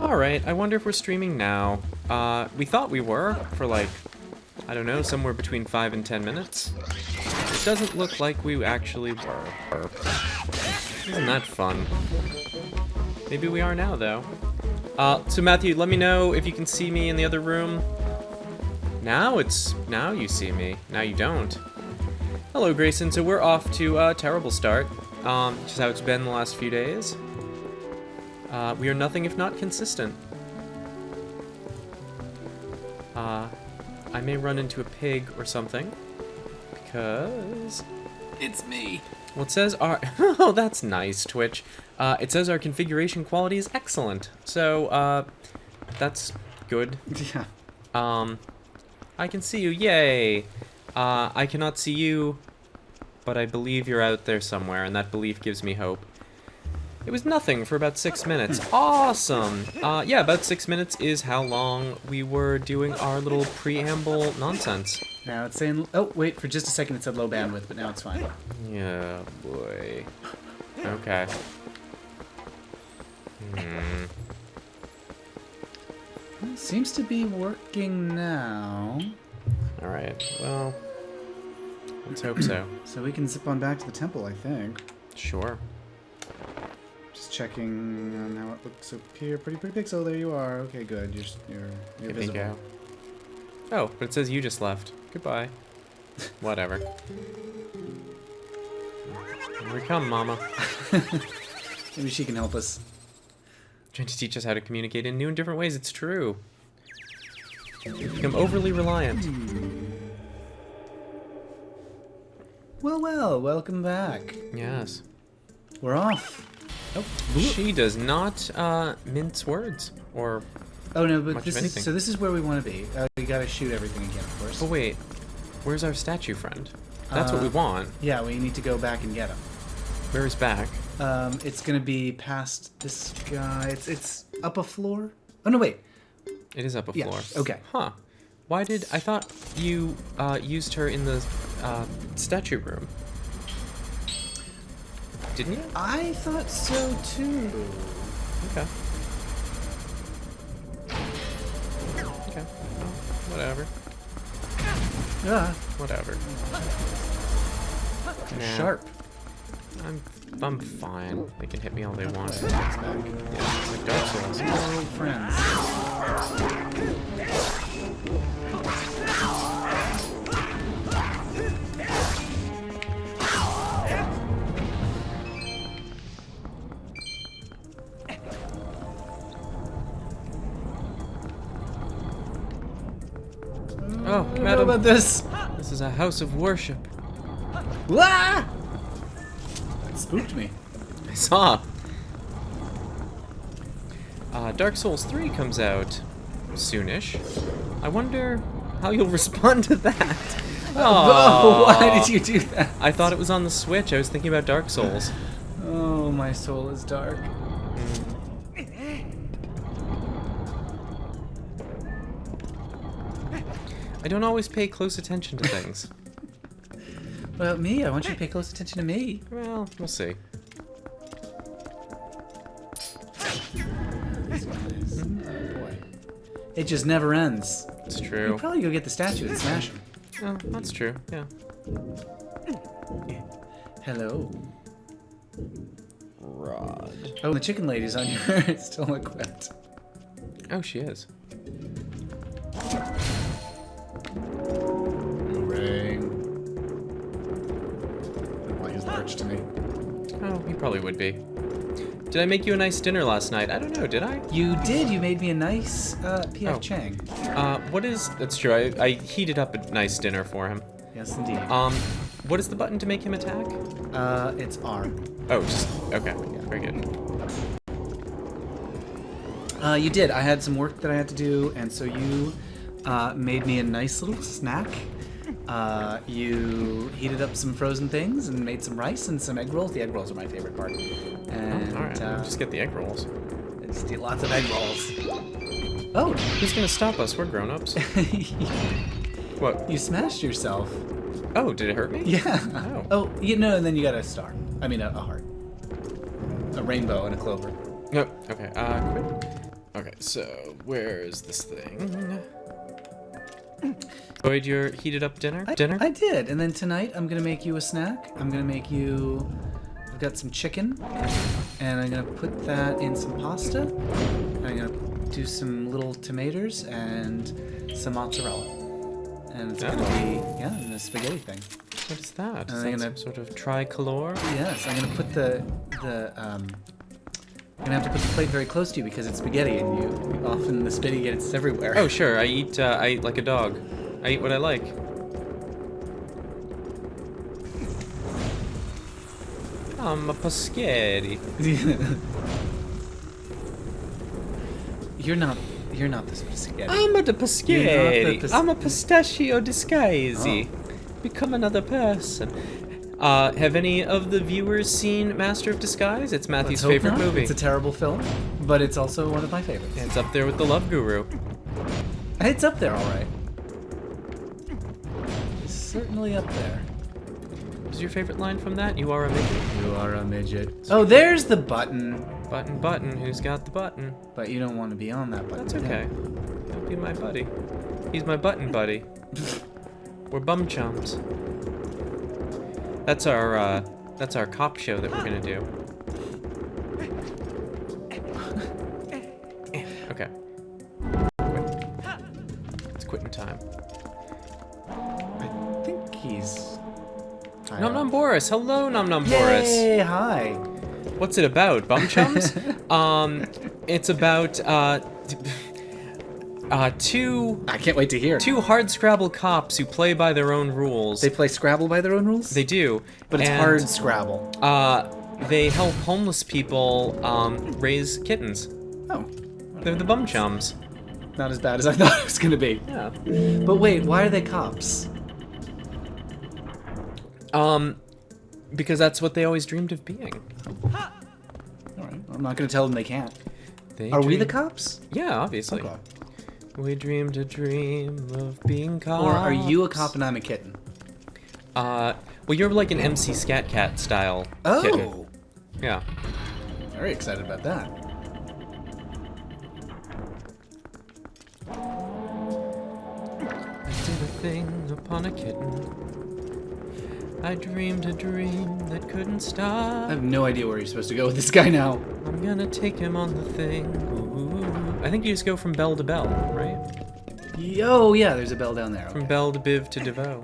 Alright, I wonder if we're streaming now. We thought we were, for like, I don't know, somewhere between 5 and 10 minutes. It doesn't look like we actually were. Isn't that fun? Maybe we are now, though. So Matthew, let me know if you can see me in the other room. Now you see me. Now you don't. Hello, Grayson. So we're off to a terrible start. Just how it's been the last few days. We are nothing if not consistent. I may run into a pig or something, because it's me. Well, it says our... Oh, that's nice, Twitch. It says our configuration quality is excellent. So, that's good. Yeah. I can see you. Yay! I cannot see you, but I believe you're out there somewhere, and that belief gives me hope. It was nothing for about 6 minutes. Awesome! Yeah, about 6 minutes is how long we were doing our little preamble nonsense. Now it's saying... Oh, wait, for just a second it said low bandwidth, but now it's fine. Yeah, boy. Okay. It seems to be working now. Alright, well... let's hope so. So we can zip on back to the temple, I think. Sure. Just checking on how it looks up here. Pretty pixel. There you are. Okay, good. You're visible. Go. Oh, but it says you just left. Goodbye. Whatever. Here we come, Mama. Maybe she can help us. Trying to teach us how to communicate in new and different ways. It's true. We've become overly reliant. Well, welcome back. Yes. We're off. Oh, she does not mince words or. Oh no, but much this of is anything. so. This is where we want to be. We gotta shoot everything again, of course. But wait, where's our statue friend? That's what we want. Yeah, we need to go back and get him. Where's back? It's gonna be past this guy. It's up a floor. Oh no, wait. It is up a Yeah, floor. okay. Huh. Why did I thought you used her in the statue room? Didn't you? I thought so too. Okay. Okay. Well, whatever. Yeah. Whatever. Nah, Sharp. I'm fine. They can hit me all they want. It's back. Yeah, it's like Dark Souls. We're old friends. Oh, What madam. about this? This is a house of worship. Ah! That spooked me. I saw. Dark Souls 3 comes out soonish. I wonder how you'll respond to that. Oh, why did you do that? I thought it was on the Switch. I was thinking about Dark Souls. Oh, my soul is dark. I don't always pay close attention to things. Well, me, I want you to pay close attention to me. Well, we'll see. Oh, boy. It just never ends. It's We'll true. probably go get the statue and smash him. Oh, that's true. Yeah. Hello. Rod. Oh, the chicken lady's on your still equipped. Oh, she is. Ring. Why he's large to me. Oh, he probably would be. Did I make you a nice dinner last night? I don't know, did I? You did. You made me a nice P.F. Oh. Chang. What is... That's true. I heated up a nice dinner for him. Yes, indeed. What is the button to make him attack? It's R. Oh, just... Okay. Very good. You did. I had some work that I had to do, and so you made me a nice little snack. You heated up some frozen things and made some rice and some egg rolls. The egg rolls are my favorite part. And Alright, just get the egg rolls. just eat lots of egg rolls. Oh, Who's gonna stop us? We're grown-ups. What? you smashed yourself. Oh, did it hurt me? Yeah. Oh. Oh, you know, and then you got a star. I mean, a heart. A rainbow and a clover. No. Okay. Quit Okay, so where's this thing? Enjoyed your heated up dinner? I did, and then tonight I'm gonna make you a snack. I'm gonna make you. I've got some chicken, and I'm gonna put that in some pasta. And I'm gonna do some little tomatoes and some mozzarella, and it's gonna be and a spaghetti thing. What is that? Is I'm that gonna- some sort of tricolor? Yes, I'm gonna put I'm gonna have to put the plate very close to you because it's spaghetti, and you often the spaghetti gets everywhere. Oh, sure. I eat like a dog. I eat what I like. I'm a paschetti. You're not the spaghetti. I'm a You're paschetti. not the I'm a pistachio disguise. Oh. Become another person. Have any of the viewers seen Master of Disguise? It's Matthew's Let's hope favorite not. movie. It's a terrible film, but it's also one of my favorites. It's up there with The Love Guru. It's up there, all right. It's certainly up there. What's your favorite line from that? You are a midget. You are a midget. Oh, there's the button. Button. Who's got the button? But you don't want to be on that button. That's okay. He'll be my buddy. He's my button buddy. We're bum chums. That's our cop show that we're gonna do. Okay. Quit. It's quitting time. I think he's. Nom Nom Boris. Hello, Nom Nom Boris. Yay! Hi. What's it about? Bum chums? It's about two I can't wait to hear. two hardscrabble cops who play by their own rules. They play Scrabble by their own rules. They do, but it's and, hard Scrabble. They help homeless people raise kittens. Oh, They're the bum chums. not as bad as I thought it was gonna be. Yeah. But wait, why are they cops? Because that's what they always dreamed of being. All right, I'm not gonna tell them they can't. They Are we the dream- cops? Yeah, obviously. Okay. We dreamed a dream of being cops. Or are you a cop and I'm a kitten? Well, you're like an MC Scat Cat style kitten. Oh, Yeah. very excited about that. I did a thing upon a kitten. I dreamed a dream that couldn't I stop. have no idea where you're supposed to go with this guy now. I'm gonna take him on the thing. Ooh. I think you just go from bell to bell, right? Yo, yeah, there's a bell down there. From Okay. bell to biv to devoe.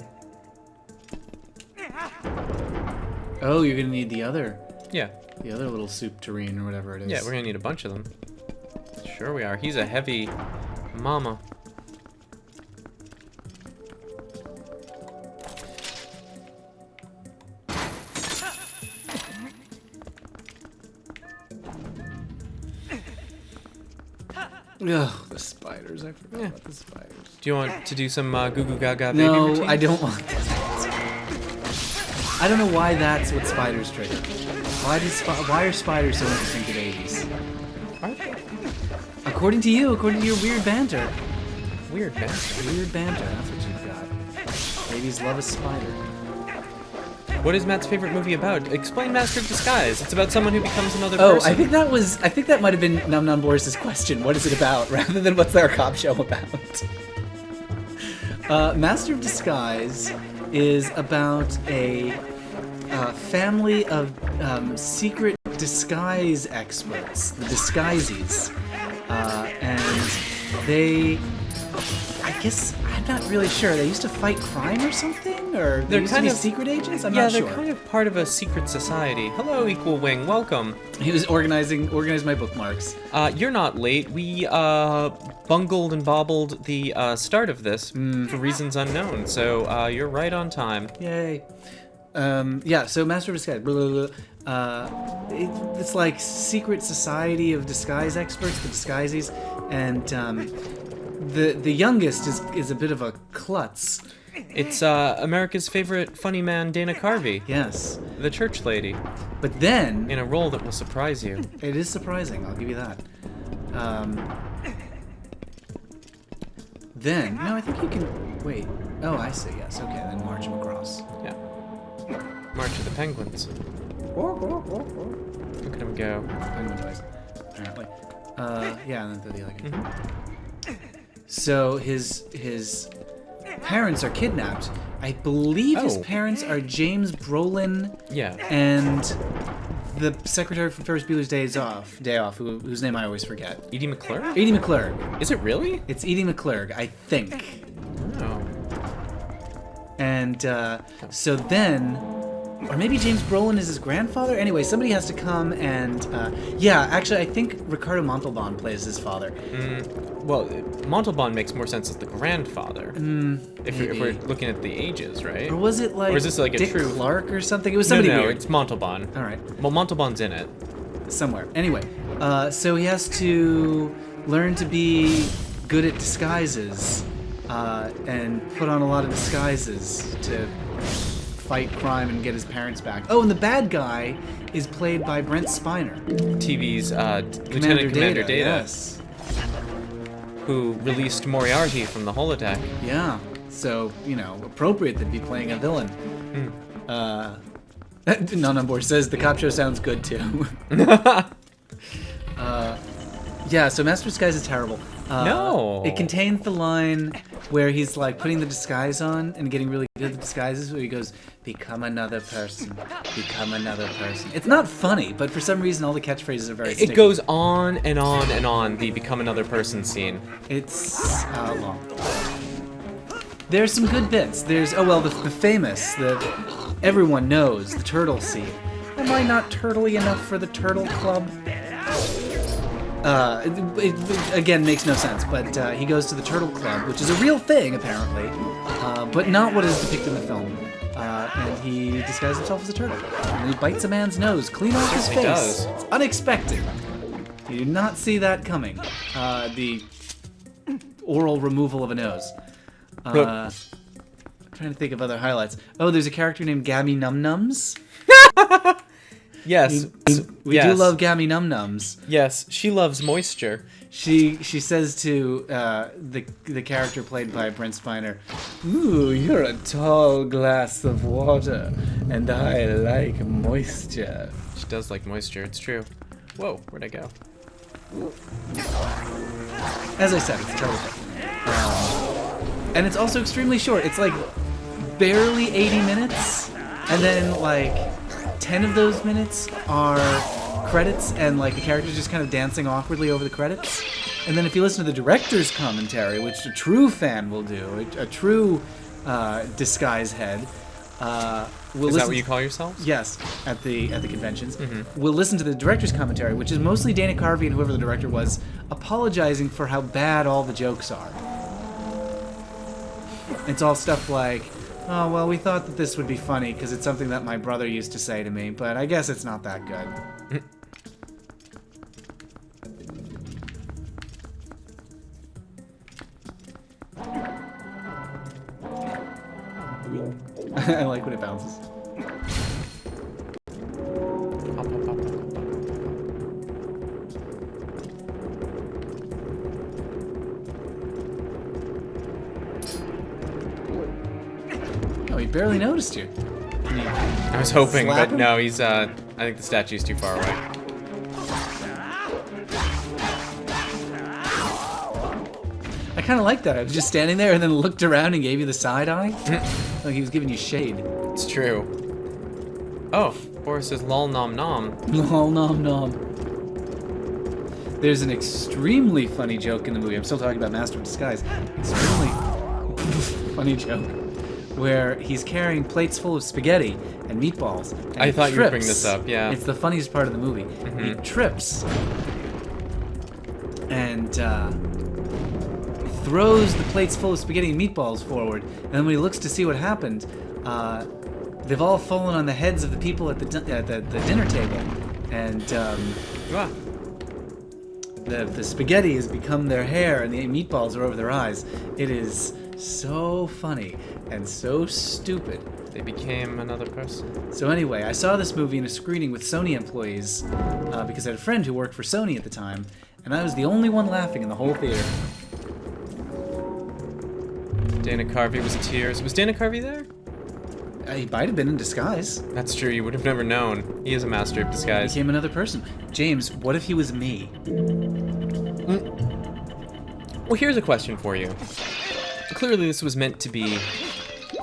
Oh, you're gonna need the other Yeah. little soup tureen or whatever it is. Yeah, we're gonna need a bunch of them. Sure we are. He's a heavy mama. Ugh, the spiders. I forgot Yeah. about the spiders. Do you want to do some goo goo gaga baby No, routines? I don't want that. I don't know why that's what spiders trigger. Why are spiders so interesting to babies? Are they? According to you, according to your weird banter. Weird, man. Weird banter, that's what you've got. Babies love a spider. What is Matt's favorite movie about? Explain Master of Disguise. It's about someone who becomes another Oh, person. I think that might have been Num Num Boris's question. What is it about, rather than what's our cop show about? Master of Disguise is about a family of secret disguise experts, the Disguises, and they. I guess I'm not really sure. They used to fight crime or something, or they They're used to kind be of- secret agents. I'm Yeah, not they're sure. kind of part of a secret society. Hello, Equal Wing. Welcome. He was organizing my bookmarks. You're not late. We bungled and bobbled the start of this for reasons unknown. So you're right on time. Yay. Yeah, so Master of Disguise. Blah, blah, blah. It's like secret society of disguise experts, the Disguises, and the youngest is a bit of a klutz. It's America's favorite funny man, Dana Carvey, Yes. the church lady, But then, in a role that will surprise you. it is surprising, I'll give you that. Then, no, I think you can, wait. Oh, I see, yes, okay, then march him across. Yeah. March of the Penguins. Look at him go. Penguin noise, apparently. Yeah, and then the other guy. So his parents are kidnapped. I believe his Oh. parents are James Brolin Yeah. and the secretary from Ferris Bueller's Day Off, whose name I always forget. Edie McClure? Edie McClurg. Is it really? It's Edie McClurg, I think. Oh. And so then, or maybe James Brolin is his grandfather? Anyway, somebody has to come and, yeah, actually, I think Ricardo Montalban plays his father. Well, Montalban makes more sense as the grandfather. If we're maybe. looking at the ages, right? Or was it like, Or is this like a Dick true... Clark or something? It was No, somebody no, weird. it's Montalban. All right. Well, Montalban's in it. Somewhere. Anyway, so he has to learn to be good at disguises and put on a lot of disguises to fight crime and get his parents back. Oh, and the bad guy is played by Brent Spiner. TV's Lieutenant Commander Data, Yes. who released Moriarty from the holodeck. Yeah. So, you know, appropriate to be playing a villain. None on board says the cop show sounds good too. Yeah, so Master of Disguise is terrible. No. It contains the line where he's like putting the disguise on and getting really good at the disguises, where he goes, "Become another person, become another person." It's not funny, but for some reason all the catchphrases are very sticky. It goes on and on and on, the Become Another Person scene. It's long. There's some good bits. There's, the famous, that everyone knows, the turtle scene. Am I not turtly enough for the Turtle Club? It again makes no sense, but he goes to the Turtle Club, which is a real thing apparently, but not what is depicted in the film. And he disguises himself as a turtle, and he bites a man's nose clean off his face. Certainly does. It's unexpected. You did not see that coming. The oral removal of a nose. I'm trying to think of other highlights. Oh, there's a character named Gabby Num Nums. Yes. We yes. do love Gabby Num Nums. Yes, she loves moisture. She says to the character played by Brent Spiner, "Ooh, you're a tall glass of water, and I like moisture." She does like moisture, it's true. Whoa, where'd I go? As I said, it's terrible. And it's also extremely short. It's like barely 80 minutes, and then like 10 of those minutes are credits, and like the character's just kind of dancing awkwardly over the credits. And then if you listen to the director's commentary, which a true fan will do, a true disguise head, Is that what you call yourselves? Yes, at the conventions. We'll listen to the director's commentary, which is mostly Dana Carvey and whoever the director was apologizing for how bad all the jokes are. It's all stuff like, "Oh, well, we thought that this would be funny because it's something that my brother used to say to me, but I guess it's not that good." I like when it bounces. Hop, hop, hop, hop, hop, hop. Oh, he barely noticed you. Can you I was hoping, slap but him? no, he's, I think the statue's too far away. I kind of like that. I was just standing there and then looked around and gave you the side eye. Like he was giving you shade. It's true. Oh, Boris says lol nom nom. Lol nom nom. There's an extremely funny joke in the movie. I'm still talking about Master of Disguise. Extremely funny joke where he's carrying plates full of spaghetti and meatballs. And I he thought you would bring trips. this up, yeah. It's the funniest part of the movie. He trips and throws the plates full of spaghetti and meatballs forward. And then when he looks to see what happened, they've all fallen on the heads of the people at the dinner table. And Ah, the spaghetti has become their hair and the meatballs are over their eyes. It is so funny and so stupid. they became another person. So anyway, I saw this movie in a screening with Sony employees because I had a friend who worked for Sony at the time, and I was the only one laughing in the whole theater. Dana Carvey was in tears. Was Dana Carvey there? He might have been in disguise. That's true, you would have never known. He is a master of He disguise. became another person. James, what if he was me? Well, here's a question for you. Clearly, this was meant to be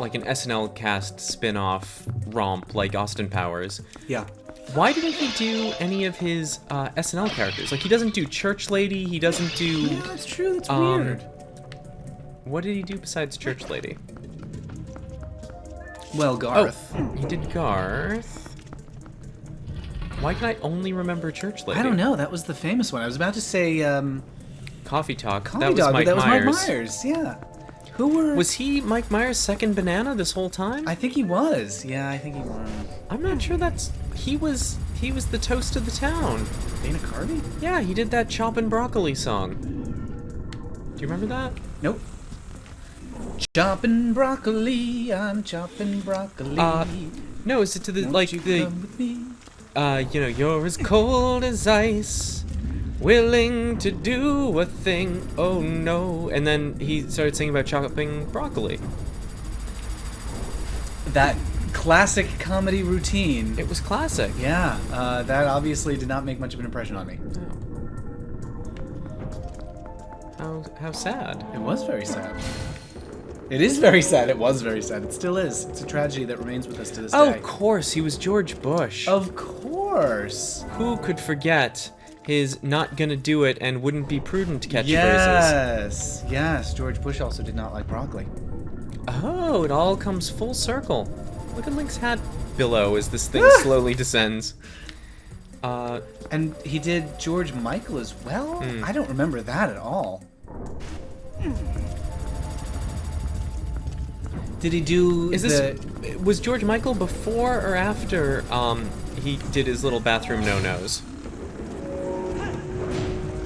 like an SNL cast spin-off romp like Austin Powers. Yeah. Why didn't he do any of his SNL characters? Like, he doesn't do Church Lady, he doesn't do... Yeah, that's true, that's weird. What did he do besides Church Lady? Well, Garth. Oh, he did Garth. Why can I only remember Church Lady? I don't know, that was the famous one. I was about to say, Coffee Talk. Coffee that was Dog, Mike but that was Myers. Mike Myers, yeah. Who were... Was he Mike Myers' second banana this whole time? I think he was. Yeah, I think he was. I'm not sure that's... He was the toast of the town. Dana Carvey? Yeah, he did that Choppin' Broccoli song. Do you remember that? Nope. Chopping broccoli, I'm chopping broccoli. No, is it to the, Won't like, you the... come with me? You know, you're as cold as ice, willing to do a thing, oh no. And then he started singing about chopping broccoli. That classic comedy routine. It was classic. Yeah, that obviously did not make much of an impression on me. How sad. It was very sad. It is very sad. It was very sad. It still is. It's a tragedy that remains with us to this Oh, day. of course, he was George Bush. Of course. Who could forget his not gonna do it and wouldn't be prudent catchphrases? Yes. Yes, George Bush also did not like broccoli. Oh, it all comes full circle. Look at Link's hat below as this thing slowly descends. And he did George Michael as well? I don't remember that at all. Did he do Was George Michael before or after he did his little bathroom no-nos?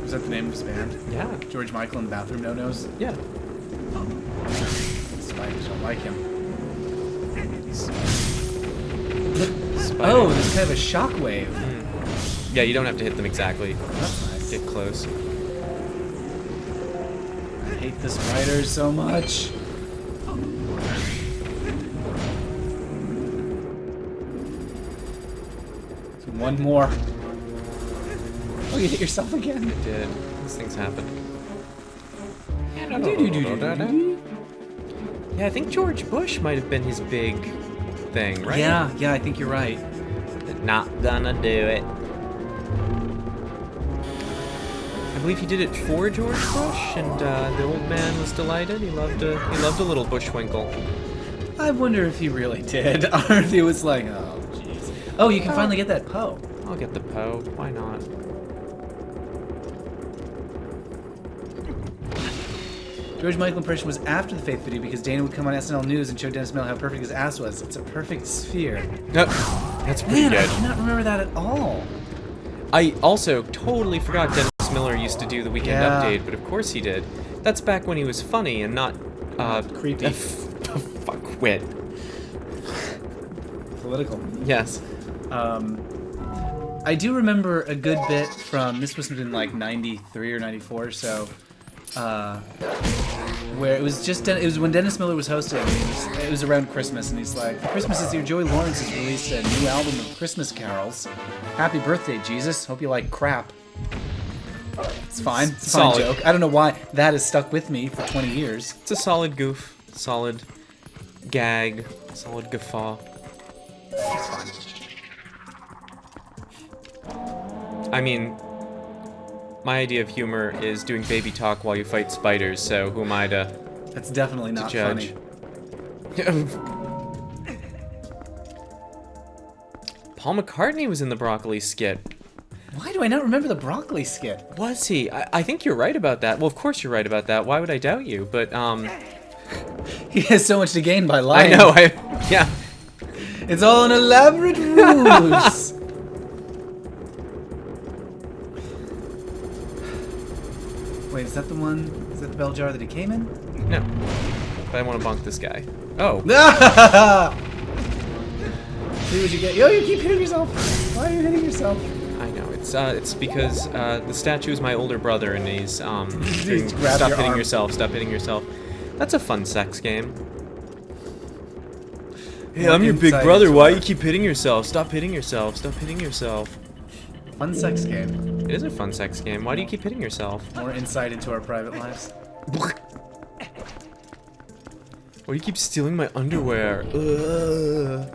Was that the name of his band? Yeah. George Michael and the Bathroom No-Nos? Yeah. Spiders don't like him. Spider. Oh, there's kind of a shockwave. Yeah, you don't have to hit them exactly. That's nice. Get close. I hate the spiders so much. One more. Oh, you hit yourself again? It did. These things happen. Yeah, I think George Bush might have been his big thing, right? Yeah, I think you're right. Not gonna do it. I believe he did it for George Bush, and the old man was delighted. He loved a little bushwinkle. I wonder if he really did, or if he was like, oh, jeez. Oh, you can finally get that Poe. I'll get the Poe. Why not? George Michael impression was after the Faith video because Dana would come on SNL News and show Dennis Miller how perfect his ass was. It's a perfect sphere. Nope. That's pretty Man, good. I cannot remember that at all. I also totally forgot Dennis Miller used to do the Weekend Yeah. Update, but of course he did. That's back when he was funny and not creepy. Fuckwit. Political. Yes. I do remember a good bit from, this was in like 93 or 94 or so, where it was just, it was when Dennis Miller was hosting, it was around Christmas, and he's like, for Christmas this year, Joey Lawrence has released a new album of Christmas carols. Happy birthday, Jesus. Hope you like crap. It's fine. It's a fine Solid. joke. I don't know why that has stuck with me for 20 years. It's a solid goof, solid gag, solid guffaw. It's fine. I mean, my idea of humor is doing baby talk while you fight spiders, so who am I to That's definitely not judge? funny. Paul McCartney was in the broccoli skit. Why do I not remember the broccoli skit? Was he? I think you're right about that. Well, of course you're right about that. Why would I doubt you? But, He has so much to gain by lying. I know, yeah. It's all an elaborate ruse. Wait, is that the one? Is that the bell jar that he came in? No. But I want to bonk this guy. Oh. See what you get. Yo, you keep hitting yourself. Why are you hitting yourself? I know. It's because the statue is my older brother, and he's saying, grabbed stop your hitting arm. yourself, stop hitting yourself. That's a fun sex game. Hey, More I'm your big insight brother. into Why our- you keep hitting yourself? Stop hitting yourself. Stop hitting yourself. Fun sex game. It is a fun sex game. Why do you keep hitting yourself? More insight into our private lives. Why do you keep stealing my underwear? Ugh.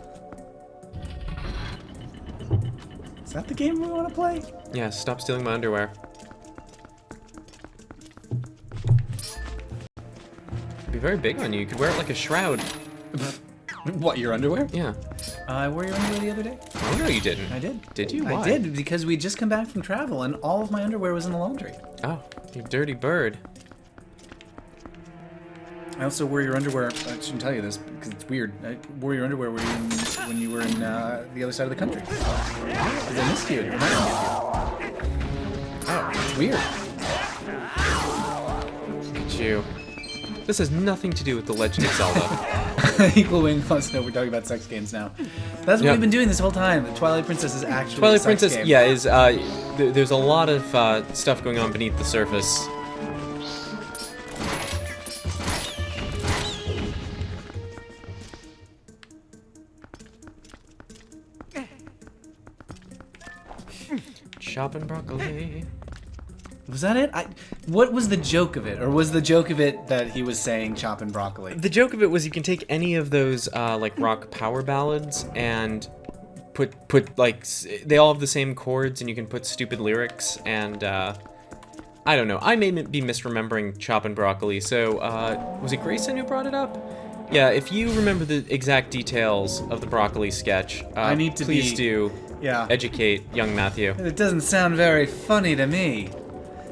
Is that the game we want to play? Yeah, stop stealing my underwear. It'd be very big on you. You could wear it like a shroud. What, your underwear? Yeah. I wore your underwear the other day. Oh, no, you didn't. I did. Did you? Why? I did, because we'd just come back from travel and all of my underwear was in the laundry. Oh, you dirty bird. I also wore your underwear, I shouldn't tell you this because it's weird. I wore your underwear when you were in the other side of the country. Because I missed you. It reminded me of you. Oh, it's weird. Look at you. This has nothing to do with The Legend of Zelda. Equal Wing wants to know we're talking about sex games now. That's what we've been doing this whole time. The Twilight Princess is actually Twilight a sex Princess, game. yeah, is there's a lot of stuff going on beneath the surface. Chopping broccoli. Was that it? What was the joke of it? Or was the joke of it that he was saying chopping broccoli? The joke of it was you can take any of those like rock power ballads and put like they all have the same chords and you can put stupid lyrics and I don't know. I may be misremembering chopping broccoli. So was it Grayson who brought it up? Yeah. If you remember the exact details of the broccoli sketch, I need to please do educate young Matthew. It doesn't sound very funny to me.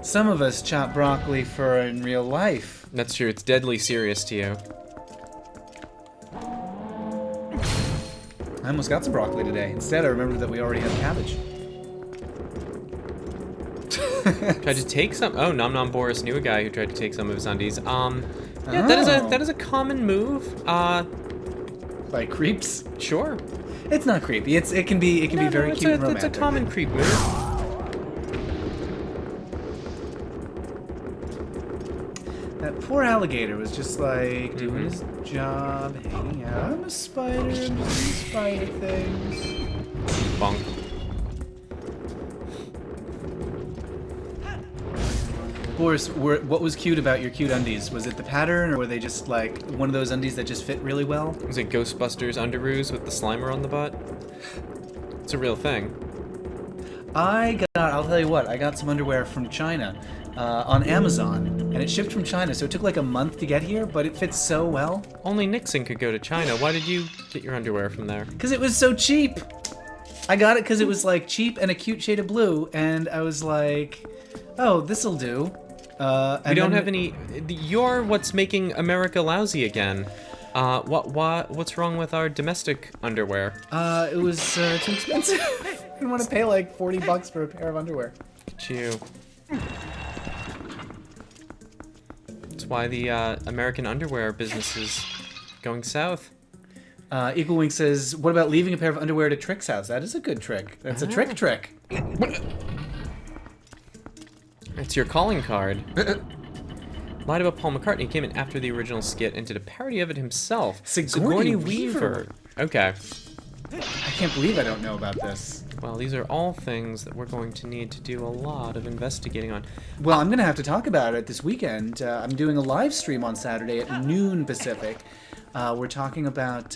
Some of us chop broccoli for in real life. That's true. It's deadly serious to you. I almost got some broccoli today. Instead, I remembered that we already had cabbage. Tried to take some. Oh, Nom Nom Boris knew a guy who tried to take some of his undies. Yeah, that is a common move. Like creeps? Sure. It's not creepy. It can be very cute and romantic. It's a common creep move. That poor alligator was just like doing his job, hanging out. I'm a spider, I'm just doing spider things. Bonk. Boris, what was cute about your cute undies? Was it the pattern, or were they just like one of those undies that just fit really well? Was it Ghostbusters underoos with the Slimer on the butt? It's a real thing. I'll tell you what, I got some underwear from China on Amazon, and it shipped from China, so it took like a month to get here, but it fits so well. Only Nixon could go to China. Why did you get your underwear from there? Because it was so cheap. I got it because it was like cheap and a cute shade of blue, and I was like, oh, this'll do. We don't have any. You're what's making America lousy again. What's wrong with our domestic underwear? It was too expensive. I didn't want to pay like $40 for a pair of underwear. Look at you. That's why the American underwear business is going south. Equal Wing says, what about leaving a pair of underwear at Trick's house? That is a good trick. That's a trick. It's your calling card. Lied about Paul McCartney. He came in after the original skit and did a parody of it himself. Sigourney Weaver. Okay. I can't believe I don't know about this. Well, these are all things that we're going to need to do a lot of investigating on. Well, I'm going to have to talk about it this weekend. I'm doing a live stream on Saturday at noon Pacific. We're talking about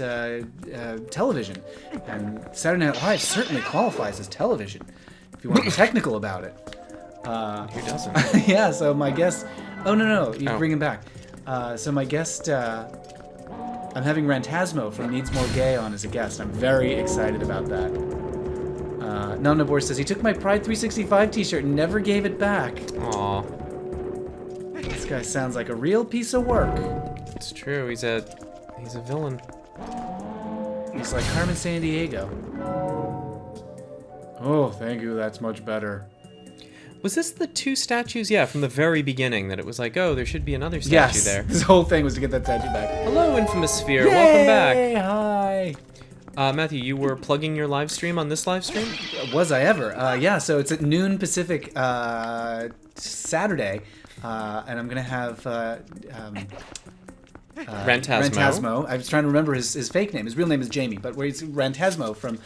television. And Saturday Night Live certainly qualifies as television, if you want to be technical about it. Who doesn't? Yeah, so my guest... Oh, no, you bring him back. So my guest... I'm having Rantasmo from Needs More Gay on as a guest. I'm very excited about that. Nana Boris says, he took my Pride 365 t-shirt and never gave it back. Aw. This guy sounds like a real piece of work. It's true, he's a villain. He's like Carmen Sandiego. Oh, thank you, that's much better. Was this the two statues? Yeah, from the very beginning, that it was like, oh, there should be another statue there. This whole thing was to get that statue back. Hello, Infamous Sphere. Welcome back. Hi. Matthew, you were plugging your live stream on this live stream? Was I ever? Yeah, so it's at noon Pacific Saturday, and I'm going to have Rantasmo. I was trying to remember his fake name. His real name is Jamie, but he's Rantasmo from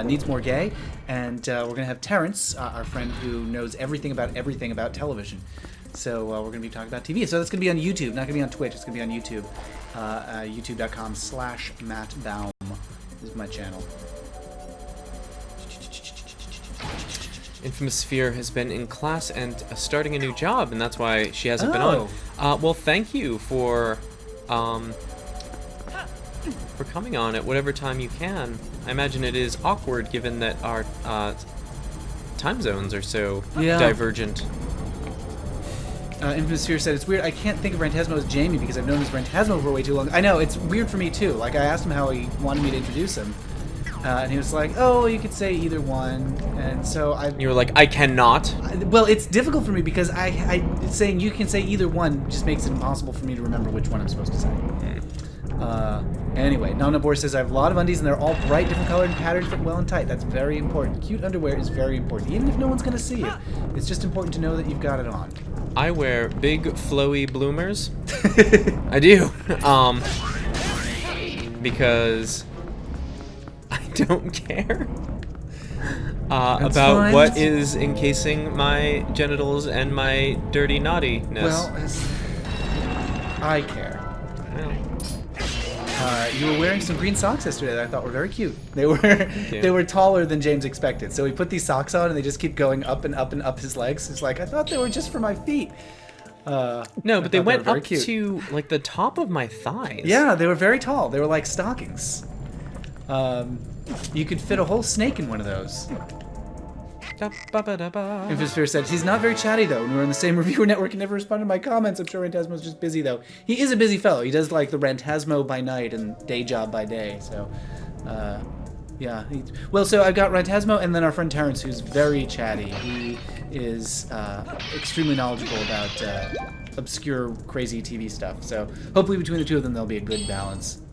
Needs More Gay. And we're going to have Terrence, our friend who knows everything about television. So we're going to be talking about TV. So that's going to be on YouTube, not going to be on Twitch. It's going to be on YouTube. YouTube.com/MattBaum is my channel. Infamous Sphere has been in class and starting a new job, and that's why she hasn't been on. Well, thank you for coming on at whatever time you can. I imagine it is awkward given that our time zones are so divergent. Infamous Sphere said, it's weird, I can't think of Rantasmo as Jamie because I've known him as Rantasmo for way too long. I know, it's weird for me too. Like, I asked him how he wanted me to introduce him. And he was like, oh, you could say either one. And so You were like, I cannot. Well, it's difficult for me because saying you can say either one just makes it impossible for me to remember which one I'm supposed to say. Anyway, Namnabor says, I have a lot of undies and they're all bright, different colored and patterned, fit well and tight. That's very important. Cute underwear is very important, even if no one's going to see it. It's just important to know that you've got it on. I wear big, flowy bloomers. I do. Because I don't care about fine. what is encasing my genitals and my dirty naughtiness. Well, I care. You were wearing some green socks yesterday that I thought were very cute. They were taller than James expected. So he put these socks on and they just keep going up and up and up his legs. It's like, I thought they were just for my feet. No, but they went up to like the top of my thighs. Yeah, they were very tall. They were like stockings. You could fit a whole snake in one of those. Infamous Sphere said, he's not very chatty though. When we were in the same reviewer network, he never responded to my comments. I'm sure Rantasmo's just busy though. He is a busy fellow. He does like the Rantasmo by night and day job by day. So, yeah. So I've got Rantasmo and then our friend Terrence, who's very chatty. He is extremely knowledgeable about obscure, crazy TV stuff. So hopefully between the two of them, there'll be a good balance.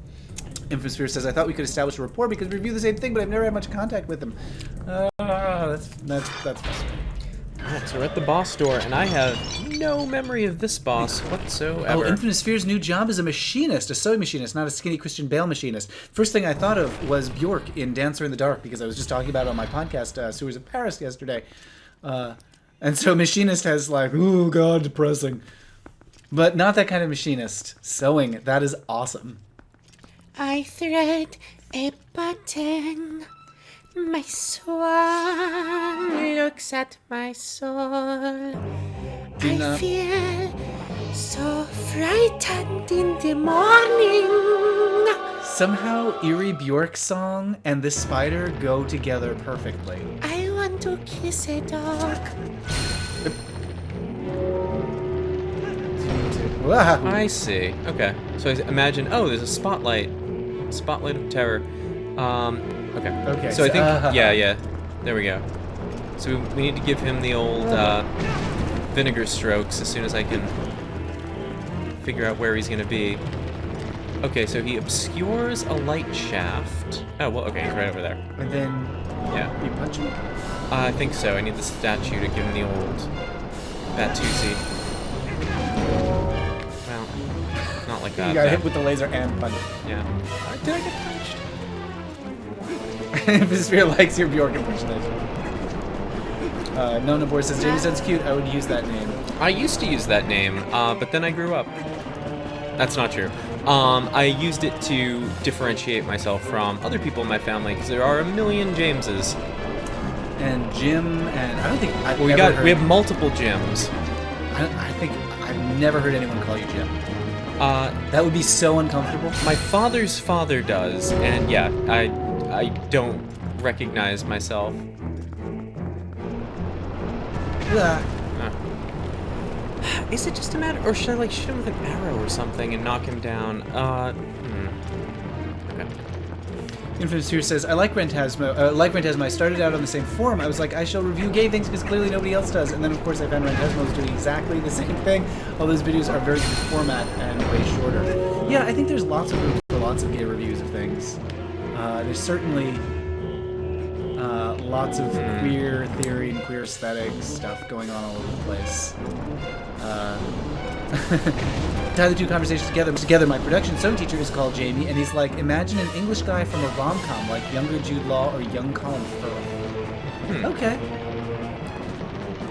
Infamous Sphere says, I thought we could establish a rapport because we review the same thing, but I've never had much contact with him. That's frustrating. Alright, so we're at the boss door, and I have no memory of this boss whatsoever. Oh, Infamous Sphere's new job is a machinist, a sewing machinist, not a skinny Christian Bale machinist. First thing I thought of was Bjork in Dancer in the Dark, because I was just talking about it on my podcast, Sewers of Paris, yesterday. And so machinist has like, ooh, God, depressing. But not that kind of machinist. Sewing, that is awesome. I thread a button. My swan looks at my soul. I feel so frightened in the morning. Somehow Eerie Bjork's song and this spider go together perfectly. I want to kiss a dog. Wow. I see. Okay. So I imagine, oh, there's a spotlight. Spotlight of terror. Okay. Okay. So I think, yeah. There we go. So we need to give him the old vinegar strokes as soon as I can figure out where he's going to be. Okay, so he obscures a light shaft. Oh, well, okay, he's right over there. And then you punch him? I think so. I need the statue to give him the old Batusi. Well, not like that. You got hit with the laser and punched. Yeah. Did I get punched? Infamous Sphere likes your Bjork impersonation. Nona Boy says, Jamie sounds cute. I would use that name. I used to use that name, but then I grew up. That's not true. I used it to differentiate myself from other people in my family, because there are a million Jameses. And Jim, and I don't think I've we have multiple Jims. I think I've never heard anyone call you Jim. That would be so uncomfortable. My father's father does, and yeah, I don't recognize myself. Is it just a matter, or should I like shoot him with an arrow or something and knock him down? Okay. Infamous Sphere says, I like Rantasmo. I started out on the same forum. I was like, I shall review gay things because clearly nobody else does. And then, of course, I found Rantasmo was doing exactly the same thing. All those videos are very good format and way shorter. Yeah, I think there's lots of room for lots of gay reviews of things. There's certainly lots of queer theory and queer aesthetic stuff going on all over the place. tie the two conversations together. My production sewing teacher is called Jamie, and he's like, imagine an English guy from a rom-com, like younger Jude Law or young Colin Firth. Okay.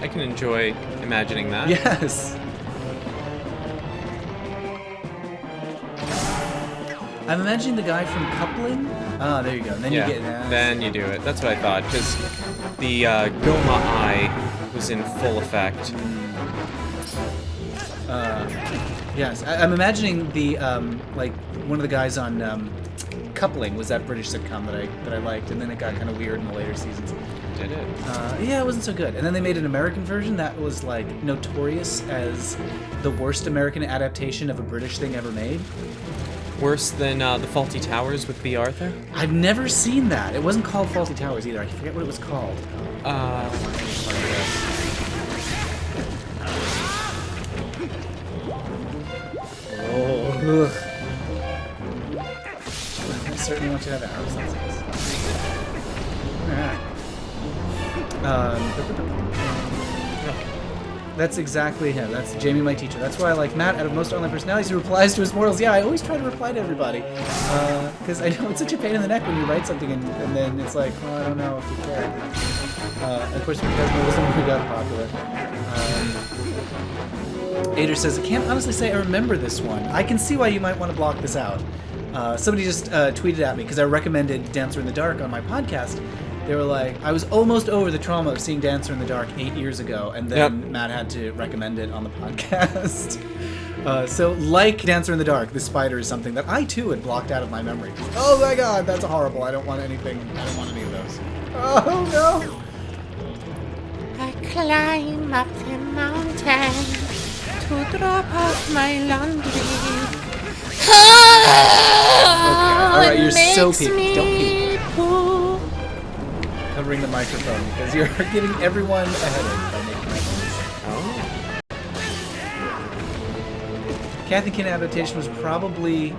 I can enjoy imagining that. Yes. I'm imagining the guy from Coupling. Ah, there you go. And then you get that. Then you do it. That's what I thought, because the Goma eye was in full effect. Yes, I'm imagining the like one of the guys on Coupling was that British sitcom that I liked, and then it got kind of weird in the later seasons. Did it? Yeah, it wasn't so good. And then they made an American version that was like notorious as the worst American adaptation of a British thing ever made. Worse than the Faulty Towers with B. Arthur? I've never seen that. It wasn't called Faulty Towers either. I forget what it was called. Oh. I certainly want you to have arrows. That's That's exactly him. That's Jamie, my teacher. That's why I like Matt. Out of most online personalities, he replies to his morals. Yeah, I always try to reply to everybody. Because I know it's such a pain in the neck when you write something and then it's like, well, I don't know if you care. Of course, because my wisdom we got popular. Ader says, I can't honestly say I remember this one. I can see why you might want to block this out. Somebody just tweeted at me because I recommended Dancer in the Dark on my podcast. They were like, I was almost over the trauma of seeing Dancer in the Dark 8 years ago, and then Matt had to recommend it on the podcast. So, like Dancer in the Dark, the spider is something that I too had blocked out of my memory. Oh my god, that's horrible. I don't want any of those. Oh no! I climb up the mountain to drop off my laundry. Alright, you're so peaked. Don't peek. Covering the microphone because you're giving everyone a headache by making that noise. Kath and Kin adaptation was probably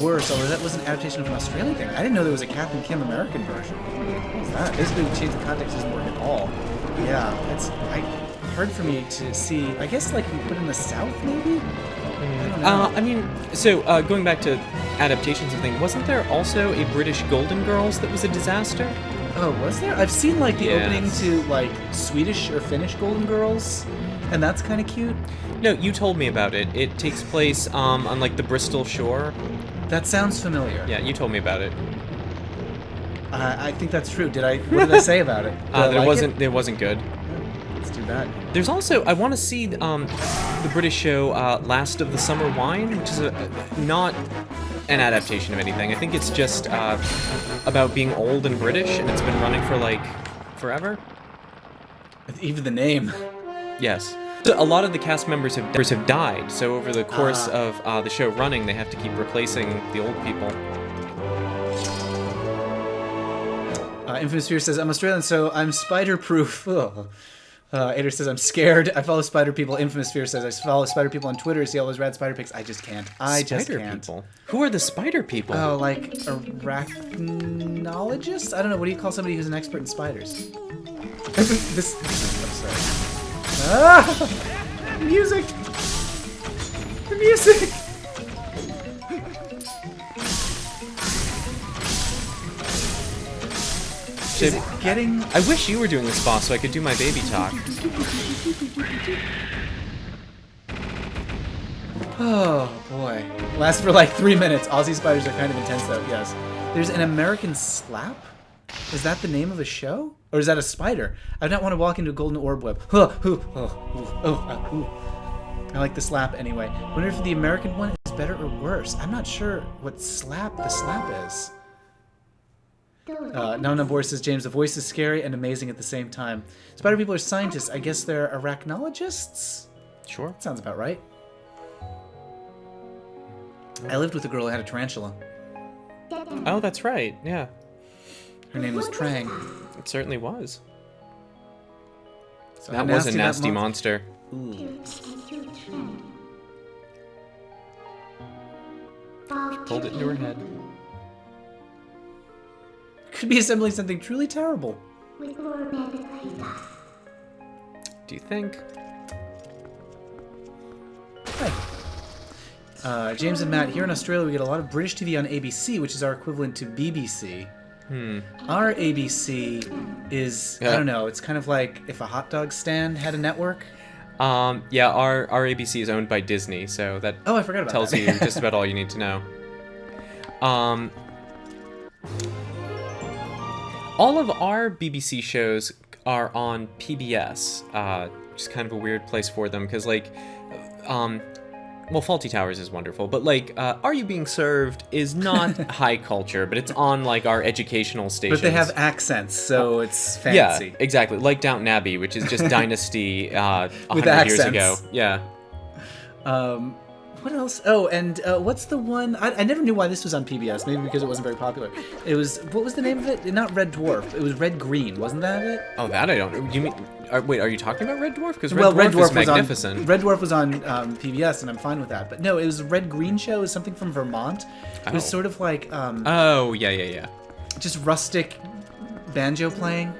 worse, although that was an adaptation of an Australian thing. I didn't know there was a Kath and Kim American version. What was that? Basically, the change of context doesn't work at all. Yeah, it's hard for me to see. I guess like if you put in the South, maybe. I don't know. I mean, so going back to adaptations of things, wasn't there also a British Golden Girls that was a disaster? Oh, was there? I've seen like the opening to like Swedish or Finnish Golden Girls, and that's kind of cute. No, you told me about it. It takes place on like the Bristol shore. That sounds familiar. Yeah, you told me about it. I think that's true. What did I say about it? It wasn't good. It's too bad. There's also, I want to see the British show Last of the Summer Wine, which is not an adaptation of anything. I think it's just about being old and British, and it's been running for like forever. Even the name. Yes. So a lot of the cast members have died, so over the course of the show running, they have to keep replacing the old people. Infamous Fear says, I'm Australian, so I'm spider-proof. Ader says, I'm scared. I follow spider people. Infamous Fear says, I follow spider people on Twitter, see all those rad spider pics. I just can't. Spider people? Who are the spider people? Oh, like arachnologists? I don't know. What do you call somebody who's an expert in spiders? I'm sorry. Music! The music! Is it getting... I wish you were doing this boss so I could do my baby talk. Oh, boy. Lasts for like 3 minutes. Aussie spiders are kind of intense, though, yes. There's an American slap? Is that the name of a show? Or is that a spider? I do not want to walk into a golden orb web. I like the slap anyway. I wonder if the American one is better or worse. I'm not sure what the slap is. Nana Boris says, James, the voice is scary and amazing at the same time. Spider people are scientists. I guess they're arachnologists? Sure. Sounds about right. I lived with a girl who had a tarantula. Oh, that's right. Yeah. Her name was Trang. It certainly was. So that was a nasty monster. Ooh. Pulled it into her head. Could be assembling something truly terrible. Do you think? Hey. James and Matt, here in Australia we get a lot of British TV on ABC, which is our equivalent to BBC. Our ABC is, I don't know, it's kind of like if a hot dog stand had a network. Yeah, our ABC is owned by Disney, so that I forgot about tells that. you just about all you need to know. All of our BBC shows are on PBS, which is kind of a weird place for them, because, like, well, Faulty Towers is wonderful, but, like, Are You Being Served is not high culture, but it's on, like, our educational stations. But they have accents, so it's fancy. Yeah, exactly. Like Downton Abbey, which is just Dynasty 100 With years accents. ago. Yeah. What else? Oh, and what's the one? I never knew why this was on PBS. Maybe because it wasn't very popular. It was, what was the name of it? Not Red Dwarf. It was Red Green. Wasn't that it? Oh, that I don't know. Do you mean? Wait, are you talking about Red Dwarf? Because Well, Red Dwarf is magnificent. Red Dwarf was on PBS, and I'm fine with that. But no, it was a Red Green show. It was something from Vermont. It was sort of like Oh, yeah. just rustic banjo playing.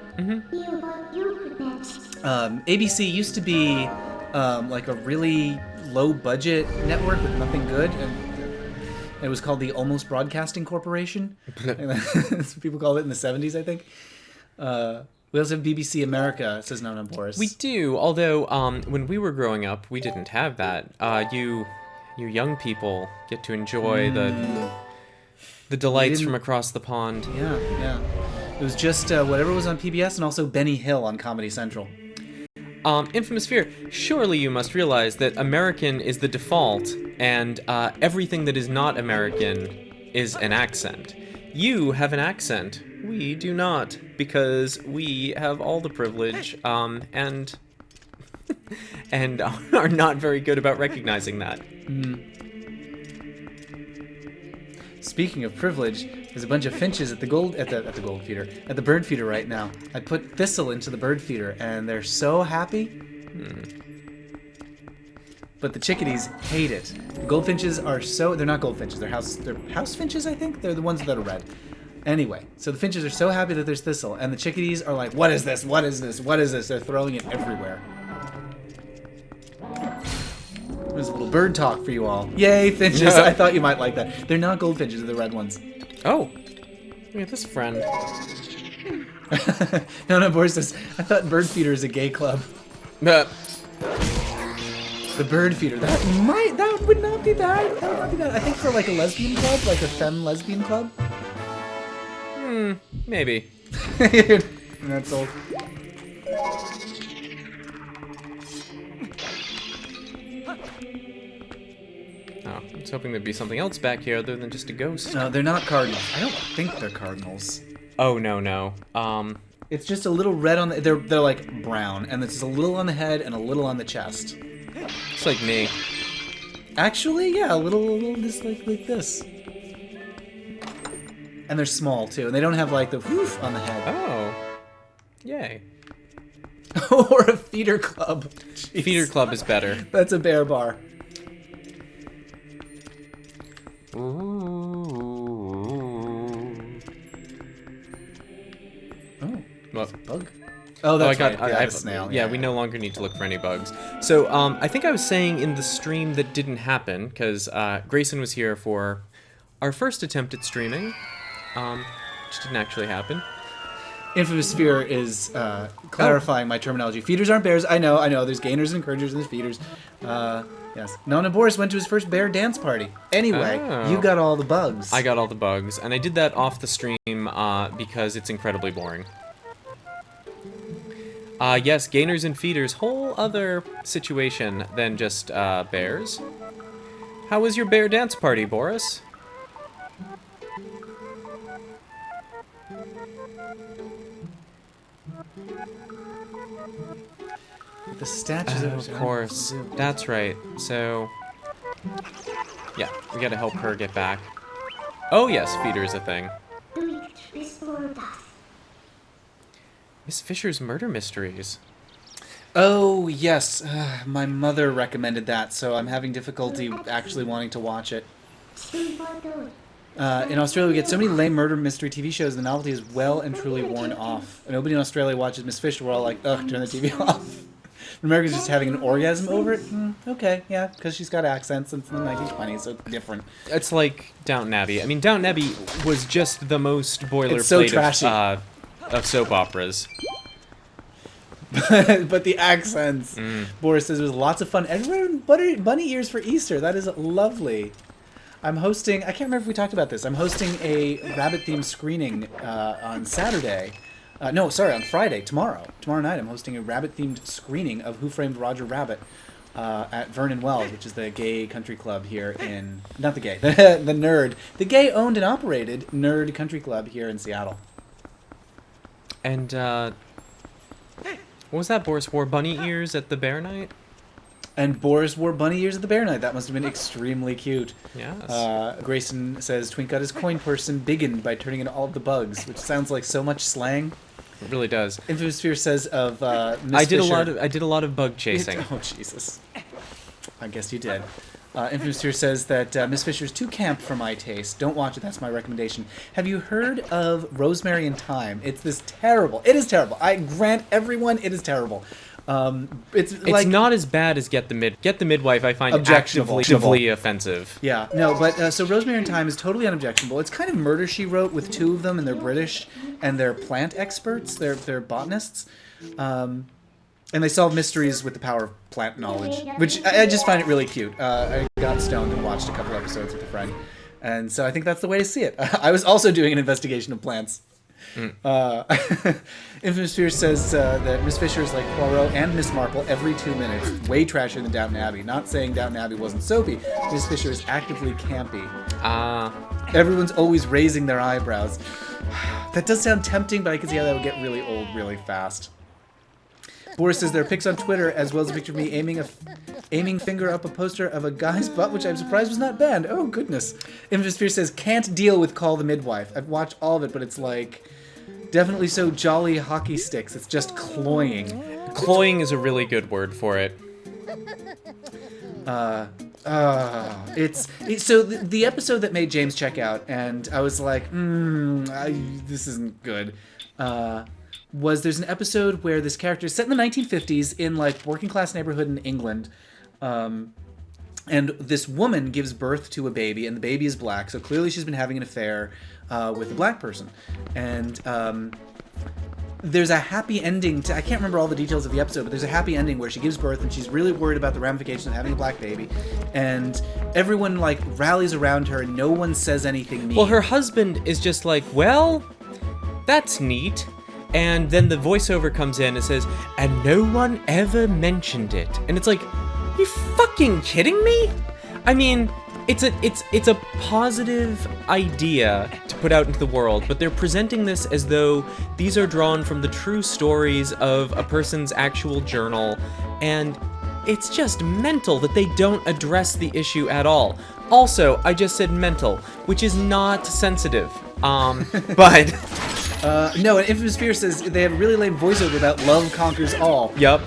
ABC used to be like a really low budget network with nothing good, and it was called the Almost Broadcasting Corporation. That's what people called it in the 70s, I think. We also have BBC America, says Nona Boris. We do, although when we were growing up, we didn't have that. You young people get to enjoy the delights from across the pond. Yeah. It was just whatever was on PBS, and also Benny Hill on Comedy Central. Infamous Fear, surely you must realize that American is the default, and everything that is not American is an accent. You have an accent. We do not, because we have all the privilege, and and are not very good about recognizing that. Speaking of privilege, there's a bunch of finches at the bird feeder right now. I put thistle into the bird feeder, and they're so happy. But the chickadees hate it. Goldfinches they're not goldfinches. They're house finches, I think. They're the ones that are red. Anyway, so the finches are so happy that there's thistle, and the chickadees are like, "What is this? What is this? What is this?" They're throwing it everywhere. There's a little bird talk for you all. Yay, finches! I thought you might like that. They're not goldfinches, they're the red ones. Oh, look at this friend. No, Boris says, I thought bird feeder is a gay club. The bird feeder. That would not be bad. That would not be bad. I think for like a lesbian club, like a femme lesbian club. Maybe. That's all. Oh, I was hoping there'd be something else back here other than just a ghost. No, they're not cardinals. I don't think they're cardinals. Oh, no. It's just a little red on the... They're like brown, and it's just a little on the head and a little on the chest. It's like me. Actually, yeah, a little just like this. And they're small, too, and they don't have, like, the whoof on the head. Oh. Yay. Or a feeder club. Jeez. Feeder club is better. That's a bear bar. Oh, What? a bug? Oh, that's right. I Yeah, have a snail. Yeah, we no longer need to look for any bugs. So, I think I was saying in the stream that didn't happen, because Grayson was here for our first attempt at streaming, which didn't actually happen. Infamous Fear is clarifying my terminology. Feeders aren't bears. I know. There's gainers and encouragers and there's feeders. Yes. Nona Boris went to his first bear dance party. Anyway, you got all the bugs. I got all the bugs, and I did that off the stream because it's incredibly boring. Yes, gainers and feeders, whole other situation than just bears. How was your bear dance party, Boris? The statues Of course. That's right. So, yeah, we gotta help her get back. Oh yes, feeder is a thing. Miss Fisher's Murder Mysteries. Oh, yes. My mother recommended that, so I'm having difficulty actually wanting to watch it. In Australia, we get so many lame murder mystery TV shows, the novelty is well and truly worn off. Nobody in Australia watches Miss Fisher. We're all like, ugh, turn the TV off. America's just having an orgasm over it. Okay, yeah, because she's got accents and it's in the 1920s, so it's different. It's like Downton Abbey. I mean, Downton Abbey was just the most It's so boilerplate trashy. of soap operas. But the accents. Boris says it was lots of fun. Everyone bunny ears for Easter. That is lovely. I'm hosting, I can't remember if we talked about this. I'm hosting a rabbit-themed screening on Saturday. No, sorry, on Friday, tomorrow. Tomorrow night I'm hosting a rabbit-themed screening of Who Framed Roger Rabbit at Vernon Wells, which is the gay country club here in, not the gay, the nerd, the gay-owned and operated nerd country club here in Seattle. And, what was that? Boris wore bunny ears at the bear night? And Boris wore bunny ears at the bear night. That must have been extremely cute. Yes. Grayson says, Twink got his coin person biggened by turning into all of the bugs, which sounds like so much slang. It really does. Infamous Sphere says of Miss I did Fisher, I did a lot of bug chasing. Oh, Jesus. I guess you did. Infamous Sphere says that Miss Fisher's too camp for my taste. Don't watch it. That's my recommendation. Have you heard of Rosemary and Thyme? It's this terrible. It is terrible. I grant everyone it is terrible. It's like not as bad as Get the Midwife. I find Objectionable. actively offensive. Yeah, no, but so Rosemary and Thyme is totally unobjectionable. It's kind of Murder, She Wrote with two of them, and they're British, and they're plant experts. They're botanists, and they solve mysteries with the power of plant knowledge, which I just find it really cute. I got stoned and watched a couple episodes with a friend, and so I think that's the way to see it. I was also doing an investigation of plants. Infamous Sphere says that Miss Fisher is like Poirot and Miss Marple every 2 minutes. Way trashier than Downton Abbey. Not saying Downton Abbey wasn't soapy. Miss Fisher is actively campy. Everyone's always raising their eyebrows. That does sound tempting, but I can see how that would get really old really fast. Boris says there are pics on Twitter, as well as a picture of me aiming finger up a poster of a guy's butt, which I'm surprised was not banned. Oh, goodness. Infamous Sphere says, can't deal with Call the Midwife. I've watched all of it, but it's like, definitely so jolly hockey sticks. It's just cloying. Cloying is a really good word for it. So the episode that made James check out, and I was like, this isn't good, there's an episode where this character is set in the 1950s in like working class neighborhood in England, and this woman gives birth to a baby, and the baby is black, so clearly she's been having an affair with a black person, and there's a happy ending to, I can't remember all the details of the episode, but there's a happy ending where she gives birth and she's really worried about the ramifications of having a black baby, and everyone like rallies around her and no one says anything mean. Well, her husband is just like, well, that's neat. And then the voiceover comes in and says, and no one ever mentioned it. And it's like, you fucking kidding me? I mean, it's a positive idea to put out into the world, but they're presenting this as though these are drawn from the true stories of a person's actual journal, and it's just mental that they don't address the issue at all. Also, I just said mental, which is not sensitive. But... No, and Infamous Sphere says they have a really lame voiceover about love conquers all. Yup.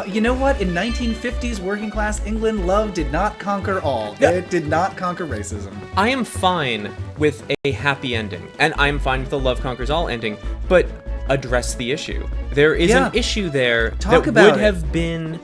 You know what? In 1950s working class England, love did not conquer all. Yeah. It did not conquer racism. I am fine with a happy ending, and I'm fine with the love conquers all ending, but address the issue. There is an issue there Talk that about would it. have been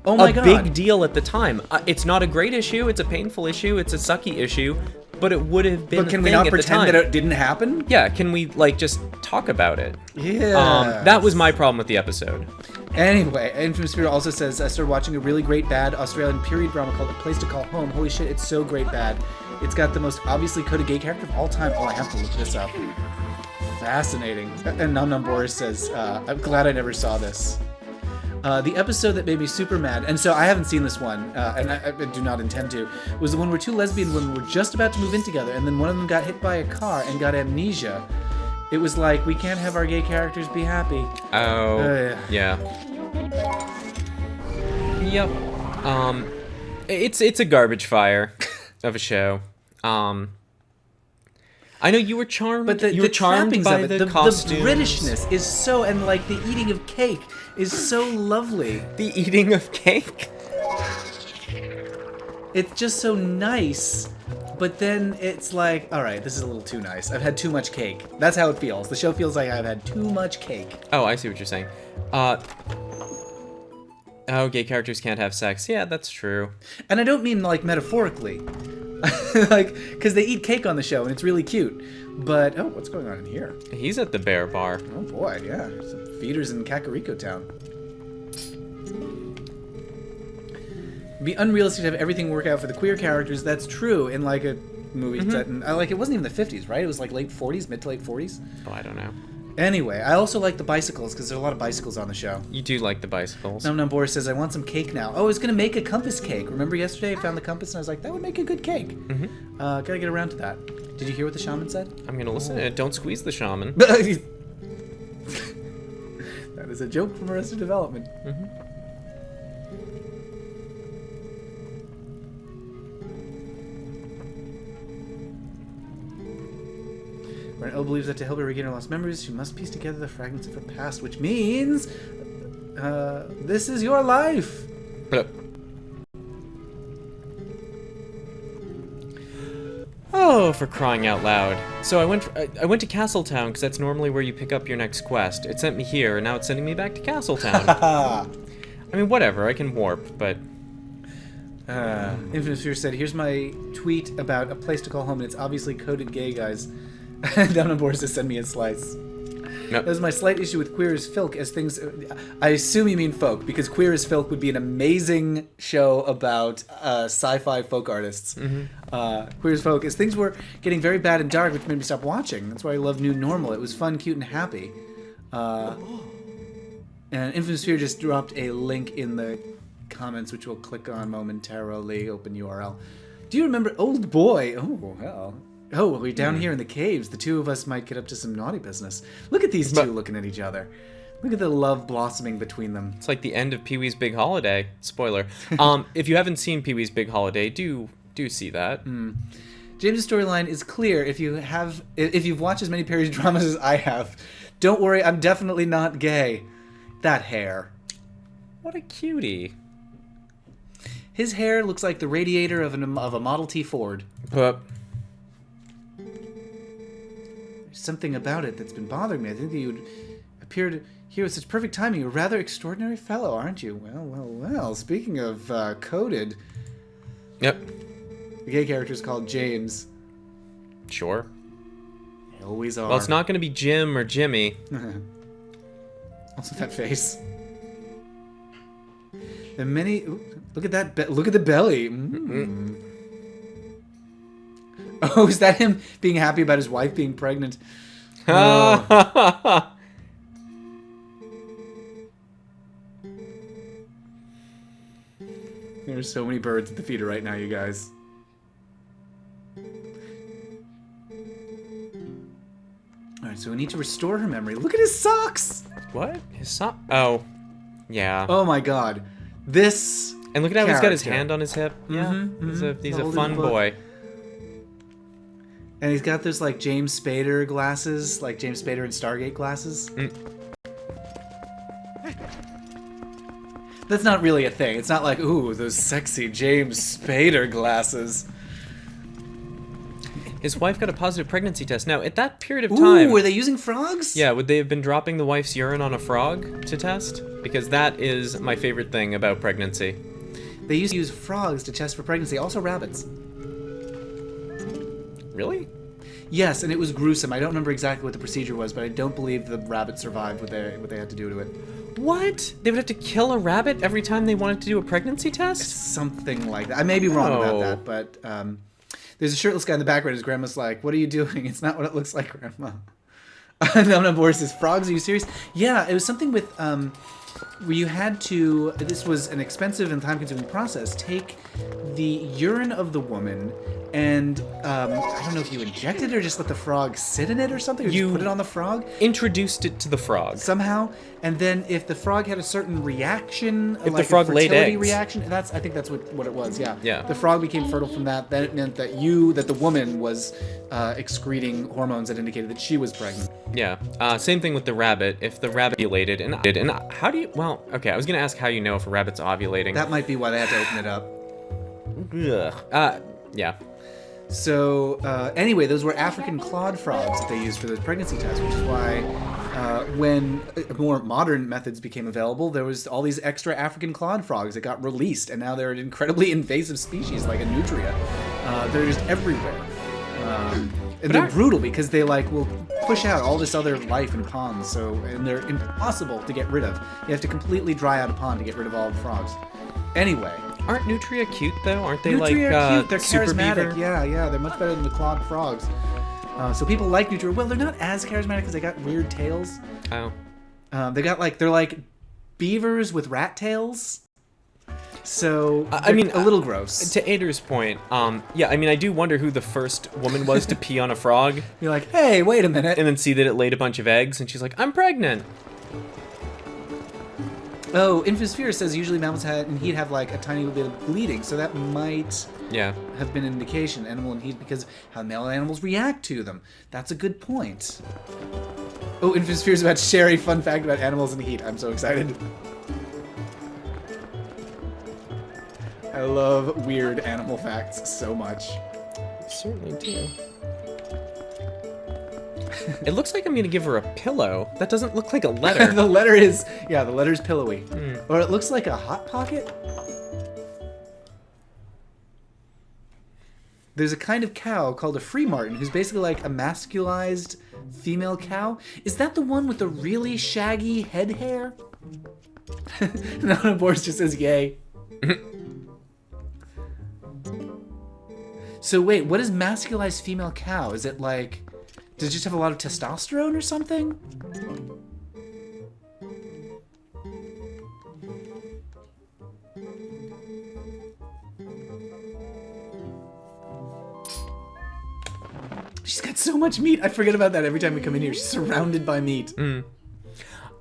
Oh my a God. big deal at the time. It's not a great issue, it's a painful issue, it's a sucky issue, but it would have been But can a we thing not at the pretend time. that it didn't happen? Yeah, can we, like, just talk about it? Yeah. That was my problem with the episode. Anyway, Infamous Spirit also says, I started watching a really great bad Australian period drama called A Place to Call Home. Holy shit, it's so great bad. It's got the most obviously coded gay character of all time. Oh, I have to look this up. Fascinating. And Num Num Boris says, I'm glad I never saw this. The episode that made me super mad, and so I haven't seen this one, and I do not intend to, was the one where two lesbian women were just about to move in together, and then one of them got hit by a car and got amnesia. It was like, we can't have our gay characters be happy. Oh, yeah. Yep. It's a garbage fire of a show. I know you were charmed, But you were charmed trappings by of it, the costumes. The Britishness is so, and like the eating of cake is so lovely. The eating of cake? It's just so nice, but then it's like, all right, this is a little too nice. I've had too much cake. That's how it feels. The show feels like I've had too much cake. Oh, I see what you're saying. Oh, gay characters can't have sex. Yeah, that's true. And I don't mean like metaphorically. Like, because they eat cake on the show and it's really cute. But, oh, what's going on in here? He's at the bear bar. Oh boy, yeah. There's some feeders in Kakariko Town. It'd be unrealistic to have everything work out for the queer characters. That's true in like a movie set in, like, it wasn't even the 50s, right? It was like late 40s, mid to late 40s. Oh, I don't know. Anyway, I also like the bicycles because there's a lot of bicycles on the show. You do like the bicycles. Num Num Boris says, I want some cake now. Oh, I was going to make a compass cake. Remember yesterday I found the compass and I was like, that would make a good cake. Mm-hmm. Gotta get around to that. Did you hear what the shaman said? I'm gonna listen to it. Don't squeeze the shaman. That is a joke from Arrested Development. Mm-hmm. Where Elle believes that to help her regain her lost memories, she must piece together the fragments of her past, which means... this is your life! But, oh, for crying out loud. So I went to Castletown, because that's normally where you pick up your next quest. It sent me here, and now it's sending me back to Castletown. I mean, whatever, I can warp, but... Infinite Sphere said, here's my tweet about a place to call home, and it's obviously coded gay, guys. Down on board to send me a slice. Nope. That was my slight issue with Queer as Filk, as things... I assume you mean folk, because Queer as Filk would be an amazing show about sci-fi folk artists. Mm-hmm. Queer as Folk, as things were getting very bad and dark, which made me stop watching. That's why I love New Normal. It was fun, cute, and happy. And Infinite Sphere just dropped a link in the comments, which we'll click on momentarily. Open URL. Do you remember Old Boy? Oh, hell. Oh, we're down here in the caves. The two of us might get up to some naughty business. Look at these two looking at each other. Look at the love blossoming between them. It's like the end of Pee-wee's Big Holiday. Spoiler. If you haven't seen Pee-wee's Big Holiday, do see that. James' storyline is clear if you've watched as many period dramas as I have. Don't worry, I'm definitely not gay. That hair. What a cutie. His hair looks like the radiator of a Model T Ford. But Something about it that's been bothering me. I think that you would appear here with such perfect timing. You're a rather extraordinary fellow, aren't you? Well. Speaking of coded... Yep. The gay character is called James. Sure. They always are. Well, it's not going to be Jim or Jimmy. Also that face. The many... Ooh, look at that... look at the belly. Oh, is that him being happy about his wife being pregnant? Oh. There's so many birds at the feeder right now, you guys. Alright, so we need to restore her memory. Look at his socks! What? His sock? Oh. Yeah. Oh my god. This And look at how he's got his character. hand on his hip. Yeah. He's a Holding fun the book. boy. And he's got those, like, James Spader glasses. Like James Spader and Stargate glasses. That's not really a thing. It's not like, ooh, those sexy James Spader glasses. His wife got a positive pregnancy test. Now, at that period of time... Ooh, were they using frogs? Yeah, would they have been dropping the wife's urine on a frog to test? Because that is my favorite thing about pregnancy. They used to use frogs to test for pregnancy. Also rabbits. Really? Yes, and it was gruesome. I don't remember exactly what the procedure was, but I don't believe the rabbit survived what they had to do to it. What? They would have to kill a rabbit every time they wanted to do a pregnancy test? Something like that. I may be wrong about Oh. that, but there's a shirtless guy in the background. His grandma's like, "What are you doing? It's not what it looks like, Grandma." No, Boris says, "Frogs? Are you serious?" Yeah, it was something with where you had to. This was an expensive and time-consuming process. Take the urine of the woman. And I don't know if you injected it or just let the frog sit in it or something. Or You- just put it on the frog Introduced it to the frog. somehow. And then if the frog had a certain reaction, the like frog a laid fertility eggs. reaction, I think that's what it was. Yeah. Yeah. The frog became fertile from that. Then it meant that the woman was excreting hormones that indicated that she was pregnant. Yeah. Same thing with the rabbit. If the rabbit ovulated, and how do you? Well, okay. I was gonna ask how you know if a rabbit's ovulating. That might be why they had to open it up. Ugh. Yeah. So anyway, those were African clawed frogs that they used for those pregnancy tests, which is why when more modern methods became available, there was all these extra African clawed frogs that got released, and now they're an incredibly invasive species like a nutria. They're just everywhere. And they're brutal because they will push out all this other life in ponds, and they're impossible to get rid of. You have to completely dry out a pond to get rid of all the frogs. Anyway. Aren't nutria cute though? Aren't they Nutria are cute. They're super charismatic. beaver? Yeah, they're much better than the clawed frogs. So people like nutria. Well, they're not as charismatic because they got weird tails. Oh. They're like beavers with rat tails. So I mean, a little gross. To Ader's point, yeah, I mean, I do wonder who the first woman was to pee on a frog. You're like, hey, wait a minute. And then see that it laid a bunch of eggs, and she's like, I'm pregnant. Oh, Infosphere says usually mammals have in heat have a tiny bit of bleeding, so that might have been an indication. Animal in heat because how male animals react to them. That's a good point. Oh, Infosphere is about to share a fun fact about animals in heat. I'm so excited. I love weird animal facts so much. Certainly do. It looks like I'm going to give her a pillow. That doesn't look like a letter. The letter's pillowy. Or it looks like a hot pocket. There's a kind of cow called a free martin who's basically like a masculized female cow. Is that the one with the really shaggy head hair? No, Boris just says yay. So wait, what is masculized female cow? Is it does it just have a lot of testosterone or something? She's got so much meat. I forget about that every time we come in here. She's surrounded by meat.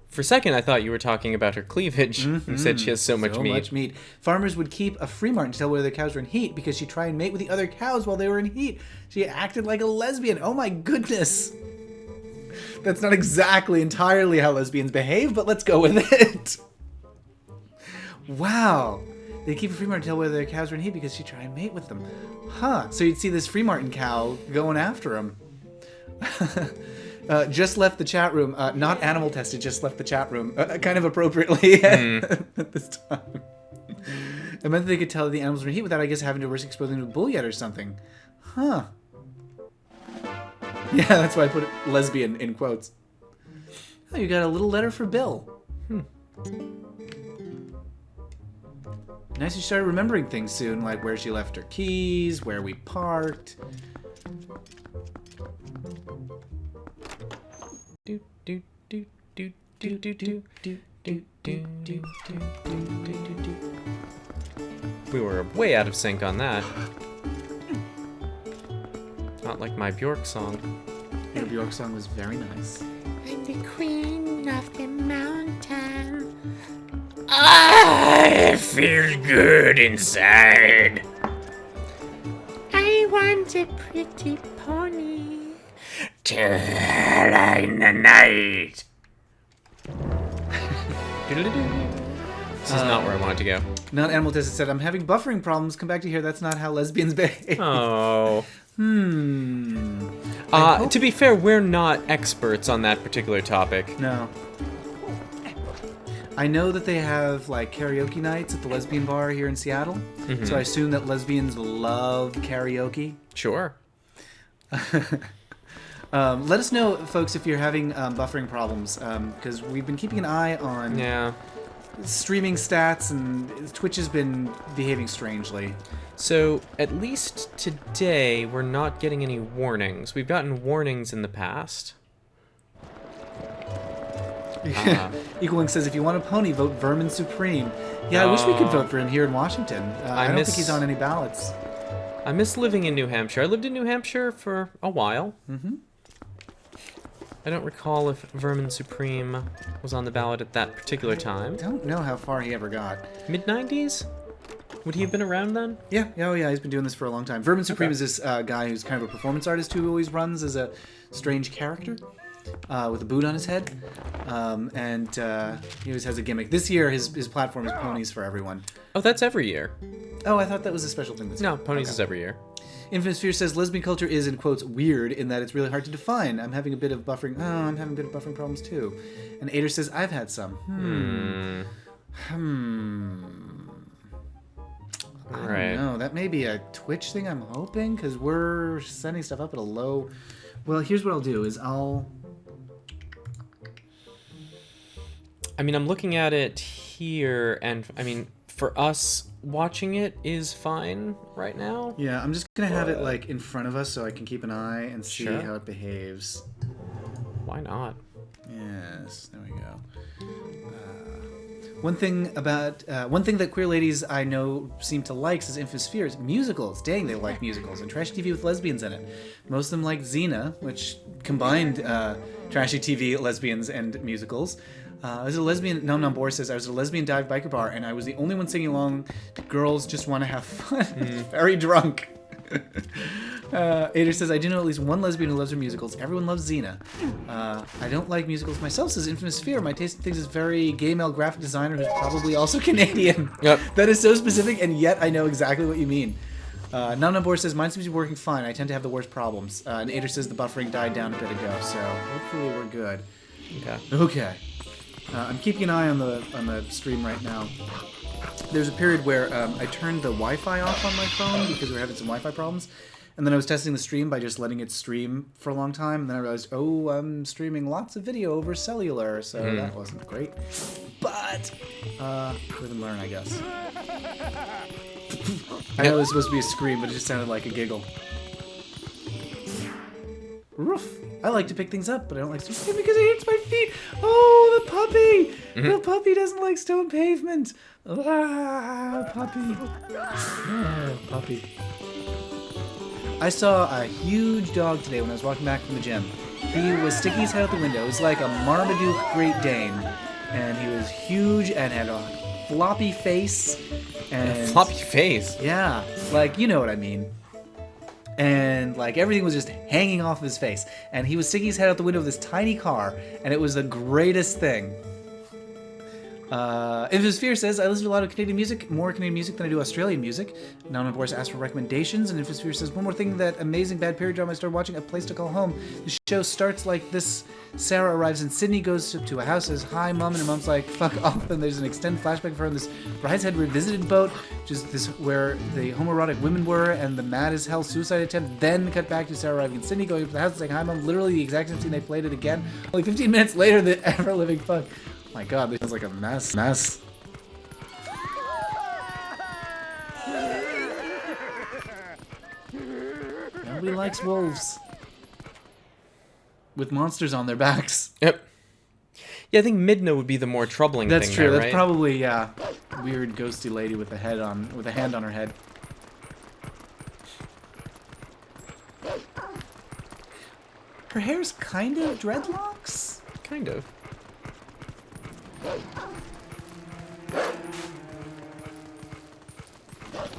For a second, I thought you were talking about her cleavage. You said she has so much meat. So much meat. Farmers would keep a free martin to tell whether their cows were in heat because she'd try and mate with the other cows while they were in heat. She acted like a lesbian. Oh my goodness. That's not exactly entirely how lesbians behave, but let's go with it. Wow. They keep a free martin to tell whether their cows were in heat because she'd try and mate with them. Huh. So you'd see this free martin cow going after him. Just left the chat room. Not animal tested, just left the chat room. Kind of appropriately at this time. I meant they could tell the animals were in heat without, I guess, having to risk exposing them to a bull yet or something. Huh. Yeah, that's why I put lesbian in quotes. Oh, you got a little letter for Bill. Nice you started remembering things soon, like where she left her keys, where we parked. We were way out of sync on that. Not like my Bjork song. Your Bjork song was very nice. I'm the queen of the mountain. I feel good inside. I want a pretty pony to in the night. This is not where I wanted to go. Not animal tested said, I'm having buffering problems. Come back to here. That's not how lesbians behave. Oh. To be fair, we're not experts on that particular topic. No. I know that they have karaoke nights at the lesbian bar here in Seattle. So I assume that lesbians love karaoke. Sure. Let us know, folks, if you're having buffering problems, because we've been keeping an eye on streaming stats, and Twitch has been behaving strangely. So, at least today, we're not getting any warnings. We've gotten warnings in the past. Equaling says, if you want a pony, vote Vermin Supreme. Yeah, I wish we could vote for him here in Washington. I don't think he's on any ballots. I miss living in New Hampshire. I lived in New Hampshire for a while. I don't recall if Vermin Supreme was on the ballot at that particular time. I don't know how far he ever got. Mid-90s? Would he have been around then? Yeah, he's been doing this for a long time. Vermin Supreme is this guy who's kind of a performance artist who always runs as a strange character with a boot on his head. And he always has a gimmick. This year, his platform is Ponies for Everyone. Oh, that's every year. Oh, I thought that was a special thing this year. No, Ponies is every year. Infamous Fear says lesbian culture is, in quotes, weird in that it's really hard to define. I'm having a bit of buffering. Oh, I'm having a bit of buffering problems too. And Ader says I've had some. I don't know. That may be a Twitch thing, I'm hoping, because we're sending stuff up at a low... Well, here's what I'll do, is I'll... I mean, I'm looking at it here, and, I mean, for us, watching it is fine right now. Yeah, I'm just going to have it, like, in front of us so I can keep an eye and see Sure. how it behaves. Why not? Yes, there we go. One thing that queer ladies I know seem to like is Infamous Fear is musicals. Dang, they like musicals and trashy TV with lesbians in it. Most of them like Xena, which combined trashy TV, lesbians, and musicals. I was a lesbian. Nom Nom Bor says I was at a lesbian dive biker bar and I was the only one singing along. Girls just want to have fun. Very drunk. Ader says, I do know at least one lesbian who loves her musicals. Everyone loves Xena. I don't like musicals myself, says Infamous Fear. My taste in things is very gay male graphic designer who's probably also Canadian. Yep. That is so specific, and yet I know exactly what you mean. Nana Bor says, mine seems to be working fine. I tend to have the worst problems. And Ader says the buffering died down a bit ago, so hopefully we're good. Okay. I'm keeping an eye on the stream right now. There's a period where I turned the Wi-Fi off on my phone because we were having some Wi-Fi problems. And then I was testing the stream by just letting it stream for a long time. And then I realized, oh, I'm streaming lots of video over cellular. So that wasn't great. But, live and learn, I guess. I know it was supposed to be a scream, but it just sounded like a giggle. Roof. I like to pick things up, but I don't like to scream because it hurts my feet. Oh, the puppy. The puppy doesn't like stone pavement. Ah, puppy. Oh, puppy. I saw a huge dog today when I was walking back from the gym. He was sticking his head out the window. It was like a Marmaduke Great Dane. And he was huge and had a floppy face. And A floppy face? yeah, like, you know what I mean. And, like, everything was just hanging off of his face. And he was sticking his head out the window of this tiny car. And it was the greatest thing. Infamous Fear says, I listen to a lot of Canadian music, more Canadian music than I do Australian music. Now, of course, asked for recommendations, and Infamous Fear says, one more thing, that amazing bad period drama I started watching, A Place to Call Home. The show starts like this. Sarah arrives in Sydney, goes to a house, says, hi, Mom, and her mom's like, fuck off, and there's an extended flashback of her on this Brideshead Revisited boat, which is this where the homoerotic women were, and the mad as hell suicide attempt, then cut back to Sarah arriving in Sydney, going up to the house and saying, hi, Mom, literally the exact same scene, they played it again. Only 15 minutes later, the ever-living fuck. My god, this is like a mess. Nobody likes wolves. With monsters on their backs. Yep. Yeah, I think Midna would be the more troubling That's thing true. there, That's right? probably, yeah. Weird ghosty lady with a hand on her head. Her hair's kind of dreadlocks? Kind of.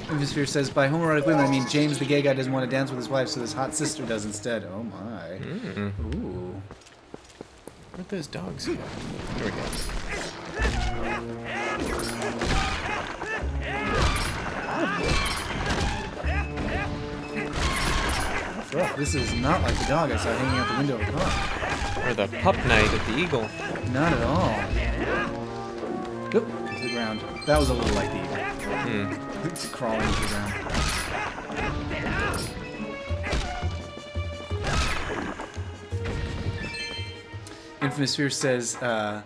Infamous Fear says, by homoerotic women, I mean James the gay guy doesn't want to dance with his wife, so his hot sister does instead. Oh my. Ooh. Where'd those dogs go? Here we go. Oh, this is not like the dog I saw hanging out the window of a car. Or the pup night at the Eagle. Not at all. Oop, to the ground. That was a little like the eagle. It's crawling to the ground. Infamous Fear says, mad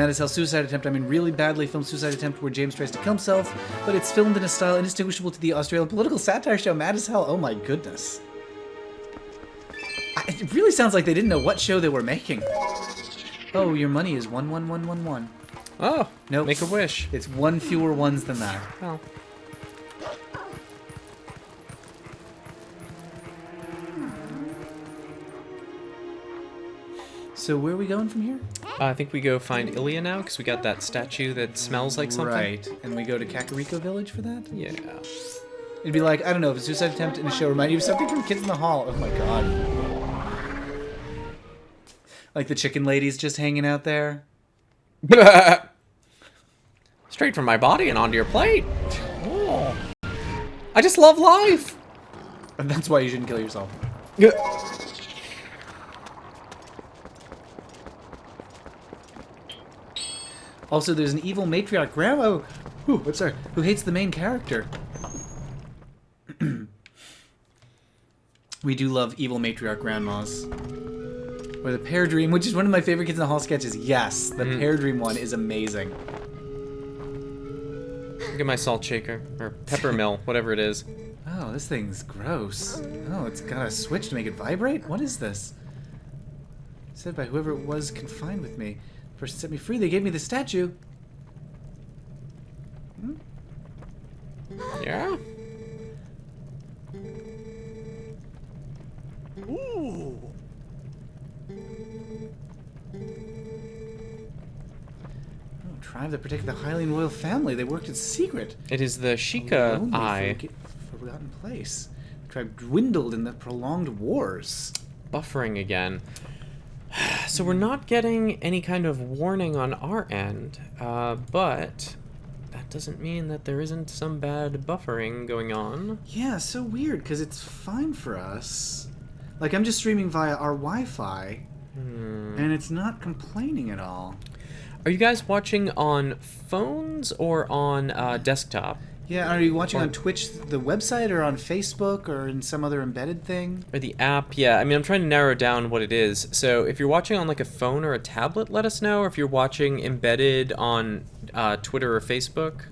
as hell suicide attempt. I mean, really badly filmed suicide attempt where James tries to kill himself, but it's filmed in a style indistinguishable to the Australian political satire show Mad as Hell. Oh my goodness. It really sounds like they didn't know what show they were making. Oh, your money is 11111. Oh, Nope. make a wish. It's one fewer ones than that. Oh. So where are we going from here? I think we go find Ilya now, because we got that statue that smells like something. Right. And we go to Kakariko Village for that? Yeah. It'd be like, I don't know, if a suicide attempt in a show remind you of something from Kids in the Hall. Oh my god. Like the chicken ladies just hanging out there. Straight from my body and onto your plate. Oh. I just love life. And that's why you shouldn't kill yourself. Yeah. Also, there's an evil matriarch grandma who hates the main character. We do love evil matriarch grandmas. Or the Pear Dream, which is one of my favorite Kids in the Hall sketches. Yes, the Pear Dream one is amazing. Look at my salt shaker. Or pepper mill, whatever it is. Oh, this thing's gross. Oh, it's got a switch to make it vibrate? What is this? Said by whoever it was confined with me. The person set me free, they gave me the statue. Hmm? Yeah? Ooh. Oh, tribe that protected the Hylian royal family. They worked in secret. It is the Sheikah Lonely Eye. Forgotten place. The tribe dwindled in the prolonged wars. Buffering again. So we're not getting any kind of warning on our end, but that doesn't mean that there isn't some bad buffering going on. Yeah, so weird, because it's fine for us. Like, I'm just streaming via our Wi-Fi, and it's not complaining at all. Are you guys watching on phones or on desktop? Yeah, are you watching on Twitch, the website, or on Facebook, or in some other embedded thing? Or the app? Yeah, I mean, I'm trying to narrow down what it is. So if you're watching on like a phone or a tablet, let us know. Or if you're watching embedded on Twitter or Facebook.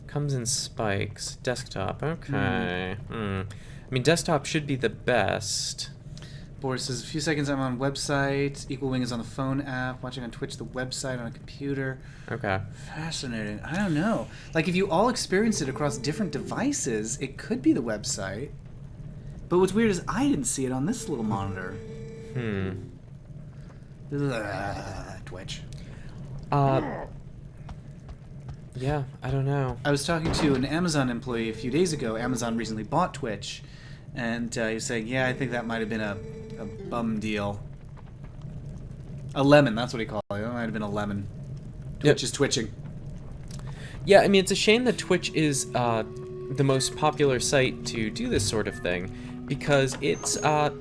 Comes in spikes. Desktop, okay. I mean, desktop should be the best. Boris says, a few seconds I'm on website. Equal Wing is on the phone app. Watching on Twitch, the website on a computer. Okay. Fascinating. I don't know. Like, if you all experience it across different devices, it could be the website. But what's weird is I didn't see it on this little monitor. Twitch. Yeah, I don't know. I was talking to an Amazon employee a few days ago. Amazon recently bought Twitch. And he was saying, yeah, I think that might have been a bum deal. A lemon, that's what he called it. It might have been a lemon. Twitch is twitching. Yeah, I mean, it's a shame that Twitch is the most popular site to do this sort of thing, because it's not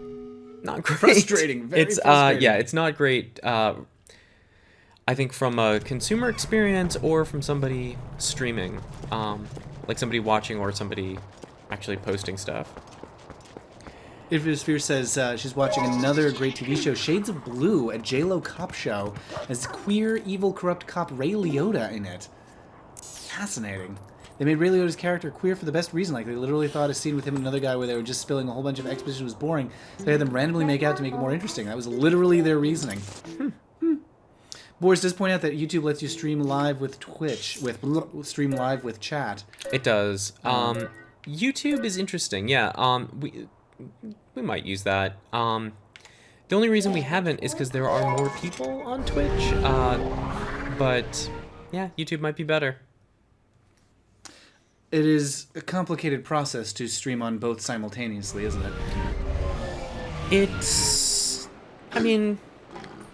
great. Frustrating, very frustrating. Yeah, it's not great, I think, from a consumer experience or from somebody streaming, like somebody watching or somebody actually posting stuff. Sphere says she's watching another great TV show, Shades of Blue, a J-Lo cop show, has queer, evil, corrupt cop Ray Liotta in it. Fascinating. They made Ray Liotta's character queer for the best reason. Like, they literally thought a scene with him and another guy where they were just spilling a whole bunch of exposition was boring. They had them randomly make out to make it more interesting. That was literally their reasoning. Boris does point out that YouTube lets you stream live with Twitch, stream live with chat. It does. YouTube is interesting. Yeah. We might use that. The only reason we haven't is because there are more people on Twitch. But yeah, YouTube might be better. It is a complicated process to stream on both simultaneously, isn't it? I mean,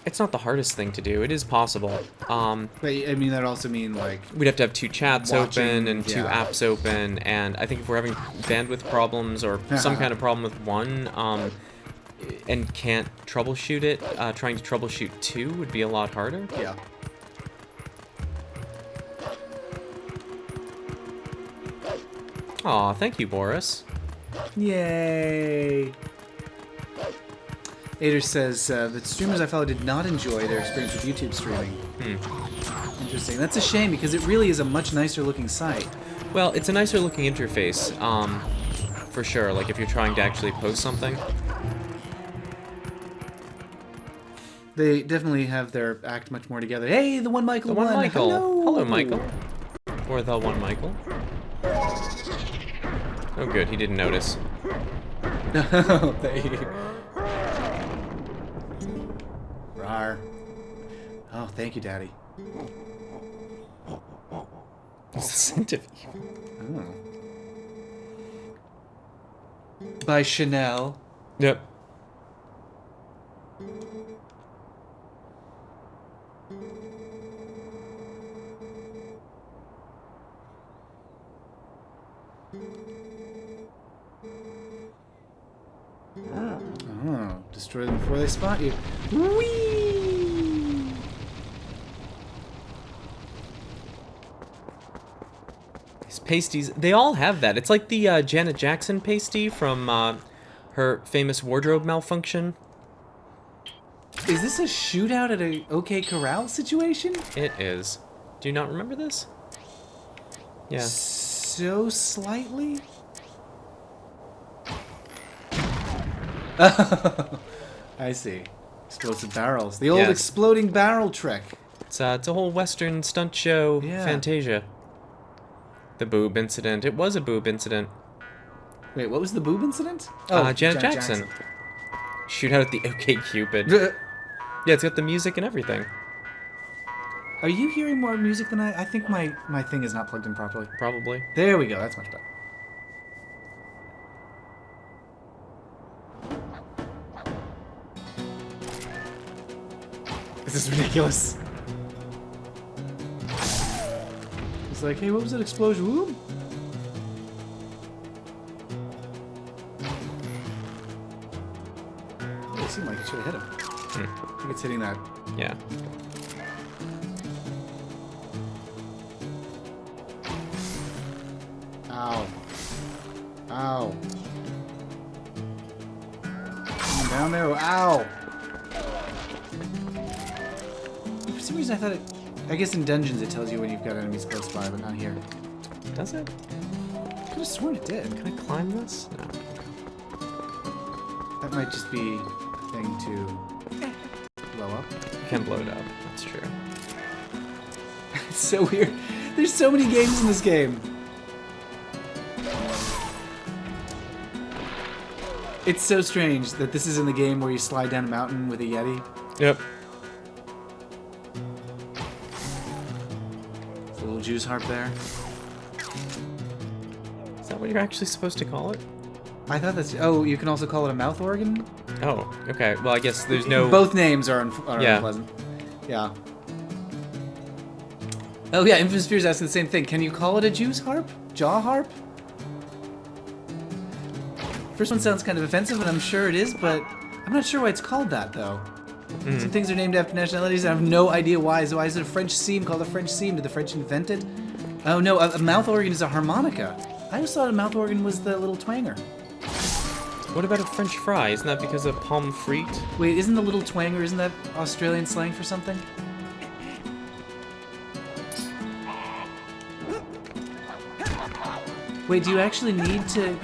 it's not the hardest thing to do. It is possible. But I mean, that also mean like we'd have to have two chats watching, open and two apps open, and I think if we're having bandwidth problems or some kind of problem with one, and can't troubleshoot it, trying to troubleshoot two would be a lot harder. Yeah. Aw, thank you, Boris. Yay! Ader says that streamers I follow did not enjoy their experience with YouTube streaming. Interesting. That's a shame because it really is a much nicer looking site. Well, it's a nicer looking interface, for sure. Like if you're trying to actually post something. They definitely have their act much more together. Hey, the one Michael. The one Michael. Hello. Hello, Michael. Or the one Michael. Oh, good. He didn't notice. Rar. Oh, thank you, Daddy. It's the scent of evil. Oh. By Chanel. Yep. Destroy them before they spot you. Whee! These pasties, they all have that. It's like the Janet Jackson pasty from her famous wardrobe malfunction. Is this a shootout at a OK Corral situation? It is. Do you not remember this? Yeah. So slightly? I see. Explosive barrels. The old Yes. exploding barrel trick. It's a whole Western stunt show Yeah. Fantasia. The boob incident. It was a boob incident. Wait, what was the boob incident? Janet Jackson. Shootout at the OK Cupid. Yeah, it's got the music and everything. Are you hearing more music than I think my thing is not plugged in properly. Probably. There we go. That's much better. This is ridiculous. It's like, hey, what was that explosion? Whoop. It seemed like it should have hit him. I think it's hitting that. Yeah. Ow. Ow. Coming down there. Ow. For some reason I thought it... I guess in dungeons it tells you when you've got enemies close by, but not here. Does it? I could have sworn it did. Can I climb this? No. That might just be a thing to blow up. You can blow it up. That's true. It's so weird. There's so many games in this game. It's so strange that this is in the game where you slide down a mountain with a Yeti. Yep. A little juice harp there. Is that what you're actually supposed to call it? I thought that's... Oh, you can also call it a mouth organ? Oh, okay. Well, I guess there's no... Both names are, Yeah. unpleasant. Yeah. Oh yeah, Infamous Fears asking the same thing. Can you call it a juice harp? Jaw harp? First one sounds kind of offensive, and I'm sure it is, but I'm not sure why it's called that, though. Some things are named after nationalities, and I have no idea why. So why is it a French seam called a French seam? Did the French invent it? Oh no, a mouth organ is a harmonica. I just thought a mouth organ was the little twanger. What about a French fry? Isn't that because of pomme frite? Wait, isn't the little twanger, isn't that Australian slang for something? Wait, do you actually need to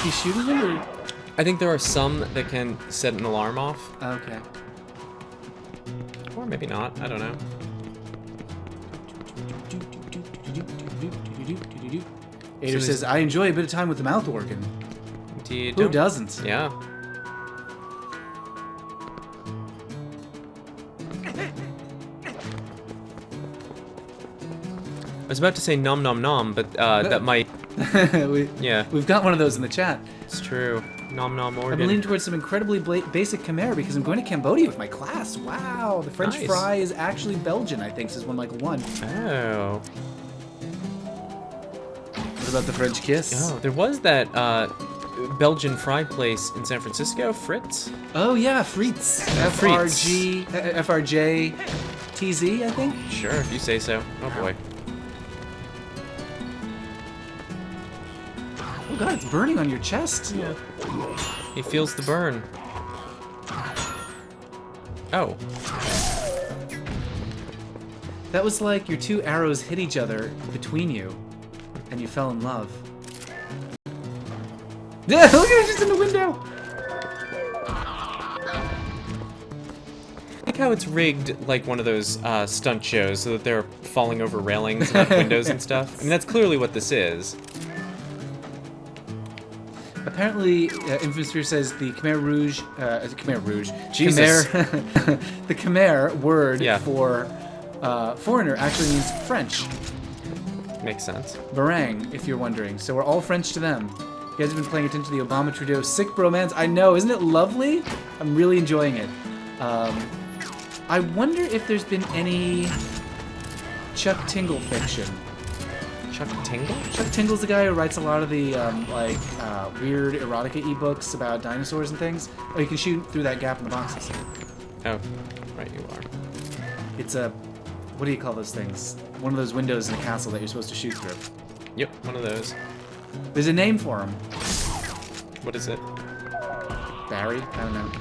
be shooting them, or...? I think there are some that can set an alarm off. Okay. Or maybe not. I don't know. Ader says, I enjoy a bit of time with the mouth organ. You Who don't- doesn't? Yeah. I was about to say nom nom nom, but that might... Yeah. We've got one of those in the chat. It's true. Nom nom organ. I'm leaning towards some incredibly basic Khmer because I'm going to Cambodia with my class. Wow, the French Nice. fry is actually Belgian, I think, says One Michael One. Oh. What about the French kiss? Oh, there was that Belgian fry place in San Francisco, Fritz. Oh yeah, Frites. FRG, FRJ, TZ, I think. Sure, if you say so. Oh boy. Oh god, it's burning on your chest. Yeah. He feels the burn. Oh. That was like your two arrows hit each other between you, and you fell in love. Yeah, look at it, just in the window. I like how it's rigged like one of those stunt shows so that they're falling over railings and out windows and stuff. I mean, that's clearly what this is. Apparently, Infamous Fear says the Khmer Rouge, Khmer Rouge, Jesus. Khmer, the Khmer word Yeah. for foreigner actually means French. Makes sense. Barang, if you're wondering. So we're all French to them. You guys have been paying attention to the Obama Trudeau sick bromance. I know, isn't it lovely? I'm really enjoying it. I wonder if there's been any Chuck Tingle fiction. Chuck Tingle? Chuck Tingle's the guy who writes a lot of the weird erotica ebooks about dinosaurs and things. Oh, you can shoot through that gap in the boxes. Oh, right, you are. It's a, what do you call those things? One of those windows in a castle that you're supposed to shoot through. Yep, one of those. There's a name for him. What is it? Barry? I don't know.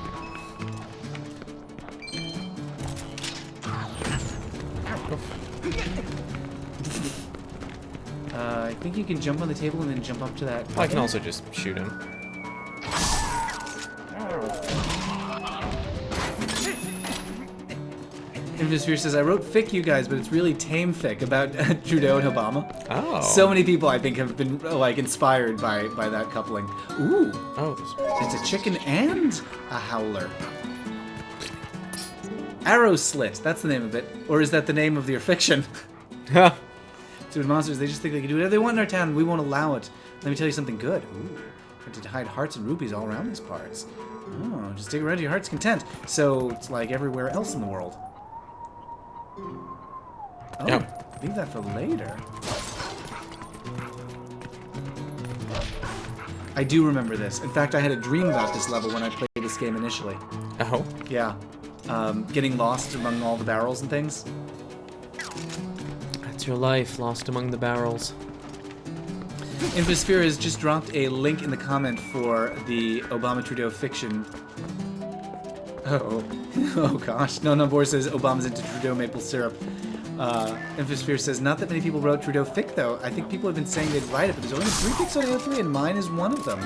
I think you can jump on the table and then jump up to that. I can also just shoot him. Invisphere says, I wrote fic, you guys, but it's really tame fic about Trudeau and Obama. Oh. So many people, I think, have been like inspired by that coupling. Ooh. Oh. It's a chicken and a howler. Arrow Slit, that's the name of it. Or is that the name of your fiction? Ha. Stupid monsters, they just think they can do whatever they want in our town, and we won't allow it. Let me tell you something good. Ooh. I to hide hearts and rupees all around these parts. Oh, just dig around to your heart's content. So it's like everywhere else in the world. Oh, Yep. Leave that for later. I do remember this. In fact, I had a dream about this level when I played this game initially. Oh. Yeah. Getting lost among all the barrels and things. That's your life, lost among the barrels. Infosphere has just dropped a link in the comment for the Obama Trudeau fiction. Oh. Oh gosh. No, Boris says Obama's into Trudeau maple syrup. Infosphere says, not that many people wrote Trudeau fic though. I think people have been saying they'd write it, but there's only 3 fics on AO3 and mine is one of them.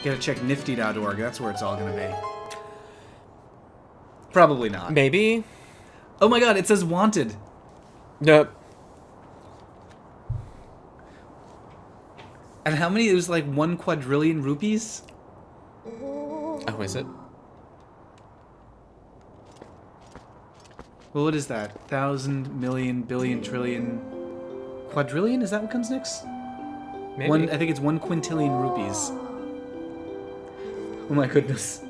Gotta check nifty.org, that's where it's all gonna be. Probably not. Maybe. Oh my god, it says wanted. Nope. And how many? It was like 1 quadrillion rupees? Oh, is it? Well, what is that? 1,000, million, billion, trillion... Quadrillion? Is that what comes next? Maybe. I think it's 1 quintillion rupees. Oh my goodness.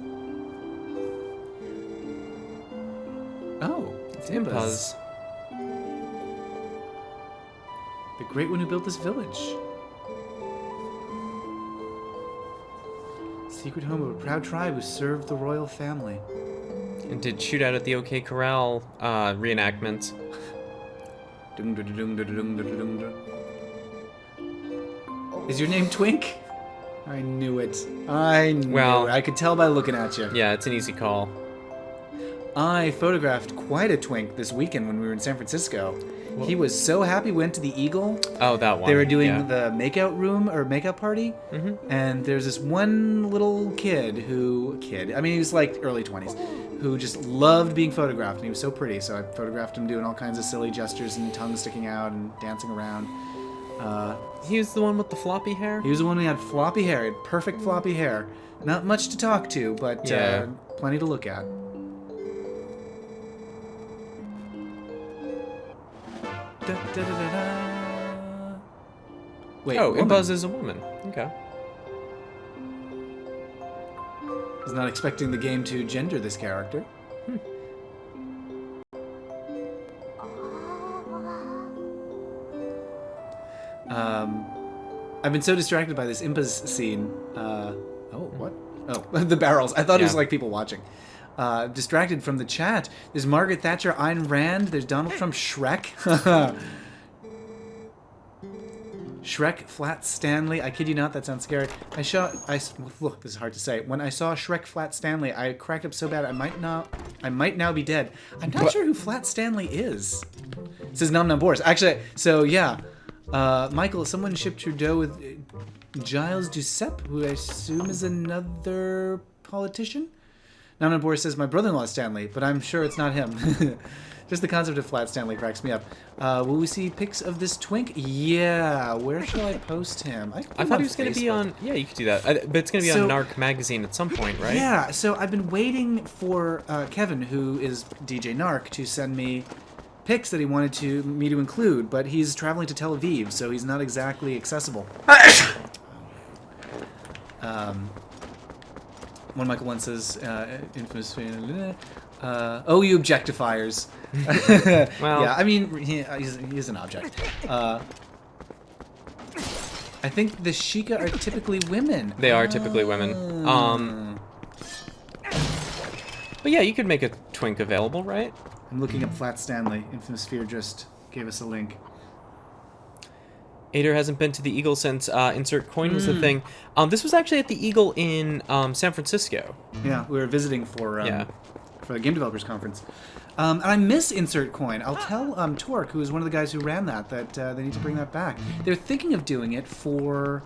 Oh, it's Impaz. The great one who built this village. Secret home of a proud tribe who served the royal family. And did shoot out at the OK Corral reenactment. Is your name Twink? I knew it. I knew it. I could tell by looking at you. Yeah, it's an easy call. I photographed quite a twink this weekend when we were in San Francisco. What? He was so happy we went to the Eagle. Oh, that one. They were doing the makeout room or makeup party. Mm-hmm. And there's this one little kid I mean, he was like early 20s, who just loved being photographed. And he was so pretty. So I photographed him doing all kinds of silly gestures and tongue sticking out and dancing around. He was the one with the floppy hair? He was the one who had floppy hair. He had perfect floppy hair. Not much to talk to, but plenty to look at. Da, da, da, da, da. Wait, oh, Impaz is a woman. Okay. I was not expecting the game to gender this character. I've been so distracted by this Impaz scene. Oh, what? Oh, the barrels. I thought it was like people watching. Distracted from the chat. There's Margaret Thatcher, Ayn Rand. There's Donald Trump, Shrek. Shrek, Flat Stanley. I kid you not, that sounds scary. Look, this is hard to say. When I saw Shrek, Flat Stanley, I cracked up so bad I might now be dead. I'm not sure who Flat Stanley is. It says Nom Nom Boris. Actually, so yeah. Michael, someone shipped Trudeau with Giles Duceppe, who I assume is another politician? Nom Nom Boris says, my brother-in-law is Stanley, but I'm sure it's not him. Just the concept of Flat Stanley cracks me up. Will we see pics of this twink? Yeah. Where shall I post him? I thought he was going to be on... Yeah, you could do that. But it's going to be on Narc magazine at some point, right? Yeah. So I've been waiting for Kevin, who is DJ Narc, to send me pics that he wanted me to include, but he's traveling to Tel Aviv, so he's not exactly accessible. One Michael one says, infamous... Oh, you objectifiers. Well, yeah, I mean, he's an object. I think the Sheikah are typically women. they are typically women. But yeah, you could make a twink available, right? I'm looking up Flat Stanley. Infamous Sphere just gave us a link. Ader hasn't been to the Eagle since insert coin was the thing. This was actually at the Eagle in San Francisco. Yeah, we were visiting for Yeah. for the Game Developers Conference. And I miss Insert Coin. I'll tell Torque, who is one of the guys who ran that they need to bring that back. They're thinking of doing it for...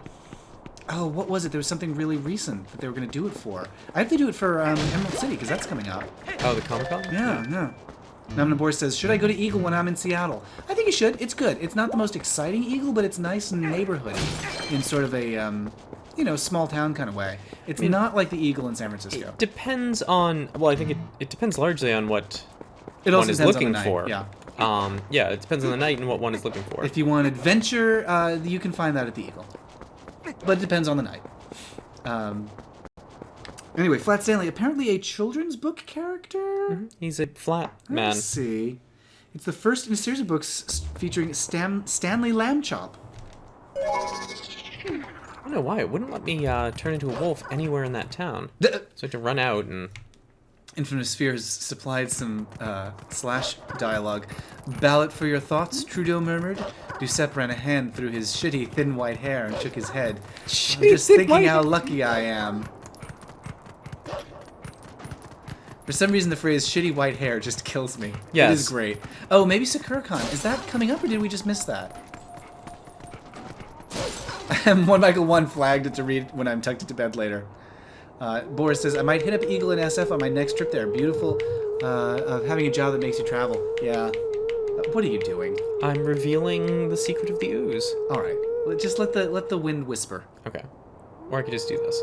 Oh, what was it? There was something really recent that they were going to do it for. I hope they do it for Emerald City, because that's coming up. Oh, the Comic-Con? Yeah, yeah. Namnabor says, should I go to Eagle when I'm in Seattle? I think you should. It's good. It's not the most exciting Eagle, but it's nice and neighborhoody in sort of a, small town kind of way. It's not like the Eagle in San Francisco. It depends on... Well, I think it depends largely on what It also one is depends on looking the night, for. yeah. Yeah, it depends on the night and what one is looking for. If you want adventure, you can find that at the Eagle. But it depends on the night. Anyway, Flat Stanley, apparently a children's book character? He's a flat man. Let's see. It's the first in a series of books featuring Stanley Lambchop. I don't know why. It wouldn't let me turn into a wolf anywhere in that town. So I had to run out and... Infamous Sphere has supplied some slash dialogue. Ballot for your thoughts, Trudeau murmured. Duceppe ran a hand through his shitty, thin white hair and shook his head. I'm just thinking how lucky I am. For some reason, the phrase "shitty white hair" just kills me. Yes. It is great. Oh, maybe Sakura-Con. Is that coming up, or did we just miss that? One Michael 1 flagged it to read when I'm tucked into bed later. Boris says, I might hit up Eagle and SF on my next trip there. Beautiful of having a job that makes you travel. Yeah. What are you doing? I'm revealing the secret of the ooze. All right. Just let the wind whisper. Okay. Or I could just do this.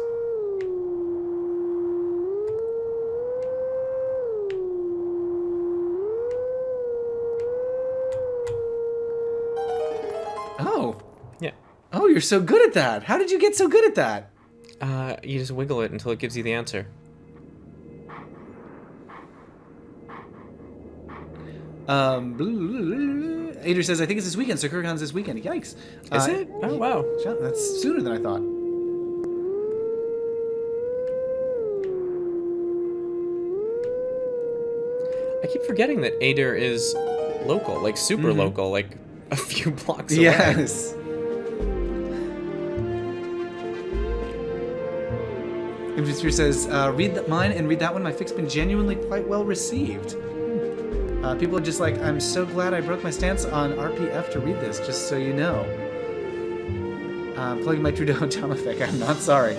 Oh. Yeah. Oh, you're so good at that. How did you get so good at that? You just wiggle it until it gives you the answer. Ader says, I think it's this weekend. Sakura-Con's this weekend. Yikes. Is it? Oh, wow. That's sooner than I thought. I keep forgetting that Ader is local, like super local, like a few blocks away. Yes. Infantry says, read mine and read that one. My fic's been genuinely quite well received. People are just like, I'm so glad I broke my stance on RPF to read this, just so you know. Plugging my Trudeau Tomafic. I'm not sorry.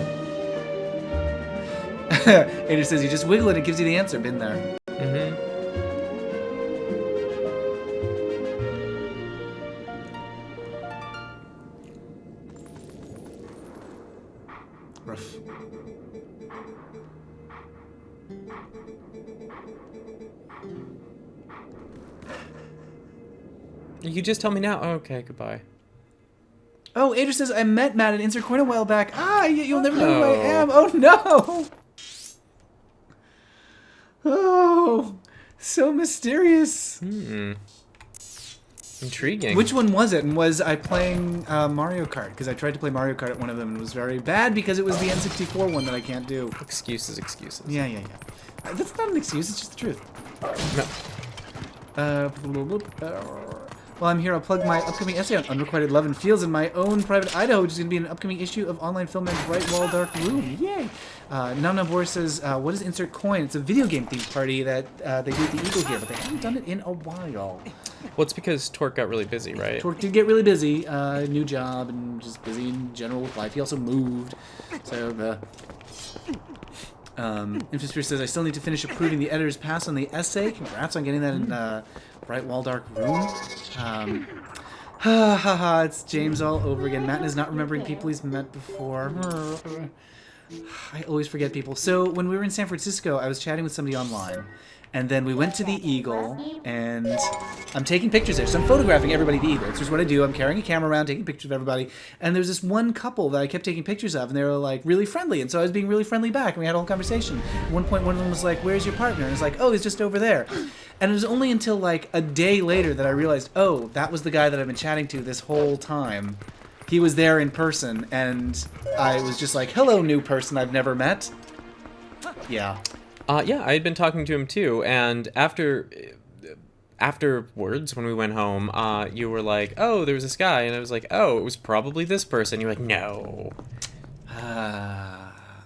Ader says, you just wiggle it, it gives you the answer. Been there. Rough. You just tell me now. Oh, okay, goodbye. Oh, Ader says, I met Matt at Insert Coin a while back. You'll never know who I am. Oh, no. Oh, so mysterious. Intriguing. Which one was it? And was I playing Mario Kart? Because I tried to play Mario Kart at one of them and it was very bad because it was the N64 one that I can't do. Excuses, excuses. Yeah. That's not an excuse, it's just the truth. No. While I'm here, I'll plug my upcoming essay on unrequited love and feels in my own private Idaho, which is going to be an upcoming issue of Online Film Mag's Bright Wall Dark Room. Yay! Namnabor says, what is Insert Coin? It's a video game themed party that they do at the Eagle here, but they haven't done it in a while. Well, it's because Torque got really busy, right? Torque did get really busy, new job, and just busy in general with life. He also moved, so Infrasphere says, I still need to finish approving the editor's pass on the essay. Congrats on getting that in Bright Wall Dark Room. It's James all over again. Matt is not remembering people he's met before. I always forget people. So when we were in San Francisco, I was chatting with somebody online, And then we went to the Eagle, and I'm taking pictures there. So I'm photographing everybody at the Eagle. It's just what I do. I'm carrying a camera around, taking pictures of everybody. And there's this one couple that I kept taking pictures of, and they were like really friendly. And so I was being really friendly back, and we had a whole conversation. At one point, one of them was like, "Where's your partner?" And I was like, "Oh, he's just over there." And it was only until like a day later that I realized, oh, that was the guy that I've been chatting to this whole time. He was there in person, and I was just like, "Hello, new person I've never met." Yeah. Yeah, I had been talking to him too, and afterwards, when we went home, you were like, "Oh, there was this guy," and I was like, "Oh, it was probably this person." You're like, "No."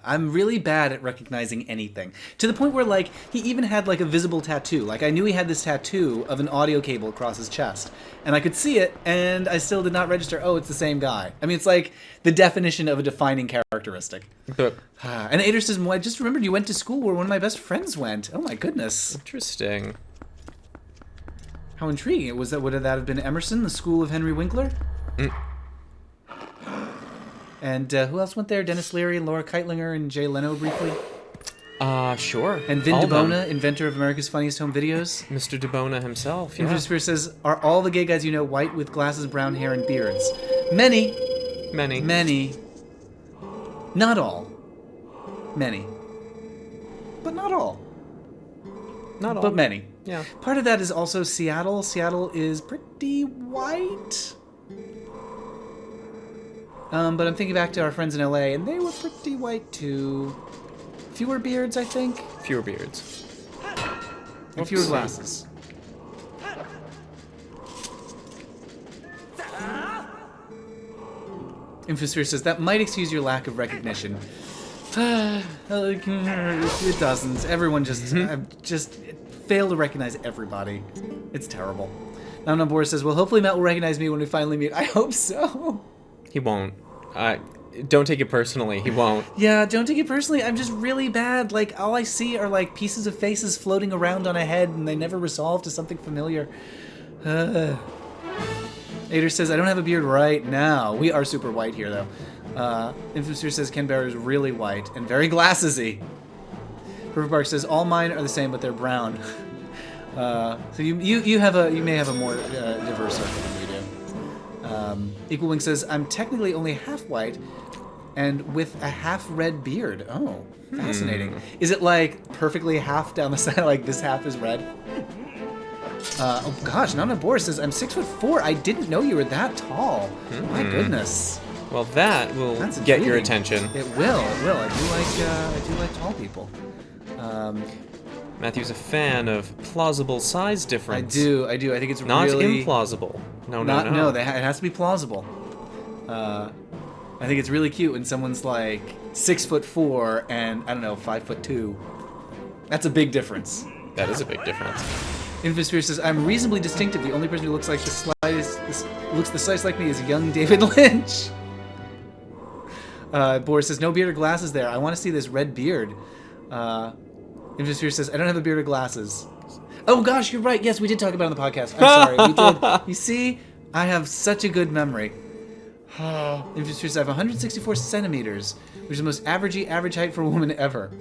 I'm really bad at recognizing anything. To the point where, like, he even had, like, a visible tattoo. Like, I knew he had this tattoo of an audio cable across his chest. And I could see it, and I still did not register, oh, it's the same guy. I mean, it's like the definition of a defining characteristic. And Ader says, well, I just remembered you went to school where one of my best friends went. Oh, my goodness. Interesting. How intriguing. Would that have been Emerson, the school of Henry Winkler? And who else went there? Dennis Leary, Laura Keitlinger, and Jay Leno briefly? Sure. And Vin All of them. DeBona, inventor of America's Funniest Home Videos. Mr. DeBona himself, yeah. Infinite Sphere says, are all the gay guys you know white with glasses, brown hair, and beards? Many. Many. Many. Not all. Many. But not all. Not all. But many. Yeah. Part of that is also Seattle. Seattle is pretty white. But I'm thinking back to our friends in LA, and they were pretty white too. Fewer beards, I think. Fewer beards. And fewer glasses. Infosphere says, that might excuse your lack of recognition. It doesn't. Everyone just fail to recognize everybody. It's terrible. Now Boris says, well, hopefully Matt will recognize me when we finally meet. I hope so. He won't. Don't take it personally. He won't. Yeah, don't take it personally. I'm just really bad. Like, all I see are, like, pieces of faces floating around on a head, and they never resolve to something familiar. Ader says, I don't have a beard right now. We are super white here, though. Infosphere says, Ken Bear is really white and very glassesy. Perfect Bark says, all mine are the same, but they're brown. So you may have a more diverse circle than we do. Equal Wing says, I'm technically only half white and with a half red beard. Oh, fascinating. Is it like perfectly half down the side, like this half is red? Oh gosh, Nana Boris says, I'm 6'4". I didn't know you were that tall. My goodness. Well, that will That's get your intriguing. attention. It will. I do like tall people. Matthew's a fan of plausible size difference. I do. I think it's Not really implausible. No. it has to be plausible. I think it's really cute when someone's like 6'4" and I don't know 5'2". That's a big difference. That is a big difference. Infosphere says, I'm reasonably distinctive. The only person who looks the slightest like me is young David Lynch. Boris says, no beard or glasses there. I want to see this red beard. Infosphere says, I don't have a beard or glasses. Oh gosh, you're right. Yes, we did talk about it on the podcast. I'm sorry. We did. You see, I have such a good memory. Infosphere says, I have 164 centimeters, which is the most average height for a woman ever.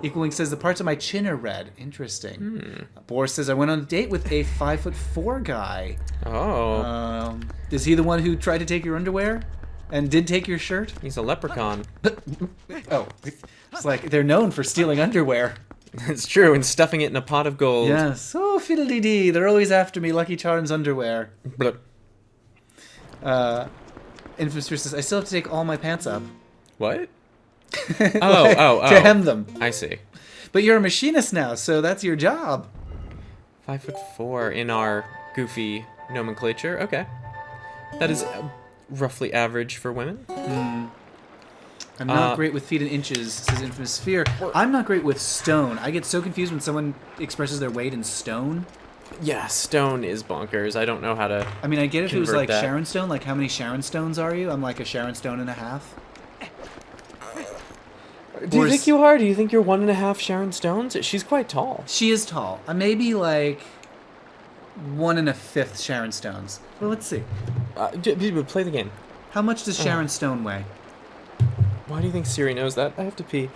Equal Wing says, the parts of my chin are red. Interesting. Boris says, I went on a date with a 5'4" guy. Oh. Is he the one who tried to take your underwear? And did take your shirt? He's a leprechaun. Oh. It's like they're known for stealing underwear. It's true, and stuffing it in a pot of gold. Yes. Oh, fiddle-dee-dee. They're always after me. Lucky Charms underwear. Blup. Infosphere says, I still have to take all my pants up. What? Like, Oh. To hem them. I see. But you're a machinist now, so that's your job. 5'4" in our goofy nomenclature. Okay. That is roughly average for women. I'm not great with feet in inches, says Infamous Sphere. I'm not great with stone. I get so confused when someone expresses their weight in stone. Yeah, stone is bonkers. I don't know how to. I mean, I get if it was Convert like that. Sharon Stone, like how many Sharon Stones are you? I'm like a Sharon Stone and a half. Do you Or think s- you are? Do you think you're 1.5 Sharon Stones? She's quite tall. She is tall. Maybe like 1 1/5 Sharon Stones. Well, let's see. Play the game. How much does Sharon Stone weigh? Why do you think Siri knows that? I have to pee.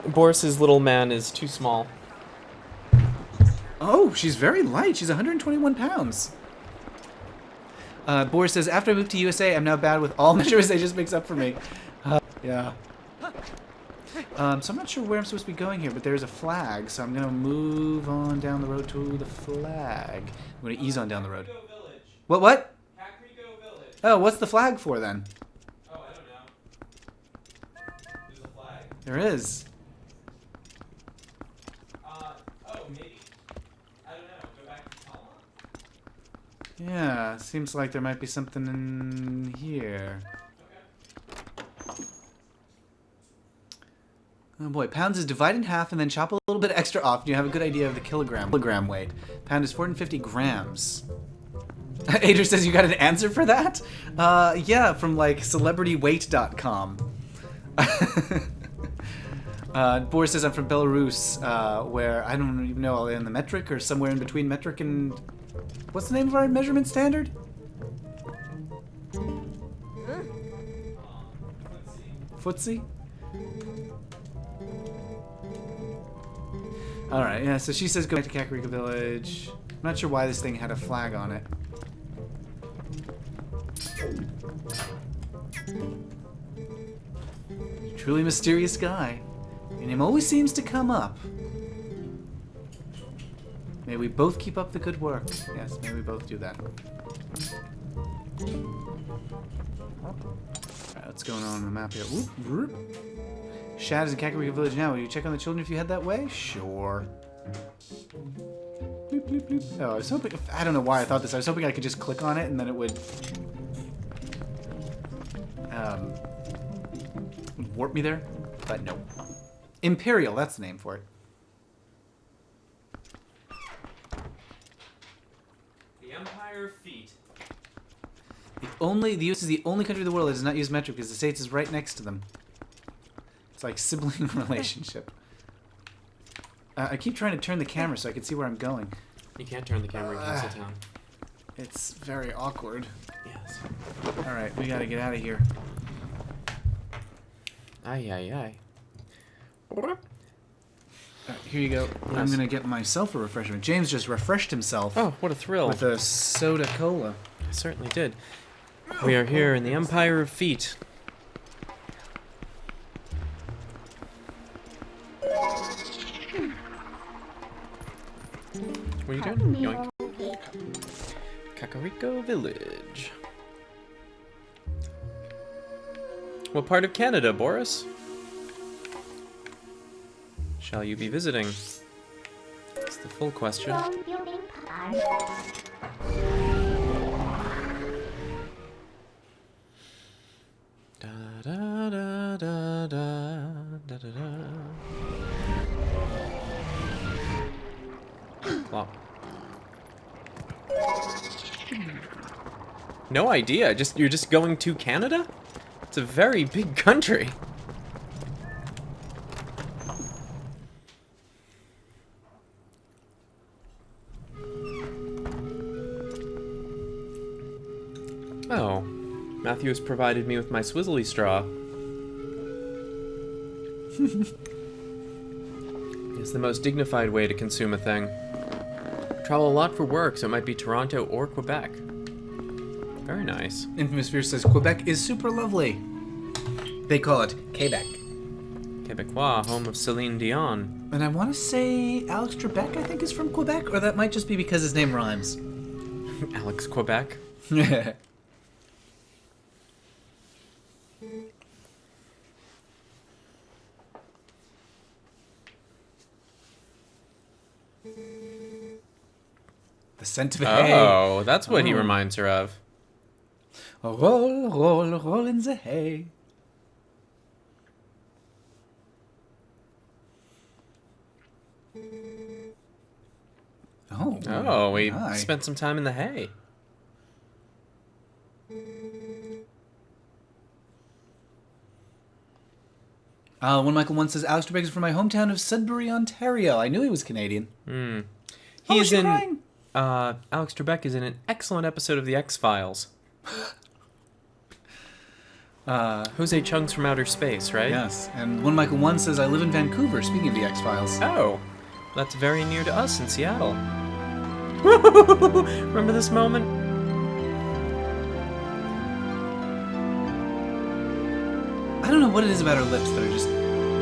Boris's little man is too small. Oh, she's very light. She's 121 pounds. Boris says, after I moved to USA, I'm now bad with all measures. They just mix up for me. Yeah. So I'm not sure where I'm supposed to be going here, but there's a flag, so I'm going to move on down the road to the flag. I'm going to ease on down the road. What? Oh, what's the flag for, then? Oh, I don't know. There's a flag? There is. Maybe. I don't know. Go back to Tala? Yeah, seems like there might be something in here. Oh boy, pounds is divided in half and then chop a little bit extra off and you have a good idea of the kilogram weight. Pound is 450 grams. Adrian says you got an answer for that? Yeah, from like celebrityweight.com. Boris says I'm from Belarus, where I don't even know, are they in the metric or somewhere in between metric and... What's the name of our measurement standard? Footsie? Alright, yeah, so she says go back to Kakariko Village. I'm not sure why this thing had a flag on it. Truly mysterious guy. Your name always seems to come up. May we both keep up the good work. Yes, may we both do that. Alright, what's going on the map here? Whoop, whoop. Shad is in Kakariko Village now. Will you check on the children if you head that way? Sure. Bloop, bloop, bloop. Oh, I was hoping... I don't know why I thought this. I was hoping I could just click on it and then it would... warp me there. But no. Imperial, that's the name for it. The Empire Feet. The US is the only country in the world that does not use metric because the States is right next to them. It's like sibling relationship. I keep trying to turn the camera so I can see where I'm going. You can't turn the camera in Castletown. It's very awkward. Yes. Alright, we gotta get out of here. Aye, aye, aye. Alright, here you go. Yes. I'm gonna get myself a refreshment. James just refreshed himself. Oh, what a thrill. With a soda cola. I certainly did. We are here in the Empire of Feet. What are you doing? Yoink. Kakariko Village. What part of Canada, Boris? Shall you be visiting? That's the full question. Da da da da da da da da. Plop. No idea. You're just going to Canada? It's a very big country. Oh, Matthew has provided me with my swizzly straw. It's the most dignified way to consume a thing. Travel a lot for work, so it might be Toronto or Quebec. Very nice. Infamous Fear says Quebec is super lovely. They call it Quebec. Quebecois, home of Celine Dion. And I want to say Alex Trebek, I think, is from Quebec, or that might just be because his name rhymes. Alex Quebec. The scent of hay. Oh, that's what he reminds her of. Roll, roll, roll in the hay. Oh, we nice. spent some time in the hay. When Michael one says, Alex Trebek is from my hometown of Sudbury, Ontario. I knew he was Canadian. He's in. Crying? Alex Trebek is in an excellent episode of The X-Files. Jose Chung's from outer space, right? Yes. And One Michael one says, I live in Vancouver, speaking of the X-Files. Oh. that's very near to us in Seattle. Remember this moment? I don't know what it is about her lips that are just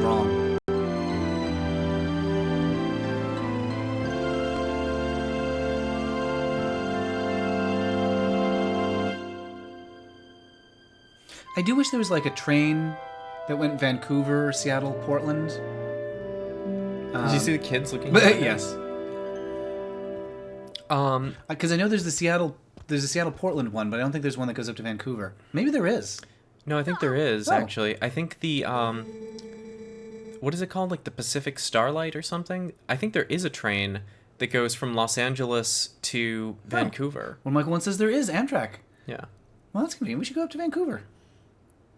wrong. I do wish there was like a train that went Vancouver, Seattle, Portland. Did you see the kids looking? Yes. Um, Because I know there's a Seattle Portland one, but I don't think there's one that goes up to Vancouver. Maybe there is. no, I think there is, Oh. actually. I think the, what is it called? Like the Pacific Starlight or something? I think there is a train that goes from Los Angeles to Vancouver. Well, Michael one says there is Amtrak. Yeah. Well, that's convenient. We should go up to Vancouver.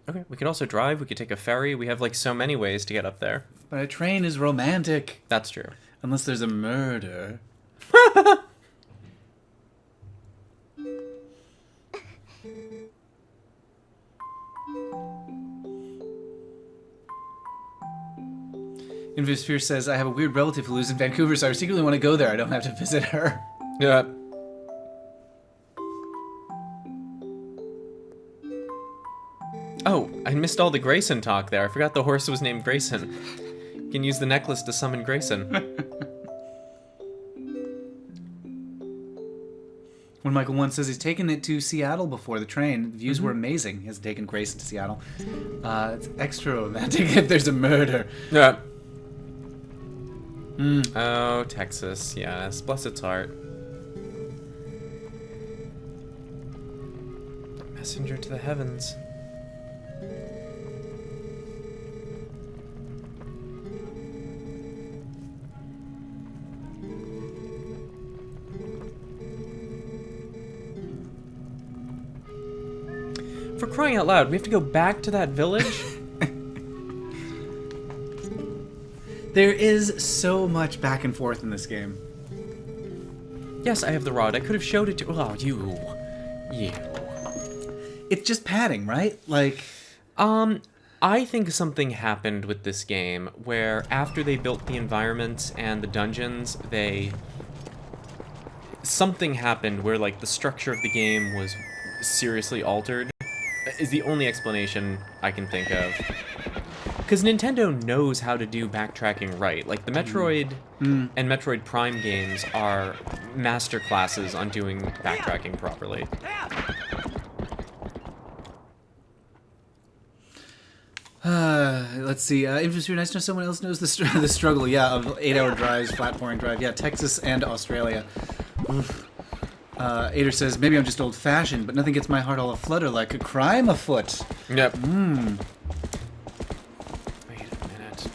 Okay, we could also drive, we could take a ferry. We have, like, so many ways to get up there. But a train is romantic. That's true. Unless there's a murder. Invisphere says, I have a weird relative who lives in Vancouver, so I secretly want to go there. I don't have to visit her. Yeah. Oh, I missed all the Grayson talk there. I forgot the horse was named Grayson. You can use the necklace to summon Grayson. When Michael 1 says he's taken it to Seattle before, the train, the views were amazing. He has taken Grayson to Seattle. It's extra romantic if there's a murder. Yeah. Oh, Texas. Yes, bless its heart. Messenger to the heavens. For crying out loud, we have to go back to that village? There is so much back and forth in this game. Yes, I have the rod. I could have showed it to... Oh, you. It's just padding, right? Like... I think something happened with this game where after they built the environments and the dungeons, something happened where, like, the structure of the game was seriously altered. Is the only explanation I can think of. Because Nintendo knows how to do backtracking right. Like, the Metroid and Metroid Prime games are master classes on doing backtracking properly. Let's see. Infancy, nice to know someone else knows the struggle, yeah, of 8-hour drives, flat pouring drive. Yeah, Texas and Australia. Ader says, maybe I'm just old-fashioned, but nothing gets my heart all aflutter like a crime afoot. Yep. Wait a minute.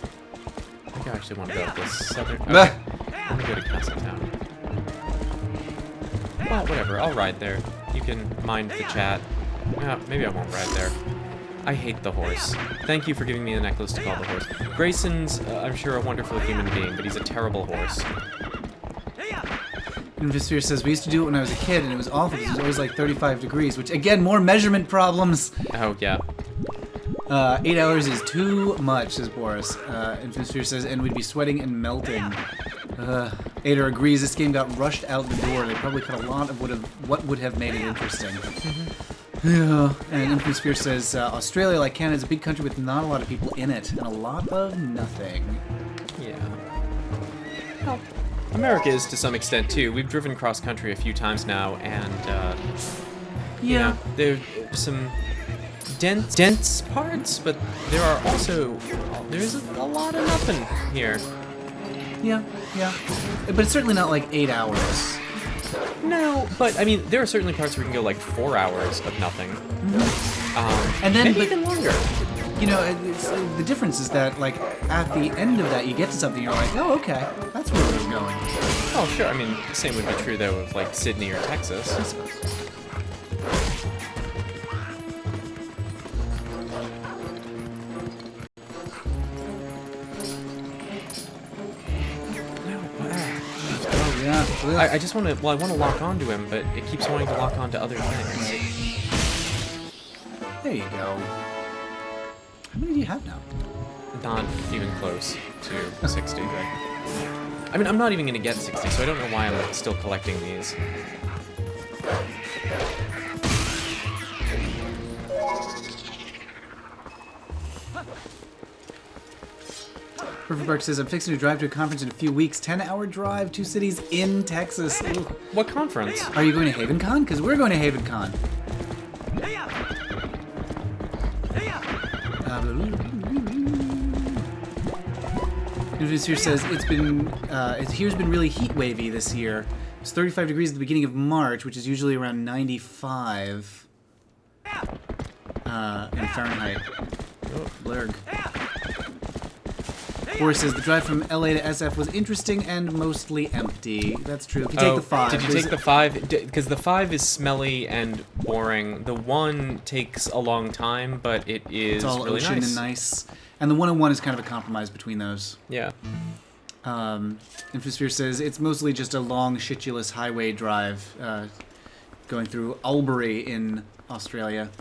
I think I actually want to go to this southern... Okay. Let me go to Castletown. Well, whatever. I'll ride there. You can mind the chat. Maybe I won't ride there. I hate the horse. Thank you for giving me the necklace to call the horse. Grayson's, I'm sure, a wonderful human being, but he's a terrible horse. Invisphere says, we used to do it when I was a kid, and it was awful because it was always like 35 degrees, which, again, more measurement problems. Oh, yeah. 8 hours is too much, says Boris. Invisphere says, and we'd be sweating and melting. Ader agrees, this game got rushed out the door. They probably cut a lot of what would have made it interesting. Yeah. And Infinite says, Australia, like Canada, is a big country with not a lot of people in it, and a lot of nothing. Yeah. Well, America is to some extent, too. We've driven cross-country a few times now, and, you know, there's some dense parts, but there's a lot of nothing here. Yeah. But it's certainly not like 8 hours. No, but, I mean, there are certainly parts where we can go, like, 4 hours of nothing. And then, maybe even longer. You know, the difference is that, like, at the end of that, you get to something, you're like, oh, okay, that's where we're going. Oh, sure. I mean, the same would be true, though, of, like, Sydney or Texas. I suppose. I just want to, I want to lock onto him, but it keeps wanting to lock onto other things. There you go. How many do you have now? Not even close to 60. I mean, I'm not even gonna get 60, so I don't know why I'm still collecting these. Perfect Bark says, I'm fixing to drive to a conference in a few weeks. 10-hour drive, 2 cities in Texas. Ooh. What conference? Are you going to HavenCon? Because we're going to HavenCon. Invisphere says, here's been really heat wavy this year. It's 35 degrees at the beginning of March, which is usually around 95 in Fahrenheit. Oh, blurg. Boris says the drive from LA to SF was interesting and mostly empty. That's true. If you take the 5. Did you take the 5? Because the 5 is smelly and boring. The 1 takes a long time, but it is it's all really ocean nice. And nice. And the 101 is kind of a compromise between those. Yeah. Infosphere says it's mostly just a long, shitulous highway drive going through Albury in Australia.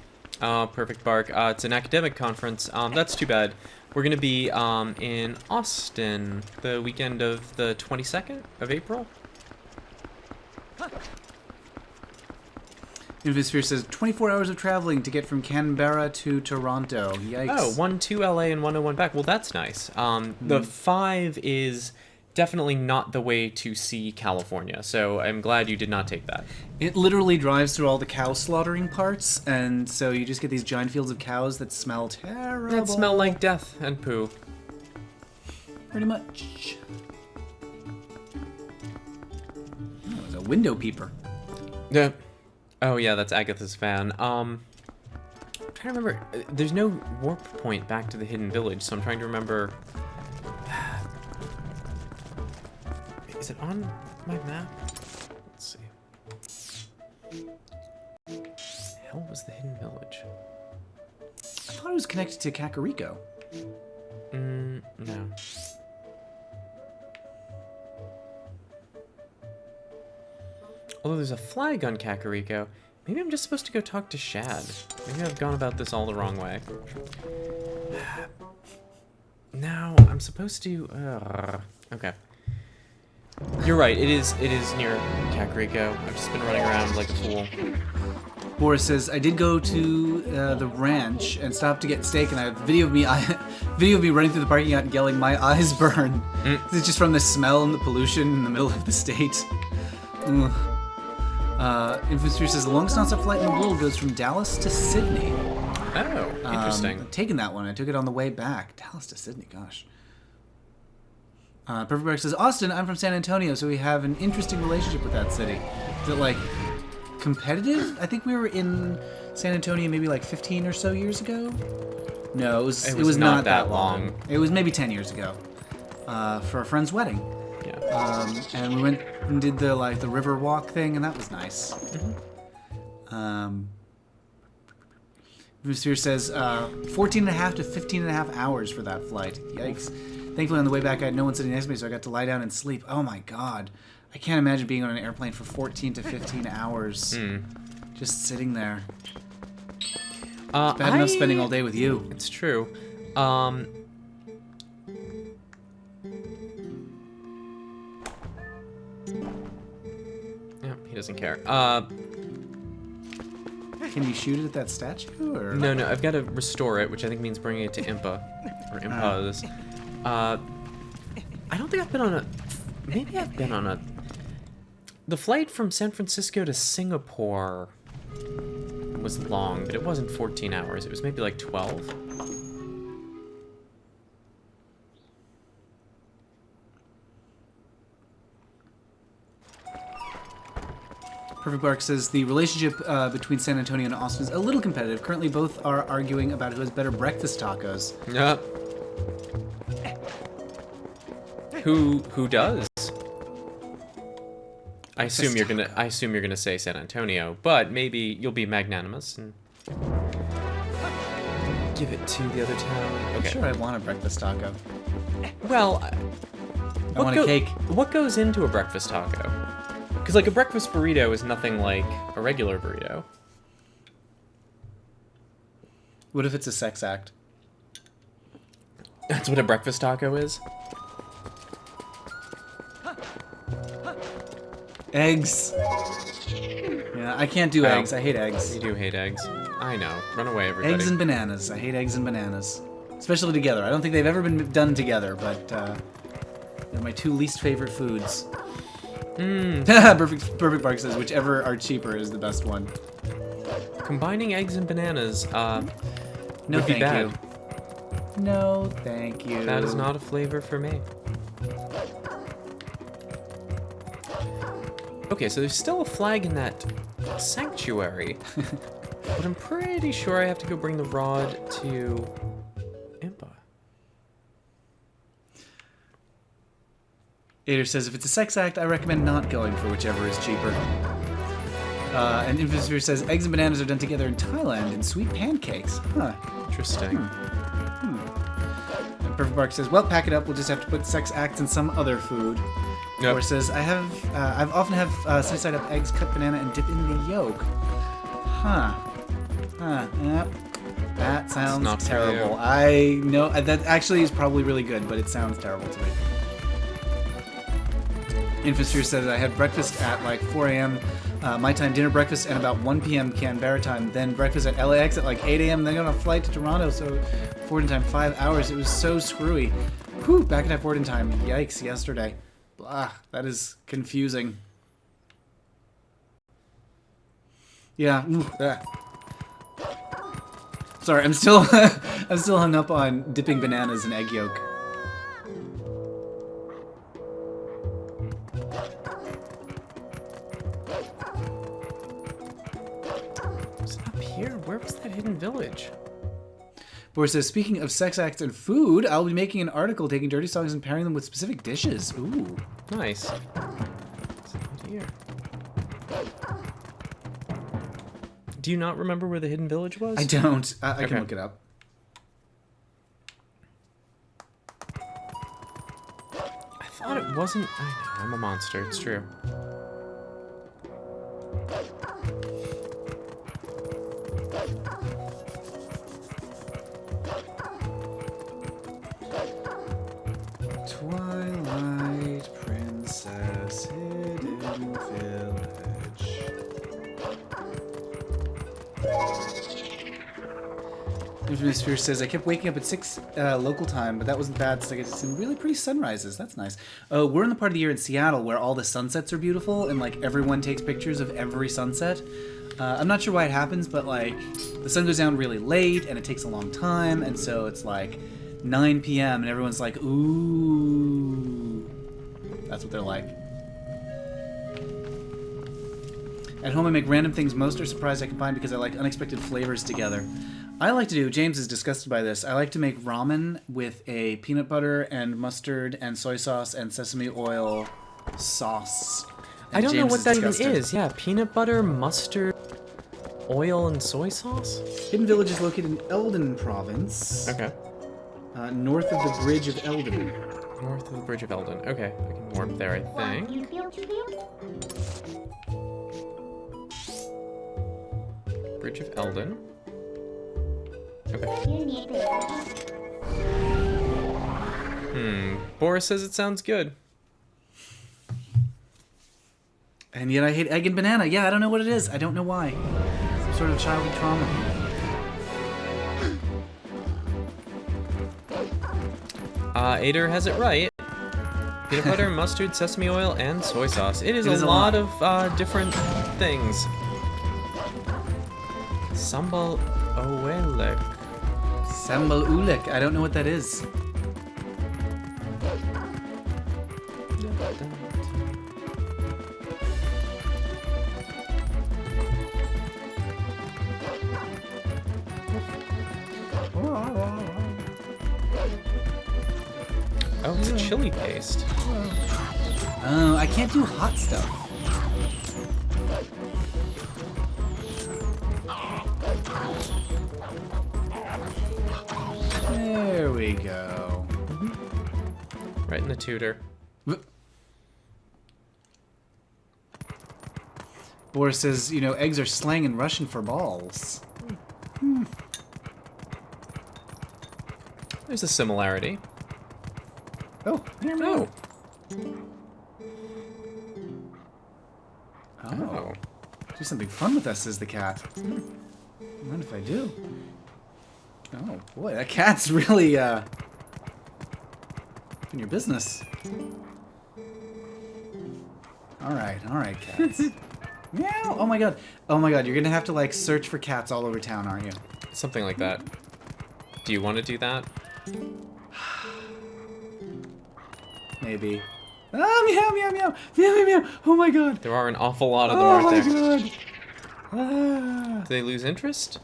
Perfect Bark. It's an academic conference. That's too bad. We're going to be in Austin the weekend of the 22nd of April. Infosphere says 24 hours of traveling to get from Canberra to Toronto. Yikes. Oh, 1 to LA and 101 back. Well, that's nice. The 5 is definitely not the way to see California, so I'm glad you did not take that. It literally drives through all the cow slaughtering parts, and so you just get these giant fields of cows that smell terrible. That smell like death and poo. Pretty much. That was a window peeper. Yeah. Oh yeah, that's Agatha's fan. I'm trying to remember. There's no warp point back to the hidden village, so I'm trying to remember. Is it on my map? Let's see. Hell was the hidden village? I thought it was connected to Kakariko. No. Although there's a flag on Kakariko. Maybe I'm just supposed to go talk to Shad. Maybe I've gone about this all the wrong way. Now, I'm supposed to... Okay. You're right, it is near Kakariko. I've just been running around like a fool. Boris says, I did go to the ranch and stopped to get steak, and I have video of me running through the parking lot and yelling, my eyes burn. It's just from the smell and the pollution in the middle of the state. Infosphere says, the longest nonstop flight in the world goes from Dallas to Sydney. Oh, interesting. I've taken that one. I took it on the way back. Dallas to Sydney, gosh. Perfect Bark says, Austin, I'm from San Antonio, so we have an interesting relationship with that city. Is it, like, competitive? I think we were in San Antonio maybe, like, 15 or so years ago? No, it was not that long. It was maybe 10 years ago. For a friend's wedding. Yeah. And we went and did the river walk thing, and that was nice. Sphere says 14 and a half to 15 and a half hours for that flight. Yikes. Thankfully, on the way back, I had no one sitting next to me, so I got to lie down and sleep. Oh my god. I can't imagine being on an airplane for 14 to 15 hours. Just sitting there. It's bad enough spending all day with you. It's true. Yeah, he doesn't care. Can you shoot it at that statue, or? No, I've got to restore it, which I think means bringing it to Impa. Or Impas. I don't think I've been on a... Maybe I've been on a... The flight from San Francisco to Singapore was long, but it wasn't 14 hours. It was maybe like 12. Perfect Bark says the relationship between San Antonio and Austin is a little competitive. Currently, both are arguing about who has better breakfast tacos. Yep. Who does? I assume you're gonna say San Antonio, but maybe you'll be magnanimous and give it to the other town. Okay. I'm sure I want a breakfast taco. Well, I want a cake. What goes into a breakfast taco? Because like a breakfast burrito is nothing like a regular burrito. What if it's a sex act? That's what a breakfast taco is? Eggs. Yeah, I can't do Oh. eggs. I hate eggs. You do hate eggs. I know. Run away, everybody. Eggs and bananas. I hate eggs and bananas. Especially together. I don't think they've ever been done together, but they're my two least favorite foods. Perfect Bark says whichever are cheaper is the best one. Combining eggs and bananas, No, would be thank bad. you. No, thank you. That is not a flavor for me. Okay, so there's still a flag in that sanctuary. But I'm pretty sure I have to go bring the rod to Impa. Ader says, if it's a sex act, I recommend not going for whichever is cheaper. And Infisphere says, eggs and bananas are done together in Thailand in sweet pancakes. Huh. Interesting. And Perfect Bark says, well, pack it up. We'll just have to put sex acts in some other food. Yep. Or says, I've often have side up eggs, cut banana, and dip in the yolk. Huh. Yep. That sounds not for terrible. you. I know that actually is probably really good, but it sounds terrible to me. Infisphere says I had breakfast at like 4 a.m. My time, dinner, breakfast, and about 1 p.m. Canberra time. Then breakfast at LAX at like 8 a.m. Then on a flight to Toronto, so forwarding time 5 hours. It was so screwy. Whew, back at that forwarding time. Yikes! Yesterday. Blah. That is confusing. Yeah. Sorry, I'm still I'm still hung up on dipping bananas in egg yolk. It's up here. Where was that hidden village? Boris says, speaking of sex acts and food, I'll be making an article taking dirty songs and pairing them with specific dishes. Ooh. Nice. What's out here? Do you not remember where the hidden village was? I don't. I Okay. can look it up. I thought it wasn't. I know, I'm a monster. It's true. Twilight Princess Hidden Village. Infamous Fear says, I kept waking up at 6 local time, but that wasn't bad since I get to see some really pretty sunrises. That's nice. We're in the part of the year in Seattle where all the sunsets are beautiful and like everyone takes pictures of every sunset. I'm not sure why it happens, but like the sun goes down really late and it takes a long time, and so it's like 9 p.m. and everyone's like, ooh. That's what they're like. At home I make random things most are surprised I can find because I like unexpected flavors together. I like to do, James is disgusted by this, I like to make ramen with a peanut butter and mustard and soy sauce and sesame oil sauce. And I don't know James what that even disgusted. is. Yeah, peanut butter, mustard, oil, and soy sauce? Hidden Village is located in Eldon Province, Okay. north of the Bridge of Eldon. North of the Bridge of Eldon. Okay, I can warp there, I think. Bridge of Eldon. Okay. Boris says it sounds good. And yet I hate egg and banana. Yeah, I don't know what it is. I don't know why. Some sort of childhood trauma. Ader has it right. Peanut butter, mustard, sesame oil, and soy sauce. It is It is a a lot lot. of different things. Sambal oelek. Sambal ulek. I don't know what that is. Oh, it's a chili paste. Oh, I can't do hot stuff. There we go. Right in the tutor. Boris says, you know, eggs are slang in Russian for balls. There's a similarity. Oh, Oh. Oh. Do something fun with us, says the cat. Mind if I do? Oh, boy, that cat's really, in your business. Alright, cats. Meow! Oh my god, you're gonna have to, like, search for cats all over town, aren't you? Something like that. Do you want to do that? Maybe. Ah, meow, meow, meow! Meow, meow, meow! Oh my god! There are an awful lot of them, aren't there? Oh my god! Ah. Do they lose interest?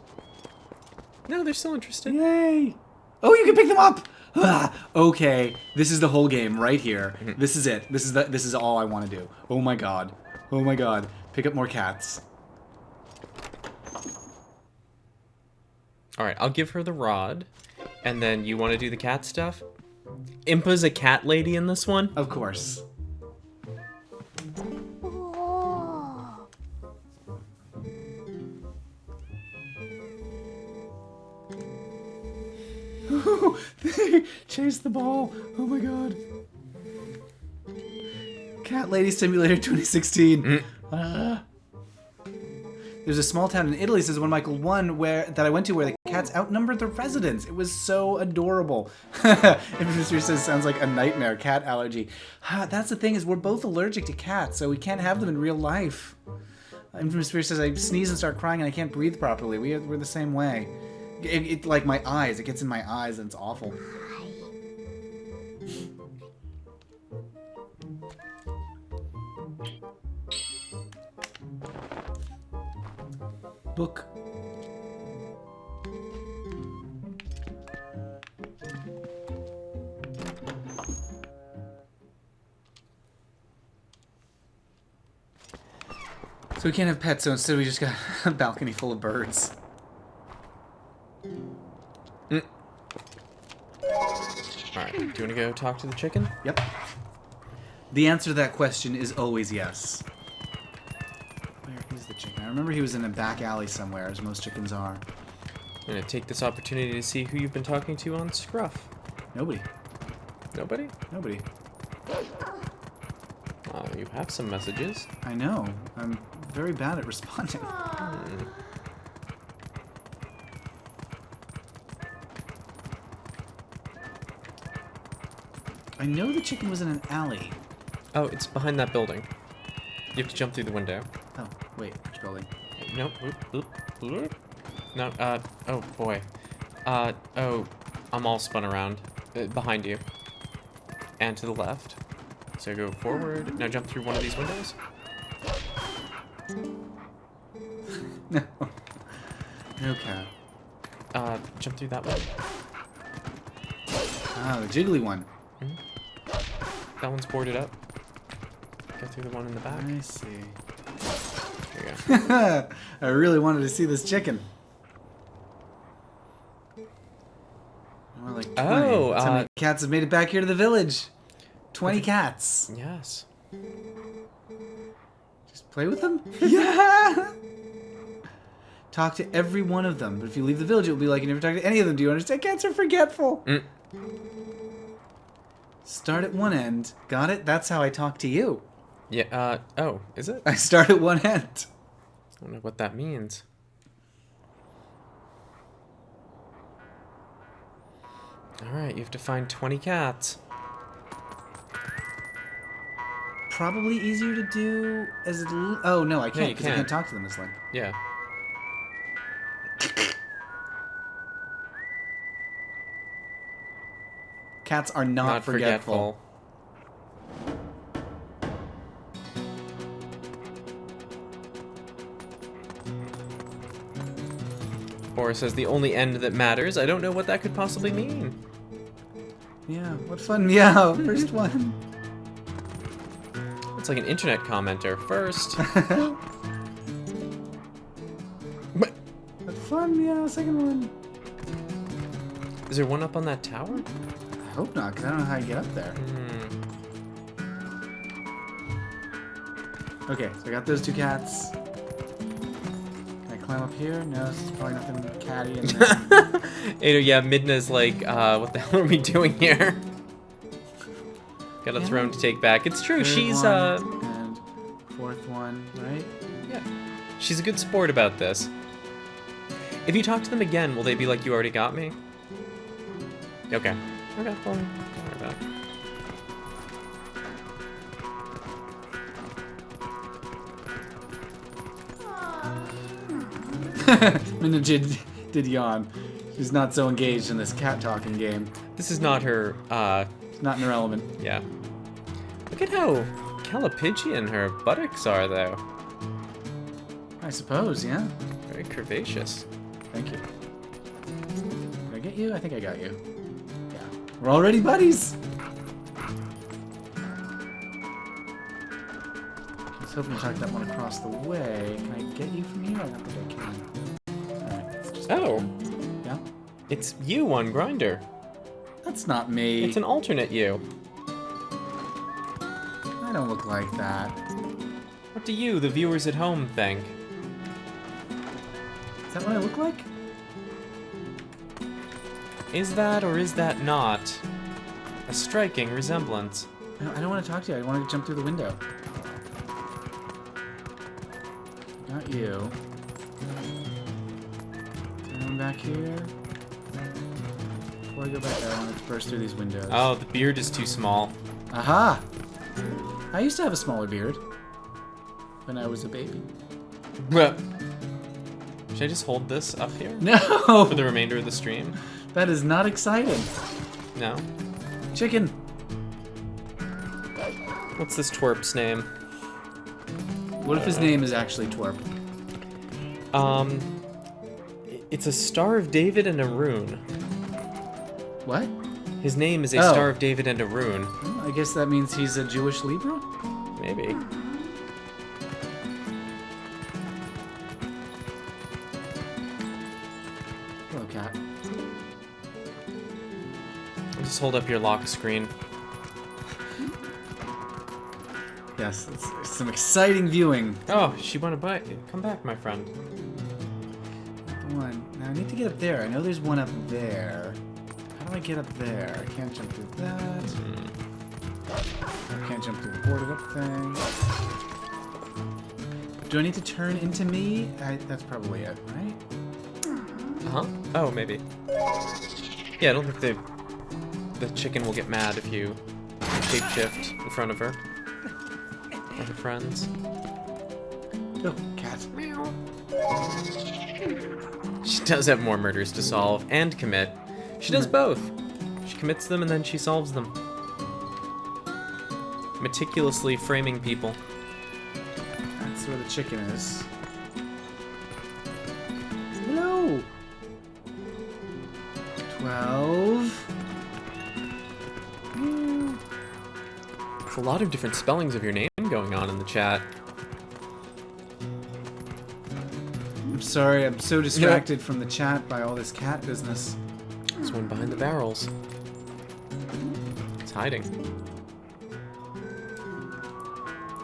No, they're still interested. Yay! Oh, you can pick them up! Ah, okay, this is the whole game right here. This is it. This is all I want to do. Oh my god. Oh my god. Pick up more cats. Alright, I'll give her the rod. And then you want to do the cat stuff? Impa's a cat lady in this one? Of course. Chase the ball. Oh my god. Cat Lady Simulator 2016. There's a small town in Italy, says one Michael 1, that I went to where the cats outnumbered the residents. It was so adorable. Mr. says sounds like a nightmare. Cat allergy. That's the thing, is we're both allergic to cats, so we can't have them in real life. Infamous Fear says I sneeze and start crying and I can't breathe properly. We're the same way. It like my eyes. It gets in my eyes and it's awful. Book. So we can't have pets, so instead we just got a balcony full of birds. Alright, do you want to go talk to the chicken? Yep. The answer to that question is always yes. Where is the chicken? I remember he was in a back alley somewhere, as most chickens are. I'm going to take this opportunity to see who you've been talking to on Scruff. Nobody. Nobody? Nobody. You have some messages. I know. I'm very bad at responding. I know the chicken was in an alley. Oh, it's behind that building. You have to jump through the window. Oh, wait, which building? Nope. No, oh boy. Oh, I'm all spun around. Behind you. And to the left. So go forward. Now jump through one of these windows. No. No cat. Jump through that one. Ah, the jiggly one. That one's boarded up. Go through the one in the back. I see. There you go. I really wanted to see this chicken. More like 20. Oh, How many cats have made it back here to the village? 20 cats. Yes. Just play with them? Yeah! Talk to every one of them. But if you leave the village, it'll be like you never talk to any of them. Do you understand? Cats are forgetful. Start at one end. Got it? That's how I talk to you. Yeah, oh, is it? I start at one end. I don't know what that means. Alright, you have to find 20 cats. Probably easier to do as a... Oh, no, I can't, you because I can't. can't talk to them as like... Yeah. Cats are not forgetful. Or says the only end that matters. I don't know what that could possibly mean. Yeah, what fun meow. First one. It's like an internet commenter. First. What fun meow. Second one. Is there one up on that tower? I hope not, because I don't know how you get up there. Okay, so I got those two cats. Can I climb up here? No, this is probably nothing catty in there. Ada, yeah, Midna's like, what the hell are we doing here? Got a throne to take back. It's true, Third she's, one, and fourth one, right? Yeah. She's a good sport about this. If you talk to them again, will they be like, you already got me? Okay. Okay, well, don't worry about it. Minna did yawn. She's not so engaged in this cat talking game. This is not her, It's not in her element. yeah. Look at how calipigian her buttocks are, though. I suppose, yeah. Very curvaceous. Thank you. Did I get you? I think I got you. Yeah. We're already buddies! I was hoping to talk that one across the way. Can I get you from here? I don't think I can. Alright, let's just... Oh, Yeah? it's you on Grindr. That's not me. It's an alternate you. I don't look like that. What do you, the viewers at home, think? Is that what I look like? Is that or is that not a striking resemblance? No, I don't want to talk to you. I want to jump through the window. Not you. Anyone back here? Before I go back there, I want to burst through these windows. Oh, the beard is too small. Aha! I used to have a smaller beard when I was a baby. Should I just hold this up here No! for the remainder of the stream? That is not exciting. No? Chicken. What's this twerp's name? What if his name is actually Twerp? It's a Star of David and a rune. What? His name is a Oh. Star of David and a rune. Well, I guess that means he's a Jewish Libra? Maybe. Hello, cat. Just hold up your lock screen. Yes, it's some exciting viewing. Oh, she wanna bite. Come back, my friend. One. Now I need to get up there. I know there's one up there. How do I get up there? I can't jump through that. I can't jump through the boarded up thing. Do I need to turn into me? That's probably it, right? Uh-huh. Oh, maybe. Yeah, I don't think the chicken will get mad if you shapeshift in front of her. Or her friends. Oh, cat. Meow. She does have more murders to solve and commit. She does both. She commits them and then she solves them. Meticulously framing people. That's where the chicken is. Hello! 12. There's a lot of different spellings of your name going on in the chat. I'm sorry, I'm so distracted from the chat by all this cat business. There's one behind the barrels. It's hiding.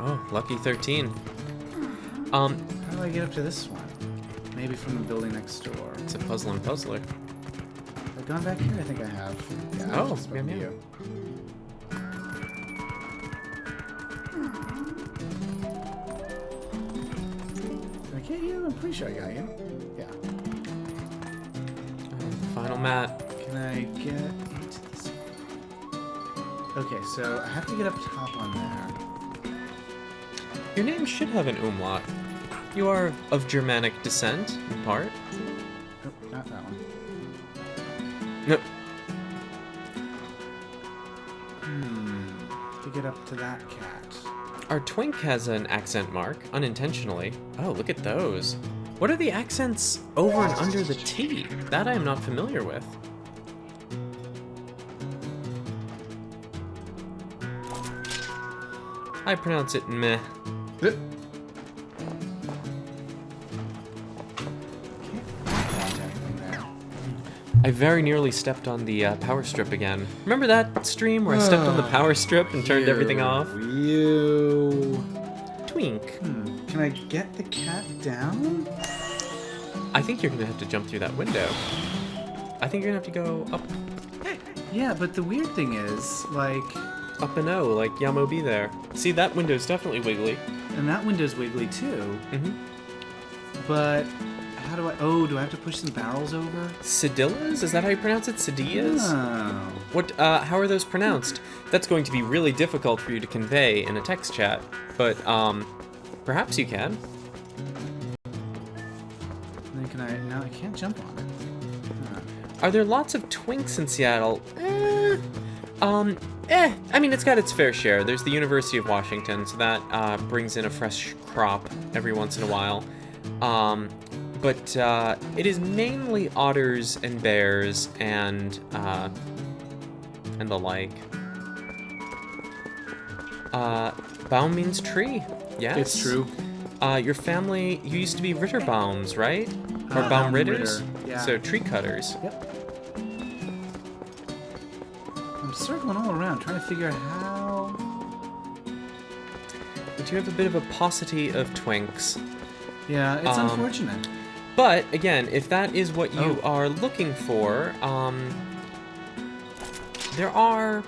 Oh, lucky 13. How do I get up to this one? Maybe from the building next door. It's a puzzle and puzzler. I've gone back here? I think I have. Yeah, Oh, I've just spoken to yeah. you. Did I get you? I'm pretty sure I got you. Yeah. Final mat. Can I get into this? Okay, so I have to get up top on there. Your name should have an umlaut. You are of Germanic descent, in part. Oh, not that one. No. To get up to that cat. Our twink has an accent mark, unintentionally. Oh, look at those. What are the accents over and under the T? That I am not familiar with. I pronounce it meh. I very nearly stepped on the power strip again. Remember that stream where I stepped on the power strip and turned everything off? You. Twink. Can I get the cat down? I think you're gonna have to jump through that window. I think you're gonna have to go up Yeah, but the weird thing is, like... and O, like Yamo be there. See, that window's definitely wiggly. and that window's wiggly too. Mm-hmm. But how do I... Oh, do I have to push some barrels over? Cedillas? Is that how you pronounce it? Cedillas? Oh. What, how are those pronounced? That's going to be really difficult for you to convey in a text chat, but, perhaps you can. And then can I... No, I can't jump on it. Are there lots of twinks in Seattle? I mean, it's got its fair share. There's the University of Washington, so that, brings in a fresh crop every once in a while. But it is mainly otters and bears and the like. Baum means tree. Yes. It's true. Your family, you used to be Ritterbaums, right? Or Baumritter, Baumritters? yeah. So tree cutters. Yep. I'm circling all around, trying to figure out how... But you have a bit of a paucity of twinks. Yeah, it's unfortunate. But, again, if that is what you are looking for, there are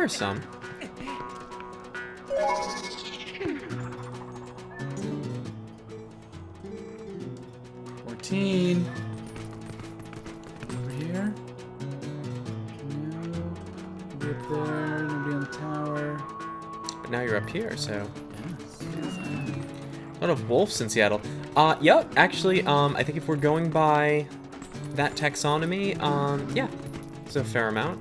some. Over here? No. Nobody up there, nobody on the tower. But now you're up here, so... Yes. A lot of wolves in Seattle. Yep, actually, I think if we're going by that taxonomy, yeah, there's a fair amount.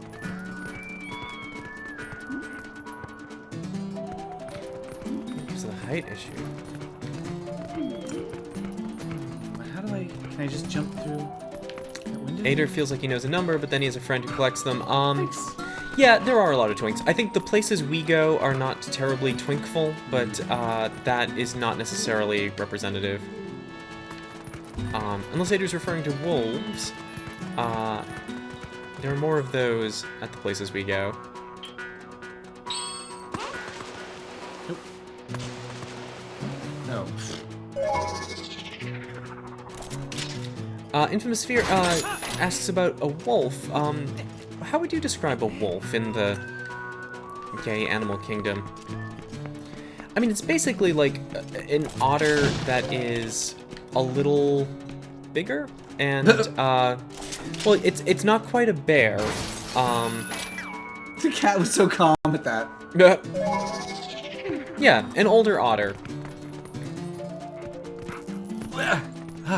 Because of the height issue. But how do I... Can I just jump through that window? Ader feels like he knows a number, but then he has a friend who collects them. Thanks. Yeah, there are a lot of twinks. I think the places we go are not terribly twinkful, but that is not necessarily representative. Unless Ader's referring to wolves, there are more of those at the places we go. No. Infamous Fear asks about a wolf. How would you describe a wolf in the gay animal kingdom? I mean, it's basically like an otter that is a little bigger, and well, it's not quite a bear. The cat was so calm at that. Yeah, an older otter.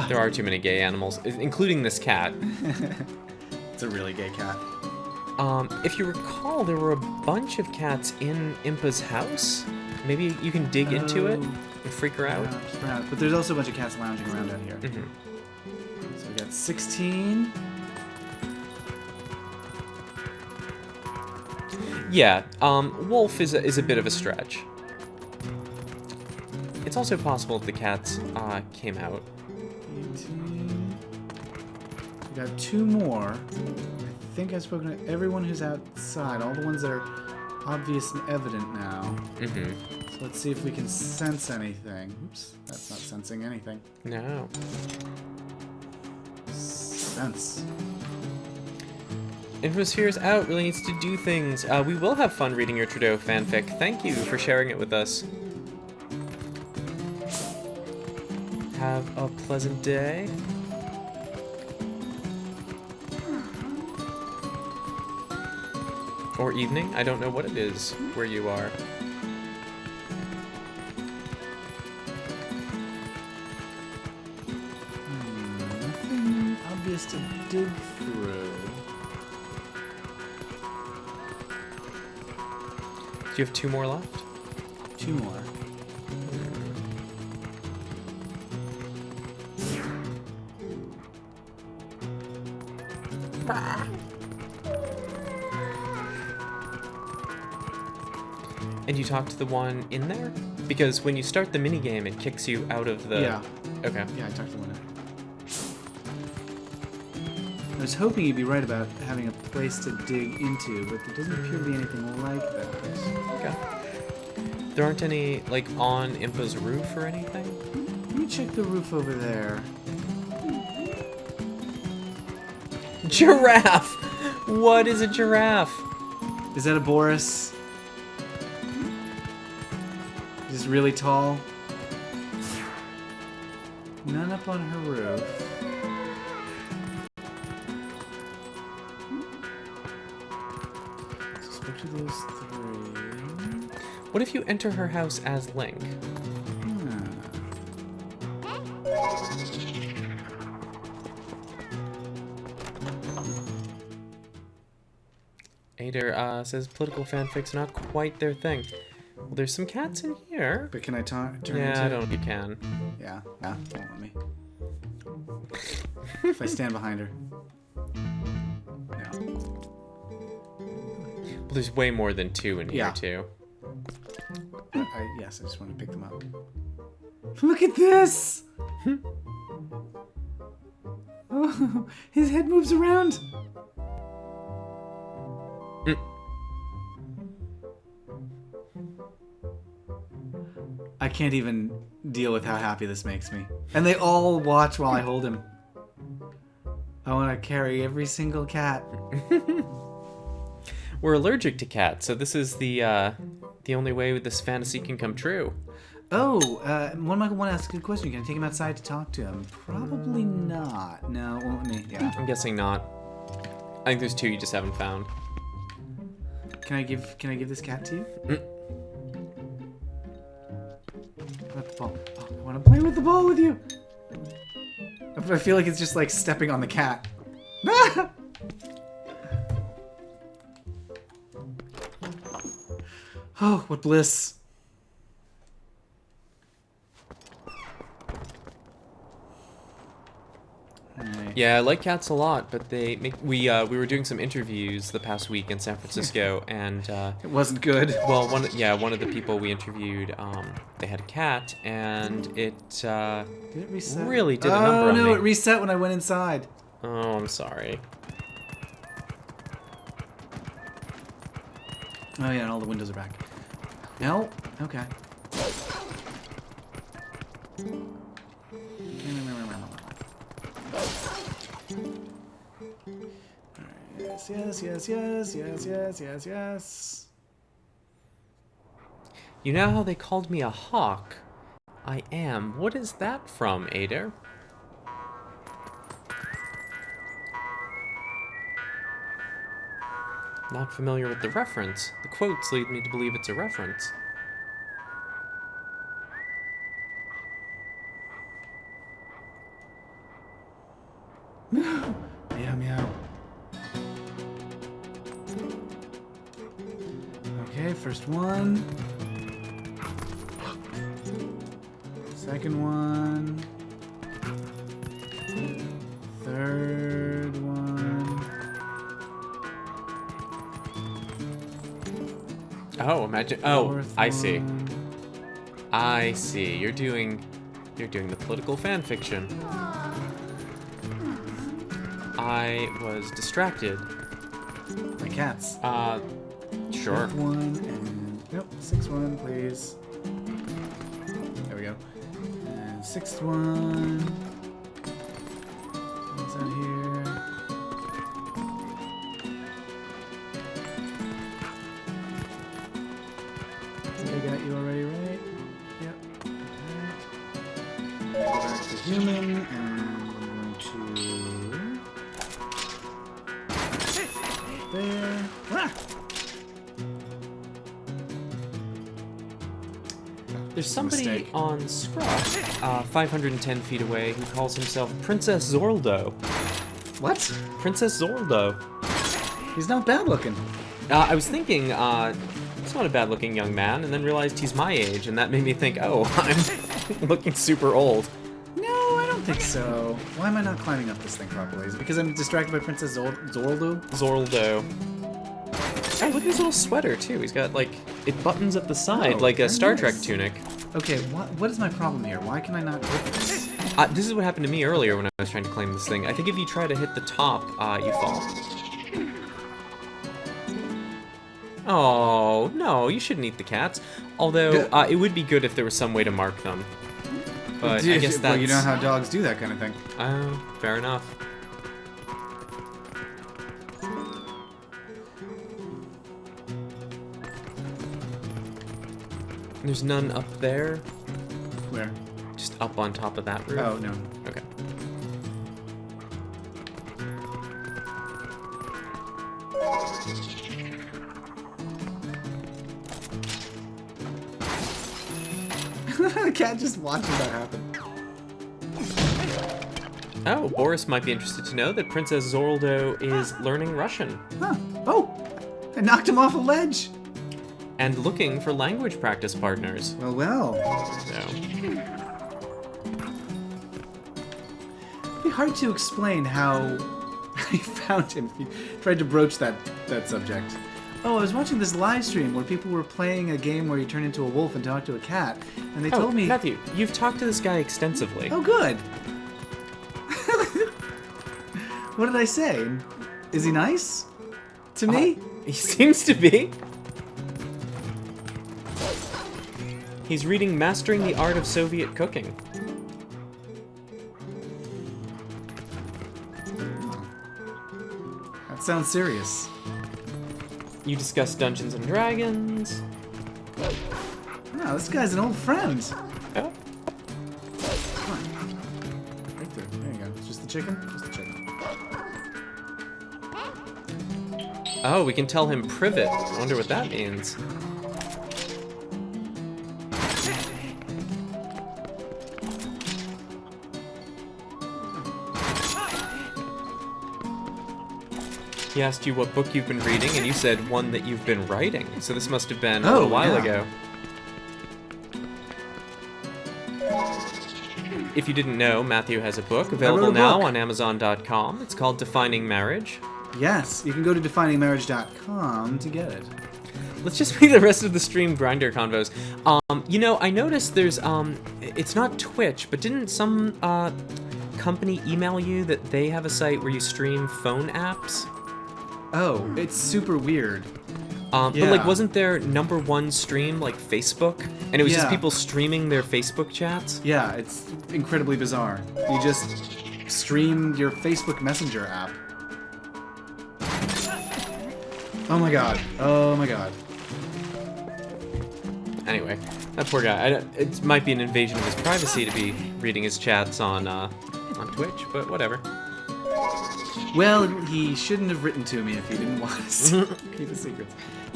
There are too many gay animals, including this cat. It's a really gay cat. If you recall, there were a bunch of cats in Impa's house. Maybe you can dig into it and freak her out. But there's also a bunch of cats lounging around out here. Mm-hmm. So we got 16. Yeah, wolf is a bit of a stretch. It's also possible that the cats came out. 18. We got 2 more. I think I've spoken to everyone who's outside, all the ones that are obvious and evident now. Mm-hmm. So let's see if we can sense anything. Oops, that's not sensing anything. No. Sense. Infamous Fear is out, really needs to do things. We will have fun reading your Trudeau fanfic. Thank you for sharing it with us. Have a pleasant day. Or evening. I don't know what it is where you are. Nothing obvious to dig through. Do you have 2 more left? 2 more. And you talk to the one in there? Because when you start the minigame, it kicks you out of the... Yeah. Okay. Yeah, I talked to the one. I was hoping you'd be right about having a place to dig into, but there doesn't appear to be anything like that. Okay. There aren't any, like, on Impa's roof or anything? Let me check the roof over there. Giraffe! What is a giraffe? Is that a Boris? Is It's really tall. None up on her roof. So which of those three? What if you enter her house as Link? Ader says political fanfic's not quite their thing. Well, there's some cats in here. But can I turn Yeah, into... I don't know if you can. Yeah, won't let me. If I stand behind her. No. Well, there's way more than 2 in here, too. Yes, I just want to pick them up. Look at this! Oh, his head moves around! I can't even deal with how happy this makes me. And they all watch while I hold him. I want to carry every single cat. We're allergic to cats, so this is the only way this fantasy can come true. Oh, one might want to ask a good question. Can I take him outside to talk to him? Probably not. No, won't let me. Yeah. I'm guessing not. I think there's 2 you just haven't found. Can I give this cat to you? What about the ball? Oh, I want to play with the ball with you. I feel like it's just like stepping on the cat. Oh, what bliss. Right. Yeah, I like cats a lot, but they make we were doing some interviews the past week in San Francisco, and It wasn't good. well, one of the people we interviewed, they had a cat, and it Did it reset? really did a number on no, me. it reset when I went inside. Oh, I'm sorry. Oh yeah, and all the windows are back. No? Okay. Yes. You know how they called me a hawk? I am. What is that from, Ader? Not familiar with the reference. The quotes lead me to believe it's a reference. Meow meow. Okay, first one. Second one. Third one. Oh, imagine. Oh, Fourth I see. one. I see. You're doing the political fan fiction. I was distracted. My cats. Sure. Fifth one and nope, sixth one, please. There we go. And sixth one. What's that here? I think I got you already, right? Yep. Okay. Go back to human, and I'm going to there. Ah! There's somebody Mistake. on Scruff, 510 feet away, who calls himself Princess Zorldo. What? Princess Zorldo. He's not bad looking. I was thinking, he's not a bad-looking young man, and then realized he's my age, and that made me think, oh, I'm looking super old. No, I don't think so. Why am I not climbing up this thing properly? Is it because I'm distracted by Princess Zorldo? Zorldo. Oh, look at his little sweater, too. He's got, like, it buttons at the side, Oh, like a very Star Trek nice. tunic. Okay, what is my problem here? Why can I not hit this? This is what happened to me earlier when I was trying to claim this thing. I think if you try to hit the top, you fall. Oh, no, you shouldn't eat the cats. Although, it would be good if there was some way to mark them. But I guess that's... Well, you know how dogs do that kind of thing. Oh, fair enough. There's none up there? Where? Just up on top of that roof? Oh, no. Okay. The cat just watches that happen. Oh, Boris might be interested to know that Princess Zorldo is learning Russian. Huh. Oh! I knocked him off a ledge! And looking for language practice partners. Well, well. So, It'd be hard to explain how I found him if you tried to broach that subject. Oh, I was watching this live stream where people were playing a game where you turn into a wolf and talk to a cat, and they told me... Matthew, you've talked to this guy extensively. Oh, good! What did I say? Is he nice? To me? He seems to be. He's reading Mastering the Art of Soviet Cooking. That sounds serious. You discuss Dungeons and Dragons. No, this guy's an old friend. Oh. Come on. Right there. There you go. It's just the chicken? Just the chicken. Oh, we can tell him privet. I wonder what that means. He asked you what book you've been reading, and you said one that you've been writing. So this must have been a little while ago. If you didn't know, Matthew has a book available now on Amazon.com. It's called Defining Marriage. Yes, you can go to definingmarriage.com to get it. Let's just make the rest of the stream Grinder convos. You know, I noticed there's, it's not Twitch, but didn't some, company email you that they have a site where you stream phone apps? Oh, it's super weird. But like, wasn't there #1 stream like Facebook? And it was just people streaming their Facebook chats? Yeah, it's incredibly bizarre. You just stream your Facebook Messenger app. Oh my god. Oh my god. Anyway, that poor guy. It might be an invasion of his privacy to be reading his chats on Twitch, but whatever. Well, he shouldn't have written to me if he didn't want us to keep a secret.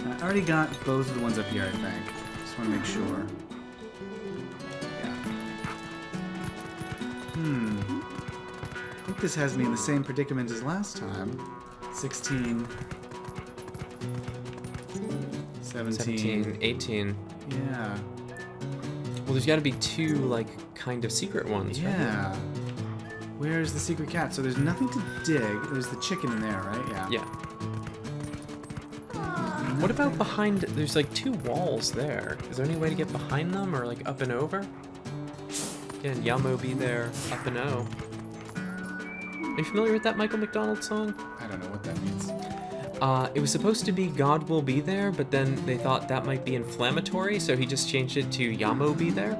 I already got both of the ones up here, I think. Just want to make sure. Yeah. I think this has me in the same predicament as last time. 16. 17. 18. Yeah. Well, there's got to be 2, like, kind of secret ones, right? Yeah. Where's the secret cat? So there's nothing to dig. There's the chicken in there, right? Yeah. Yeah. What about behind... There's, like, 2 walls there. Is there any way to get behind them, or, like, up and over? Again, Yamo be there, up and O. Are you familiar with that Michael McDonald song? I don't know what that means. It was supposed to be God Will Be There, but then they thought that might be inflammatory, so he just changed it to Yamo Be There.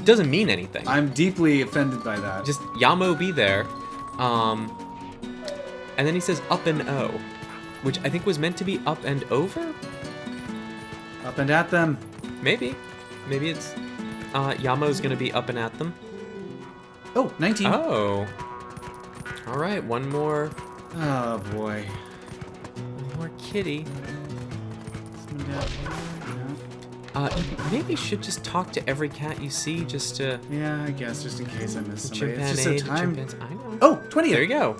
Doesn't mean anything. I'm deeply offended by that. Just Yamo Be There. And then he says up and O, which I think was meant to be up and over? Up and at them. Maybe. Maybe it's, Yamo's gonna be up and at them. Oh, 19. Oh. Alright, one more. Oh, boy. One more kitty. Someone down here? You maybe should just talk to every cat you see just to... Yeah, I guess, just in case I miss somebody. It's just Chimpanzee, so timed. I know. Oh, 20. There you go.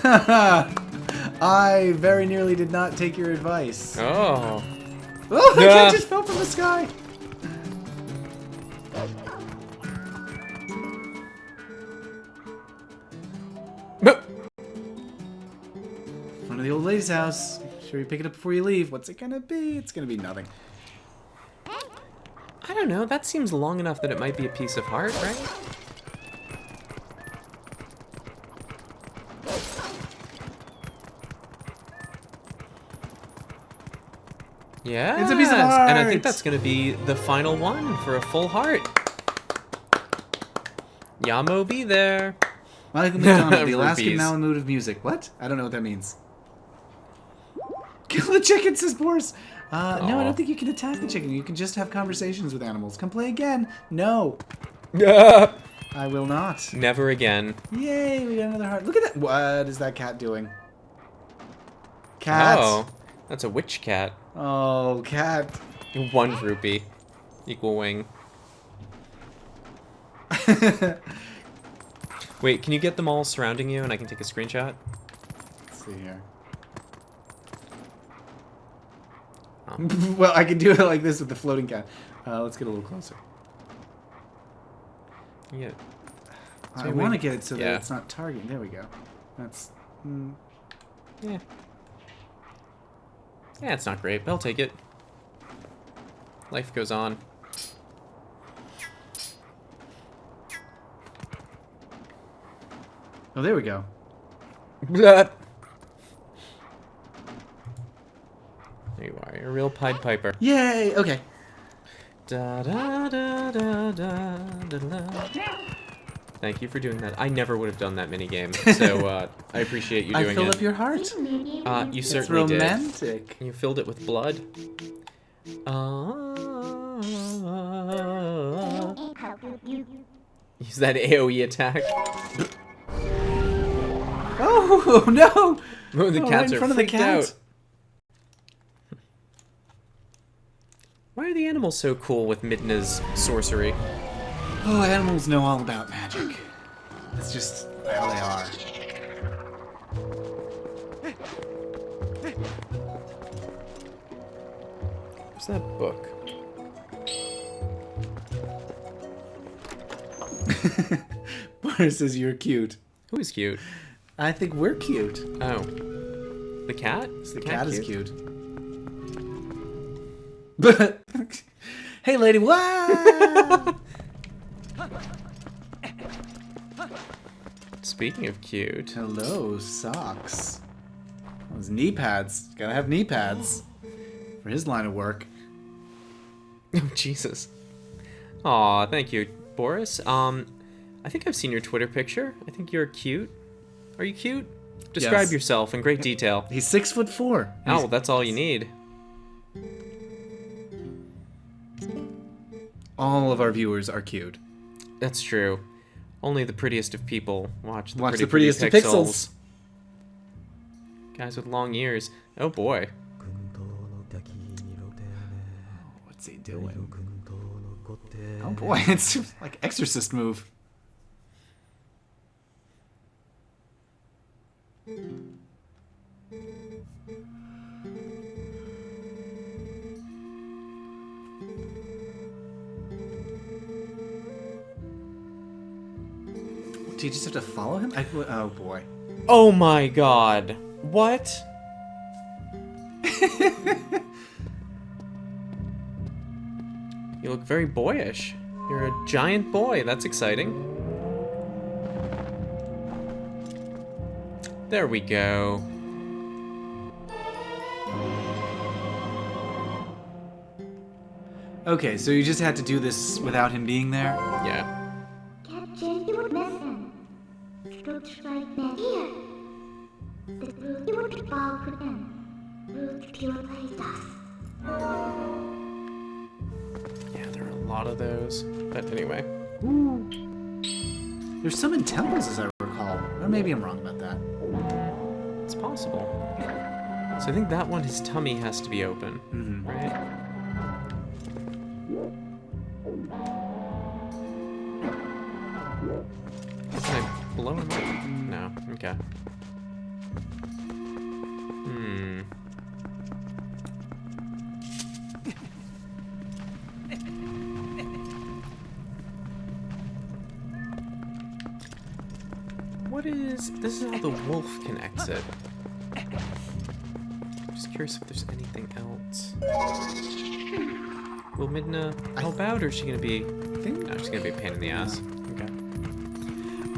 I very nearly did not take your advice. Oh. Oh, the cat just fell from the sky. Front of the old lady's house. Sure you pick it up before you leave. What's it gonna be? It's gonna be nothing. I don't know. That seems long enough that it might be a piece of heart, right? Yeah. It's a piece of heart. And I think that's going to be the final one for a full heart. Yamo be there. Michael McDonald, the Alaskan Rupees. Malamute of music. What? I don't know what that means. Kill the chicken, says Boris. No, I Aw. don't think you can attack the chicken. You can just have conversations with animals. Come play again. No, I will not. Never again. Yay, we got another heart. Look at that. What is that cat doing? Cat. Oh, that's a witch cat. Oh, cat. 1 rupee. Equal wing. Wait, can you get them all surrounding you and I can take a screenshot? Let's see here. Oh. Well, I can do it like this with the floating cat. Let's get a little closer. Yeah. I want to get it so that Yeah. it's not targeting. There we go. That's... Yeah. Yeah, it's not great, but I'll take it. Life goes on. Oh, there we go. There you are, you're a real Pied Piper. Yay! Okay. Da, da, da, da, da, da, da. Thank you for doing that. I never would have done that minigame, so I appreciate you doing I filled it. up your heart. You It's certainly did. romantic. You filled it with blood. Use that AoE attack. Oh, no! Oh, the Oh, cats right in are front of the freaked cat. out. Why are the animals so cool with Midna's sorcery? Oh, animals know all about magic. It's just how they are. Where's that book? Boris says you're cute. Who is cute? I think we're cute. Oh. The cat? Is The cat is cute. But hey, lady, what? Speaking of cute. Hello, socks. Those knee pads. Gotta have knee pads for his line of work. Oh, Jesus. Aw, thank you, Boris. I think I've seen your Twitter picture. I think you're cute. Are you cute? Describe Yes. yourself in great detail. He's 6'4". Oh, that's all you need. All of our viewers are cute. That's true. Only the prettiest of people watch the Watch pretty, the prettiest pretty of pixels. pixels. Guys with long ears. Oh boy. What's he doing? Oh boy, it's like Exorcist move. Do you just have to follow him? Oh boy. Oh my god. What? You look very boyish. You're a giant boy. That's exciting. There we go. Okay, so you just had to do this without him being there? Yeah. Yeah, there are a lot of those. But anyway. There's some in temples, as I recall. Or maybe I'm wrong about that. It's possible. So I think that one, his tummy has to be open, right? Can I blow him up? No. Okay. Hmm. What is... This is how the wolf can exit. Just curious if there's anything else. Will Midna help out, or is she gonna be... No, she's gonna be a pain in the ass. Okay.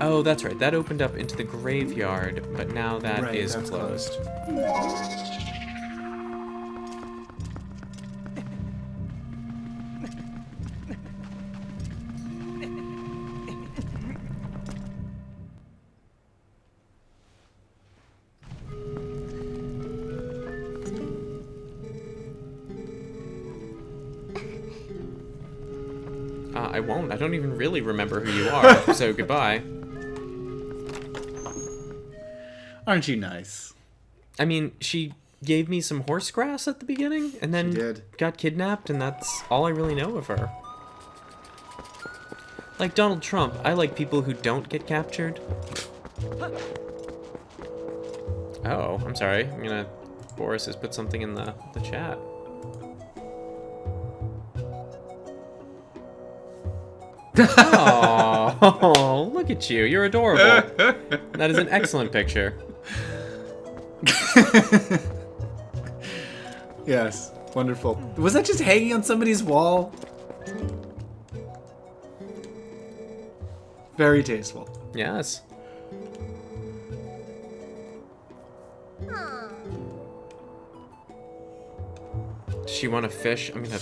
Oh, that's right. That opened up into the graveyard, but now that is that's closed. I won't. I don't even really remember who you are, so goodbye. Aren't you nice? I mean, she gave me some horse grass at the beginning, and then got kidnapped, and that's all I really know of her. Like Donald Trump, I like people who don't get captured. Oh, I'm sorry. Boris has put something in the chat. Oh, look at you. You're adorable. That is an excellent picture. Yes, wonderful. Was that just hanging on somebody's wall? Very tasteful. Yes. Does she want to fish? I'm gonna...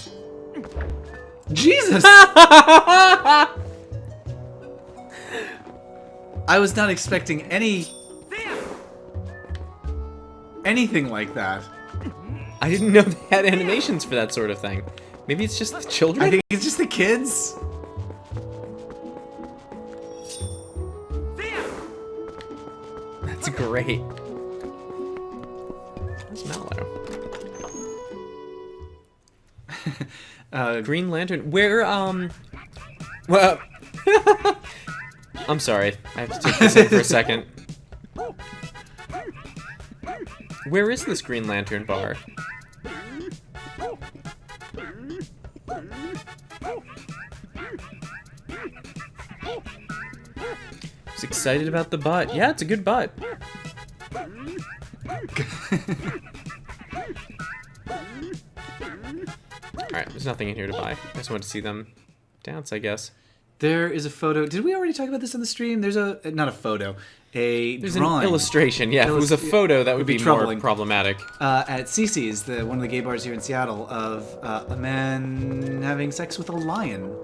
Jesus! I was not expecting anything like that. I didn't know they had animations for that sort of thing. Maybe it's just the children? I think it's just the kids. That's great. That's Mallow. Green Lantern. Where, well, I'm sorry. I have to take this in for a second. Where is this Green Lantern bar? I was excited about the butt. Yeah, it's a good butt. Alright, there's nothing in here to buy. I just wanted to see them dance, I guess. There is a photo. Did we already talk about this on the stream? There's not a photo. There's drawing. An illustration, yeah. If it was a photo, that would be more problematic. At Cece's, one of the gay bars here in Seattle, of a man having sex with a lion.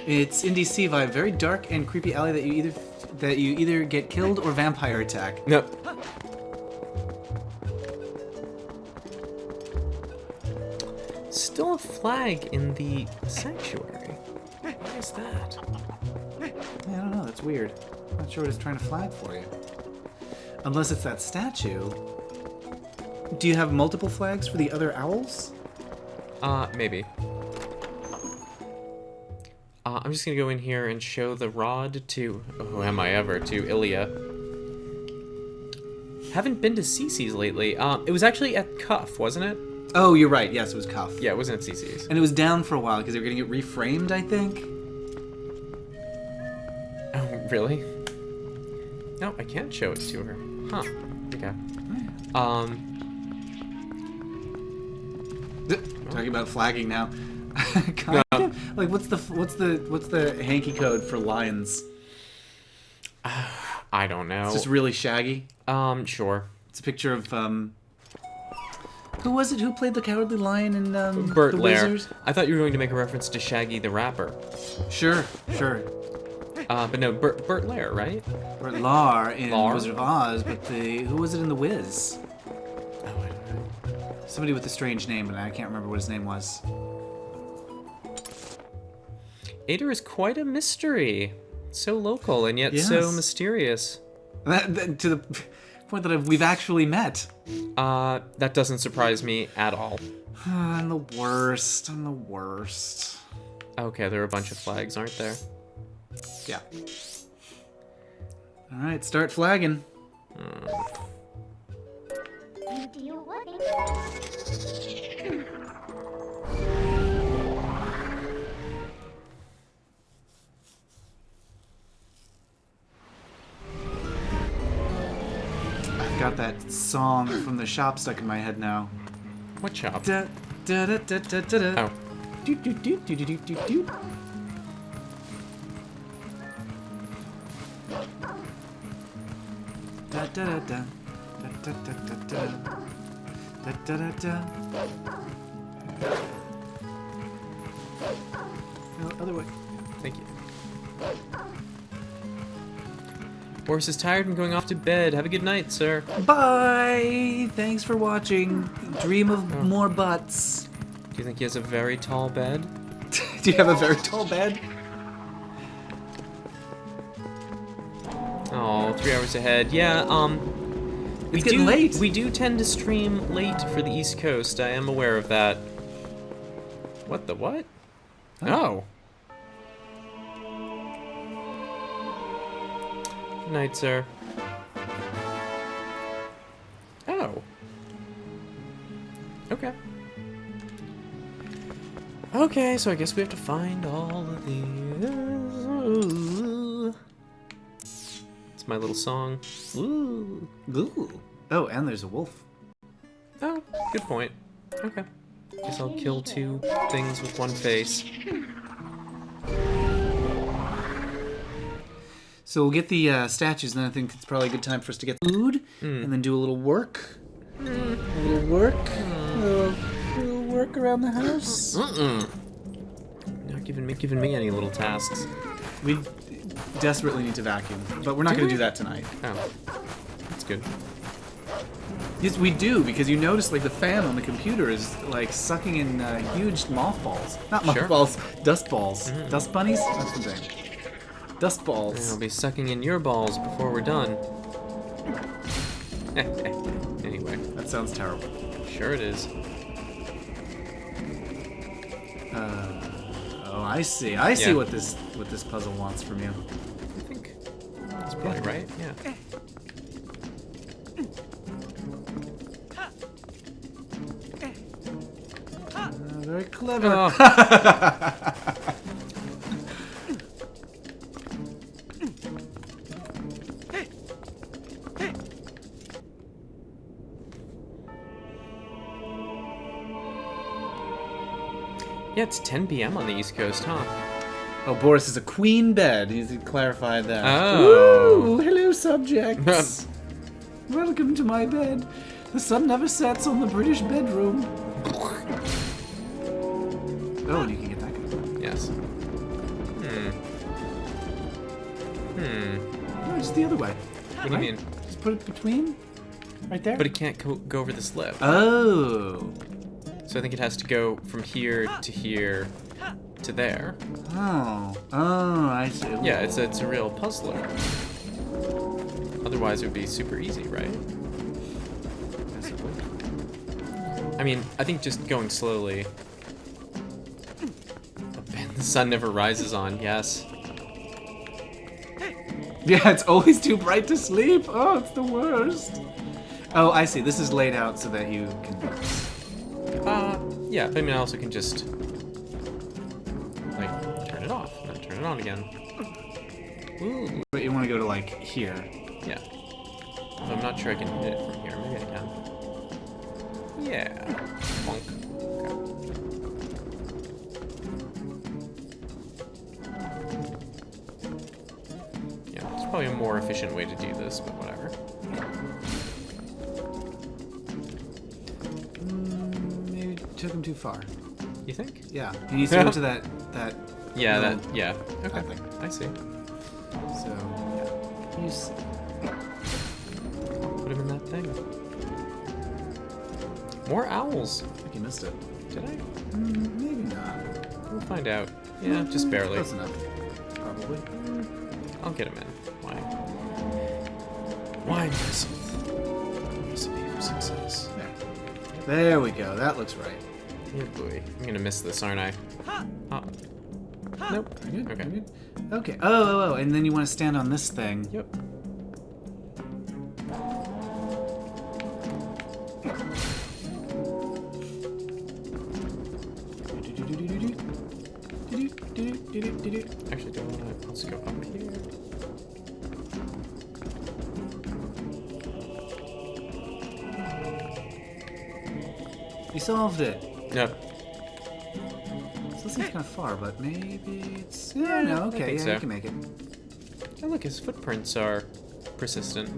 It's in DC vibe, very dark and creepy alley that you either get killed or vampire attack. No. Still a flag in the sanctuary. What is that? I don't know, that's weird. I'm not sure what it's trying to flag for you. Unless it's that statue. Do you have multiple flags for the other owls? Maybe. I'm just gonna go in here and show the rod to... Oh, am I ever? To Ilya. Haven't been to Cece's lately. It was actually at Cuff, wasn't it? Oh, you're right. Yes, it was Cuff. Yeah, it wasn't at Cece's. And it was down for a while because they were getting it reframed, I think. Oh, really? No, I can't show it to her. Huh. Okay. Talking about flagging now. Kind of. Like, what's the hanky code for lions? I don't know. It's just really shaggy. Sure. It's a picture of who was it who played the Cowardly Lion in Bert The Lair. Wizards? I thought you were going to make a reference to Shaggy the Rapper. Sure. But no, Bert Lair, right? Bert Lahr in Lahr? Wizard of Oz, but who was it in The Wiz? Oh, I don't know. Somebody with a strange name, and I can't remember what his name was. Ader is quite a mystery. So local and yet so mysterious. To the point that we've actually met. That doesn't surprise me at all. I'm the worst. Okay, there are a bunch of flags, aren't there? Yeah. Alright, start flagging. I've got that song from the shop stuck in my head now. What shop? Da, da, da, da, da, da, da. Oh. Do, do, do, do, do, do, do, do. Da, da, da, da. Da, da, da, da, da. Da, da, da, da. No, other way. Thank you. Boris is tired and going off to bed. Have a good night, sir. Bye! Thanks for watching. Dream of more butts. Do you think he has a very tall bed? Do you have a very tall bed? Oh, 3 hours ahead. Yeah, It's getting late. We do tend to stream late for the East Coast. I am aware of that. What the what? Oh. Good night, sir. Oh. Okay. Okay, so I guess we have to find all of these. It's my little song. Ooh. Ooh. Oh, and there's a wolf. Oh, good point. Okay. Guess I'll kill 2 things with 1 face. So we'll get the statues, and then I think it's probably a good time for us to get food, and then do a little work. A little work. A little work around the house. Not giving me any little tasks. We desperately need to vacuum, but we're not going to do that tonight. Oh, that's good. Yes, we do, because you notice, like, the fan on the computer is, like, sucking in huge mothballs. Not Sure. mothballs, dust balls. Dust bunnies? That's the thing. Dust balls. I'll be sucking in your balls before we're done. Anyway, That sounds terrible. sure it is. Oh, I see. I see Yeah. what this puzzle wants from you. I think that's probably right. Yeah. Very clever. Oh. Yeah, it's 10 p.m. on the East Coast, huh? Oh, Boris is a queen bed. He's clarified that. Oh. Ooh, hello, subjects. Welcome to my bed. The sun never sets on the British bedroom. Oh, and you can get that going. Yes. No, just the other way. What do you mean? Just put it between. Right there. But it can't go over this lip. Oh. So I think it has to go from here to there. Oh. Oh, I see. Yeah, it's a real puzzler. Otherwise, it would be super easy, right? Yes, it would. I mean, I think just going slowly. The sun never rises on. Yes. Yeah, it's always too bright to sleep. Oh, it's the worst. Oh, I see. This is laid out so that you can do this. Yeah. But I mean, I also can just like turn it off and then turn it on again. Ooh. But you want to go to like here. Yeah. So I'm not sure I can hit it from here. Maybe I can. Yeah. Bonk. Okay. Yeah, it's probably a more efficient way to do this, but whatever. Maybe took him too far. You think? Yeah, he needs to go to that. Yeah, little yeah. Okay. thing. I see. So yeah, you see. Put him in that thing. More owls. I think you missed it. Did I? Maybe not. We'll find out. Yeah, just barely. Close enough. Probably. I'll get him in. Why? Why mess with recipe for success? There we go. That looks right. Yeah, boy. I'm gonna miss this, aren't I? Oh. Nope. Very good. Okay. Very good. Okay. Oh, and then you want to stand on this thing. Yep. Actually, do I want to also go up here? You solved it. Yep. Still seems kind of far, but maybe it's. Yeah, no, okay, think yeah, so. you can make it. Oh, look, his footprints are persistent.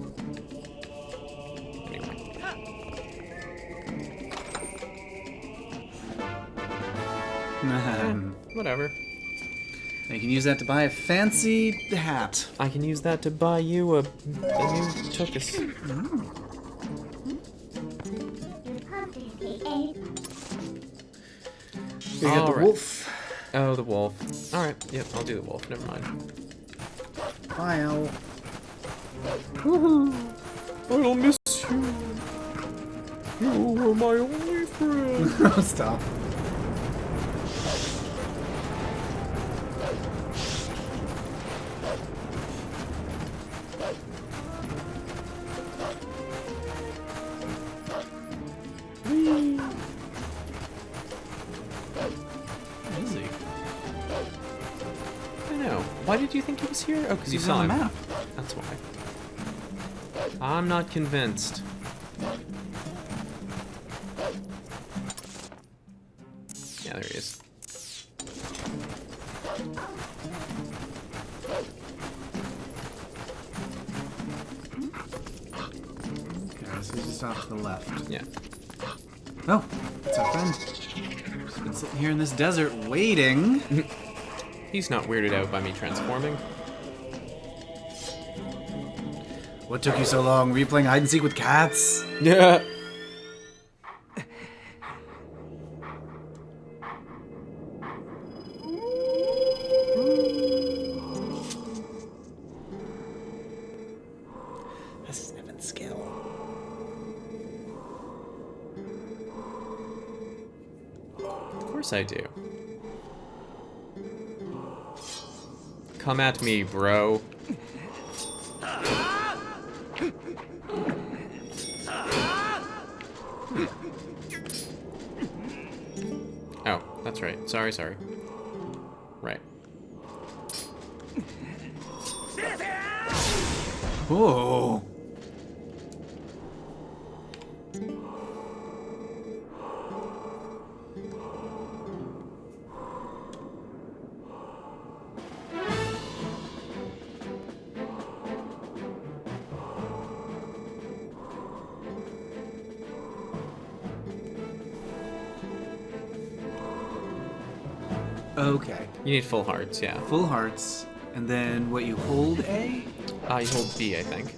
Anyway. Whatever. You can use that to buy a fancy hat. I can use that to buy you a new tuchus. You got the Alright. wolf. Oh, the wolf. Alright, yep, I'll do the wolf. Never mind. Bye, owl. I'll miss you. You were my only friend. Stop. Where is he? I don't know. Why did you think he was here? Oh, because you He's saw on him. the map. That's why. I'm not convinced. Yeah, there he is. Okay, so he's just off to the left. Yeah. Oh, it's our friend. He's been sitting here in this desert waiting. He's not weirded out by me transforming. What took you so long? Were you playing hide and seek with cats? Yeah. That's Evan's skill. Of course I do. Come at me, bro. Oh, that's right. Sorry. Right. Whoa. Okay. You need full hearts, yeah. Full hearts, and then what, you hold A? You hold B, I think.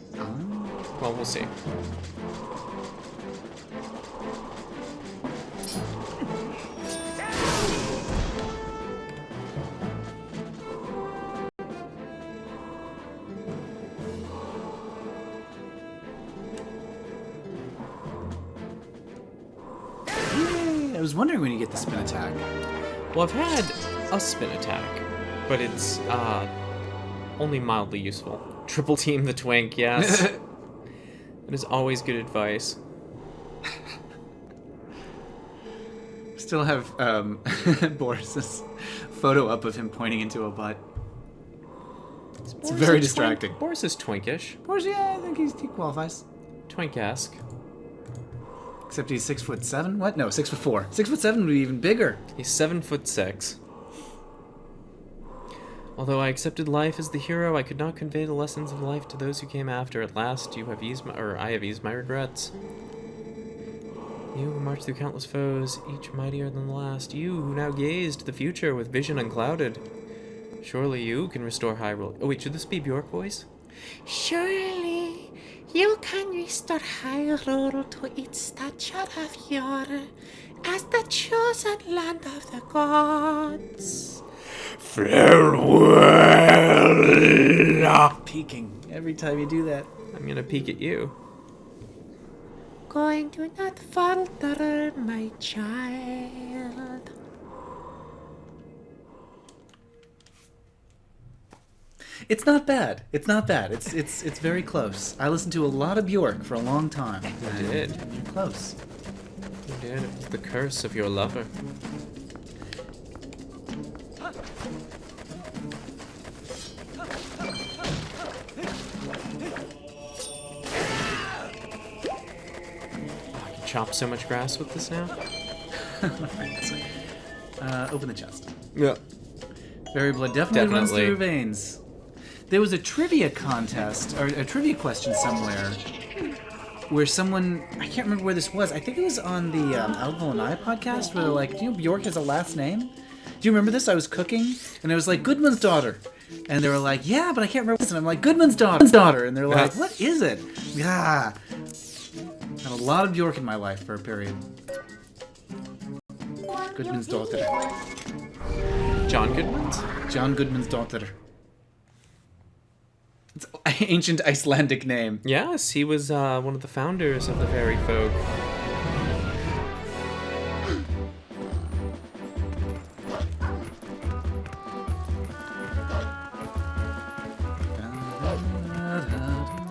Well, we'll see. Yay! I was wondering when you get the spin attack. Well, I've had a spin attack, but it's only mildly useful. Triple team the twink, yes. That is always good advice. Still have Boris's photo up of him pointing into a butt. It's very distracting. Boris is twinkish. Boris, yeah, I think he qualifies. Twink-esque. Except he's 6'7". What? No, 6'4". 6'7" would be even bigger. He's 7'6". Although I accepted life as the hero, I could not convey the lessons of life to those who came after. At last, I have eased my regrets. You who marched through countless foes, each mightier than the last. You who now gazed the future with vision unclouded. Surely you can restore Hyrule. Oh wait, should this be Bjork voice? Surely you can restore Hyrule to its stature of yore as the chosen land of the gods. Farewell! Peeking every time you do that. I'm gonna peek at you. Going to not falter, my child. It's not bad. It's not bad. It's very close. I listened to a lot of Bjork for a long time. You did. You're close. You did. It was the curse of your lover. I can chop so much grass with this now. Open the chest. Yeah. Fairy blood definitely runs through Definitely. your veins. There was a trivia contest, or a trivia question somewhere, where someone, I can't remember where this was, I think it was on the Alvin and I podcast, where they're like, do you know Bjork has a last name? Do you remember this? I was cooking, and I was like, Goodman's daughter. And they were like, yeah, but I can't remember this. And I'm like, Goodman's daughter. And they're like, what is it? Yeah. Had a lot of Bjork in my life for a period. Goodman's daughter. John Goodman's? John Goodman's daughter. It's an ancient Icelandic name. Yes, he was one of the founders of the fairy folk.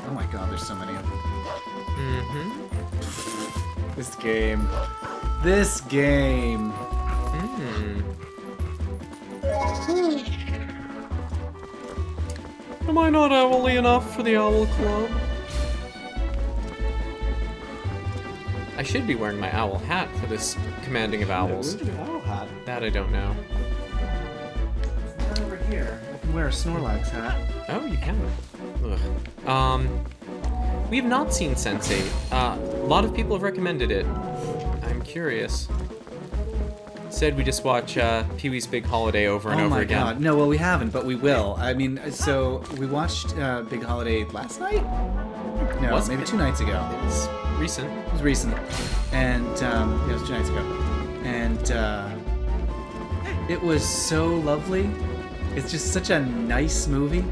Oh my god, there's so many of them. Mm-hmm. This game. This game. Am I not owly enough for the Owl Club? I should be wearing my owl hat for this commanding of owls. Where's your owl hat? That I don't know. It's right over here. I can wear a Snorlax hat. Oh, you can. Ugh. We have not seen Sense8. A lot of people have recommended it. I'm curious. Said we just watch Pee-wee's Big Holiday over and over again. Oh my god. No, well, we haven't, but we will. I mean, so we watched Big Holiday last night? No, Was maybe it? 2 nights ago. It's recent. It was recent. And it was 2 nights ago. And it was so lovely. It's just such a nice movie.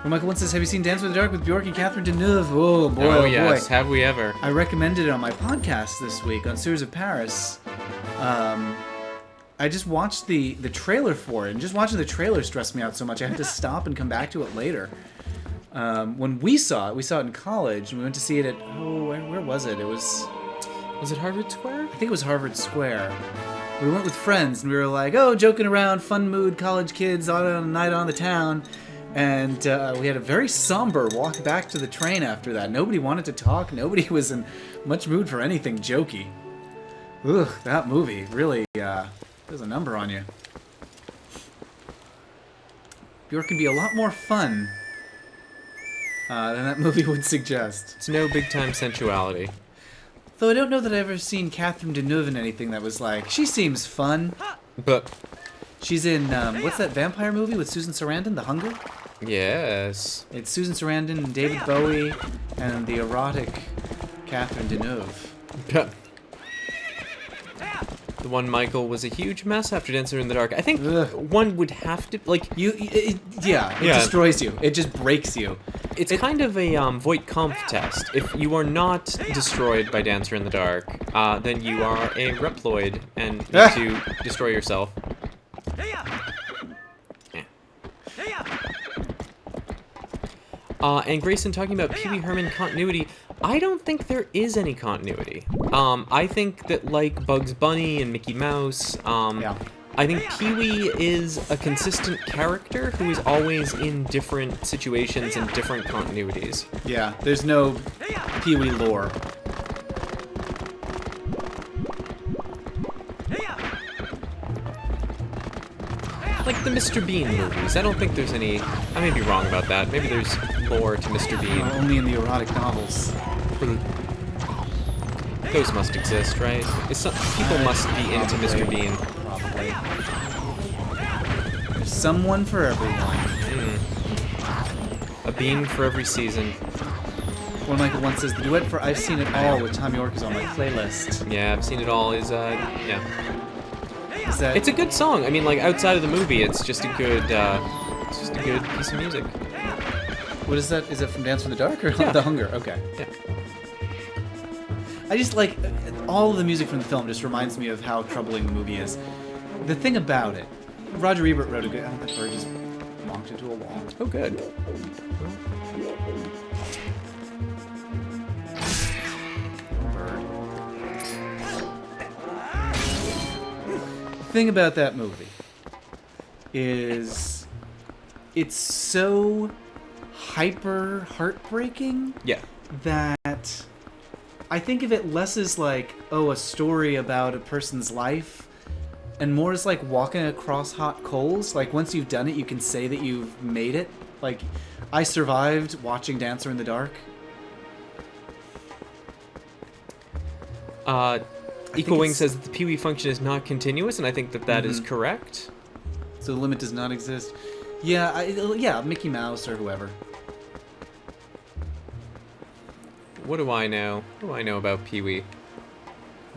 Well, Michael once says, have you seen Dance with the Dark with Bjork and Catherine Deneuve? Oh, boy, Oh, oh yes. boy. Have we ever? I recommended it on my podcast this week on Sewers of Paris. I just watched the trailer for it, and just watching the trailer stressed me out so much I had to stop and come back to it later. When we saw it in college, and we went to see it at, where was it? Was it Harvard Square? I think it was Harvard Square. We went with friends, and we were like, joking around, fun mood, college kids, on a night on the town. And we had a very somber walk back to the train after that. Nobody wanted to talk. Nobody was in much mood for anything jokey. Ugh, that movie really does a number on you. Bjork can be a lot more fun than that movie would suggest. It's no big-time sensuality. Though I don't know that I've ever seen Catherine Deneuve in anything that was like, she seems fun. But She's in, what's that vampire movie with Susan Sarandon, The Hunger? yes. It's Susan Sarandon and David Bowie and the erotic Catherine Deneuve. The one Michael was a huge mess after Dancer in the Dark. I think Ugh. one would have to like. It Yeah. destroys you. It just breaks you. It's kind of a Voight-Kampff test. If you are not destroyed by Dancer in the Dark, then you are a Reploid and need to destroy yourself. And Grayson talking about Pee Wee Herman continuity. I don't think there is any continuity. I think that like Bugs Bunny and Mickey Mouse, I think Pee Wee is a consistent character who is always in different situations and different continuities. Yeah, there's no Pee Wee lore. Like the Mr. Bean movies. I don't think there's any. I may be wrong about that. Maybe there's lore to Mr. Bean. Only in the erotic novels. Those must exist, right? People must be into Mr. Bean. Probably. There's someone for everyone. A bean for every season. One Michael once says, the duet for I've Seen It All with Tom York is on my playlist. Yeah, I've seen it all. Yeah. Is that... It's a good song. I mean, like outside of the movie, it's just a good piece of music. What is that? Is it from Dance from the Dark or Yeah. The Hunger? Okay. Yeah. I just like, all of the music from the film just reminds me of how troubling the movie is. The thing about it, Roger Ebert wrote a good... that bird just bonked into a wall. Oh, good. Bird. The thing about that movie is it's so hyper heartbreaking Yeah. that I think of it less as like, a story about a person's life, and more as like walking across hot coals. Like once you've done it, you can say that you've made it. Like, I survived watching Dancer in the Dark. Equal Wing it's- says that the Pee Wee function is not continuous, and I think that that is correct. So the limit does not exist. Yeah, yeah, Mickey Mouse or whoever. What do I know? What do I know about Pee Wee?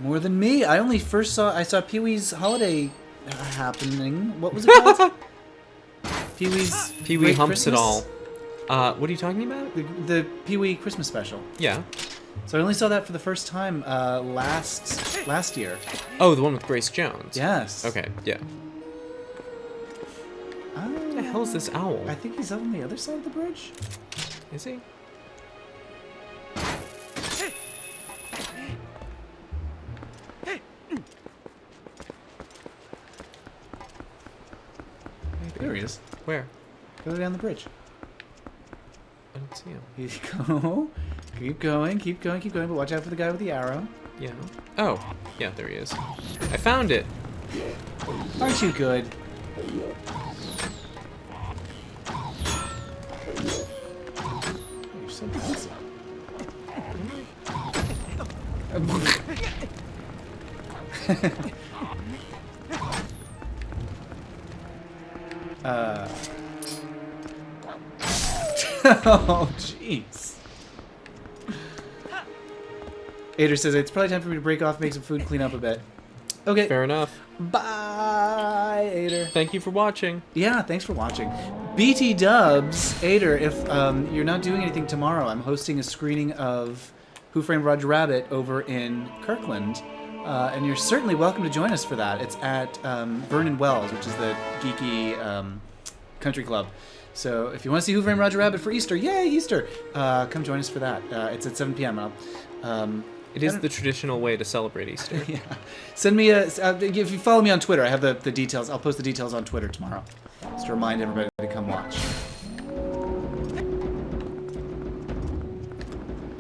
More than me. I saw Pee-wee's Holiday happening. What was it called? Pee-wee Great humps it Christmas? all. What are you talking about? The Pee-wee Christmas special. Yeah. So I only saw that for the first time last year. Oh, the one with Grace Jones. Yes. Okay, yeah. What the hell is this owl? I think he's on the other side of the bridge. Is he? There he is. Where? Go down the bridge. I don't see him. You go. Keep going, keep going, keep going, but watch out for the guy with the arrow. Yeah. Oh, yeah, there he is. I found it. Aren't you good? You're so handsome. Oh, jeez. Ader says it's probably time for me to break off, make some food, clean up a bit. Okay. Fair enough. Bye, Ader. Thank you for watching. Yeah, thanks for watching. BT Dubs, Ader, if you're not doing anything tomorrow, I'm hosting a screening of Who Framed Roger Rabbit over in Kirkland. And you're certainly welcome to join us for that. It's at Vernon Wells, which is the geeky country club. So if you want to see Who Framed Roger Rabbit for Easter, yay, Easter! Come join us for that. It's at 7 p.m. It is the traditional way to celebrate Easter. Yeah. Send me if you follow me on Twitter, I have the details. I'll post the details on Twitter tomorrow. Just to remind everybody to come watch.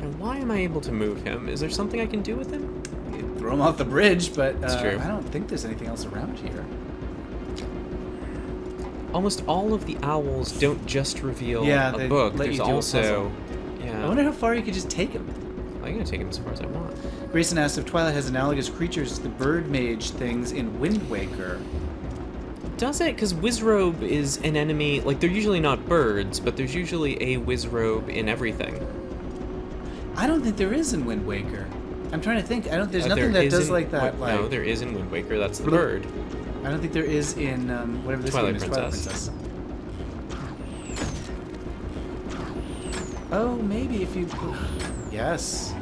And why am I able to move him? Is there something I can do with him? You throw him off the bridge, but That's true. I don't think there's anything else around here. Almost all of the owls don't just reveal they a book. let you There's do a also... I Yeah. wonder how far you could just take him. I'm going to take him as far as I want. Grayson asks if Twilight has analogous creatures to the bird mage things in Wind Waker. Does it? Because Wizrobe is an enemy... Like, they're usually not birds, but there's usually a Wizrobe in everything. I don't think there is in Wind Waker. I'm trying to think. There's There nothing that is does in- like that. No, there is in Wind Waker. That's the bird. I don't think there is in whatever this Twilight game is. Princess. Twilight Princess. Oh, maybe if you... Yes.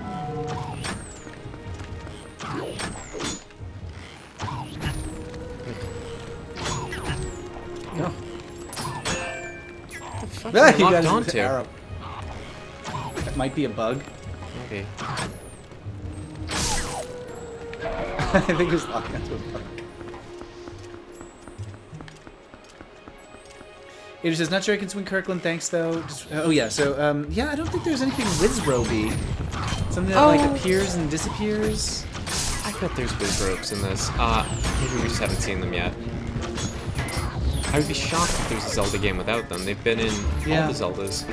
No. What the fuck Ah, am I you got locked his onto? arrow. That might be a bug. Maybe. I think it's locked onto a bug. It says, not sure I can swing Kirkland, thanks though. Oh yeah, so, yeah, I don't think there's anything Wizrobe-y. Something that, like, appears and disappears. I bet there's Wizrobes in this. Maybe we just haven't seen them yet. I would be shocked if there's a Zelda game without them. They've been in Yeah. all the Zeldas.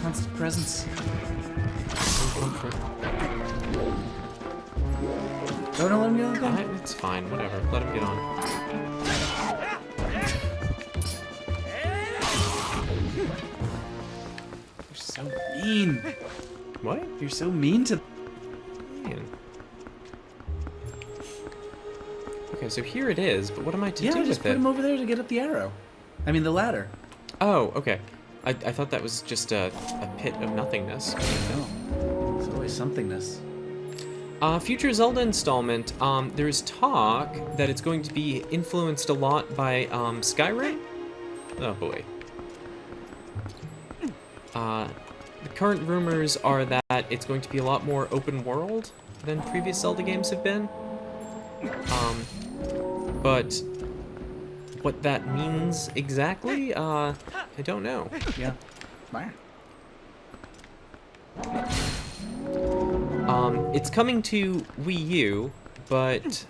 Constant presence. Oh, no, let him get on the thing. It's fine, whatever. Let him get on. You're so mean. What? You're so mean to... Man. Okay, so here it is, but what am I to do Yeah, just with put it? him over there to get up the arrow. I mean, the ladder. Oh, okay. I thought that was just a pit of nothingness. No. There's always somethingness. Future Zelda installment, there's talk that it's going to be influenced a lot by Skyrim. Oh boy. The current rumors are that it's going to be a lot more open world than previous Zelda games have been. But what that means exactly, I don't know. Yeah. Fire. It's coming to Wii U, but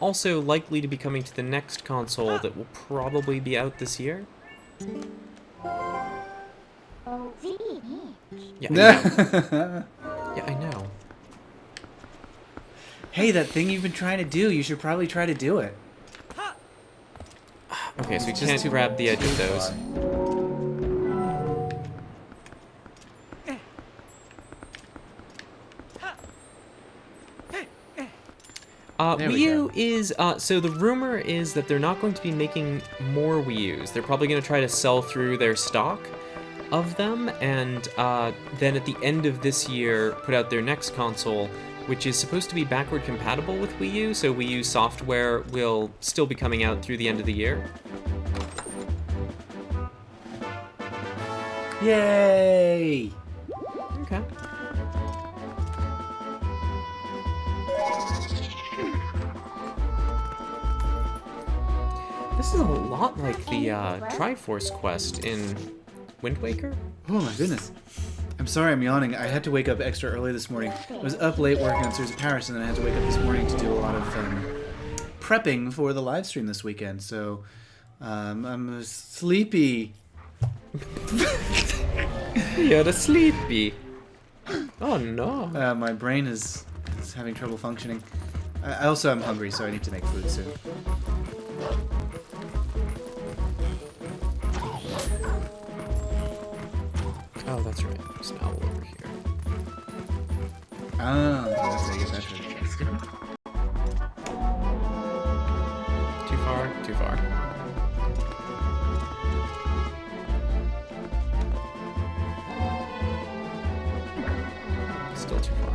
also likely to be coming to the next console that will probably be out this year. Yeah, I know. Yeah, I know. Hey, that thing you've been trying to do, you should probably try to do it. Okay, so we Just can't too- grab the edge of those. There Wii we U go. is, so the rumor is that they're not going to be making more Wii U's. They're probably going to try to sell through their stock of them, and then at the end of this year, put out their next console, which is supposed to be backward compatible with Wii U, so Wii U software will still be coming out through the end of the year. Yay! Okay. This is a lot like the Triforce quest in Wind Waker. Oh my goodness. I'm sorry I'm yawning. I had to wake up extra early this morning. I was up late working on Series of Paris, and then I had to wake up this morning to do a lot of prepping for the live stream this weekend. So I'm sleepy. You're sleepy. Oh no. My brain is having trouble functioning. I also am hungry, so I need to make food soon. Oh, that's right. There's an owl over here. Ah, that's how you get that treasure chest. Too far? Too far. Still too far.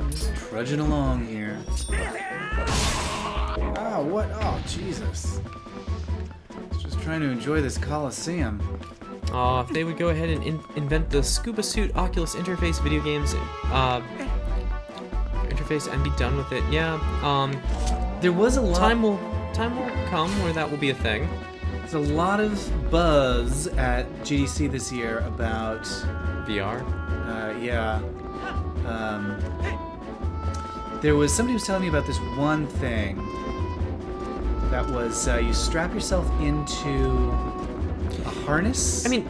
Just trudging along here. Oh, what? Oh, Jesus. Just trying to enjoy this Coliseum. If they would go ahead and invent the Scuba Suit Oculus interface video games interface and be done with it, yeah. There was a lot. Time will come where that will be a thing. There's a lot of buzz at GDC this year about. VR. Yeah. There was somebody was telling me about this one thing. That was you strap yourself into a harness. I mean,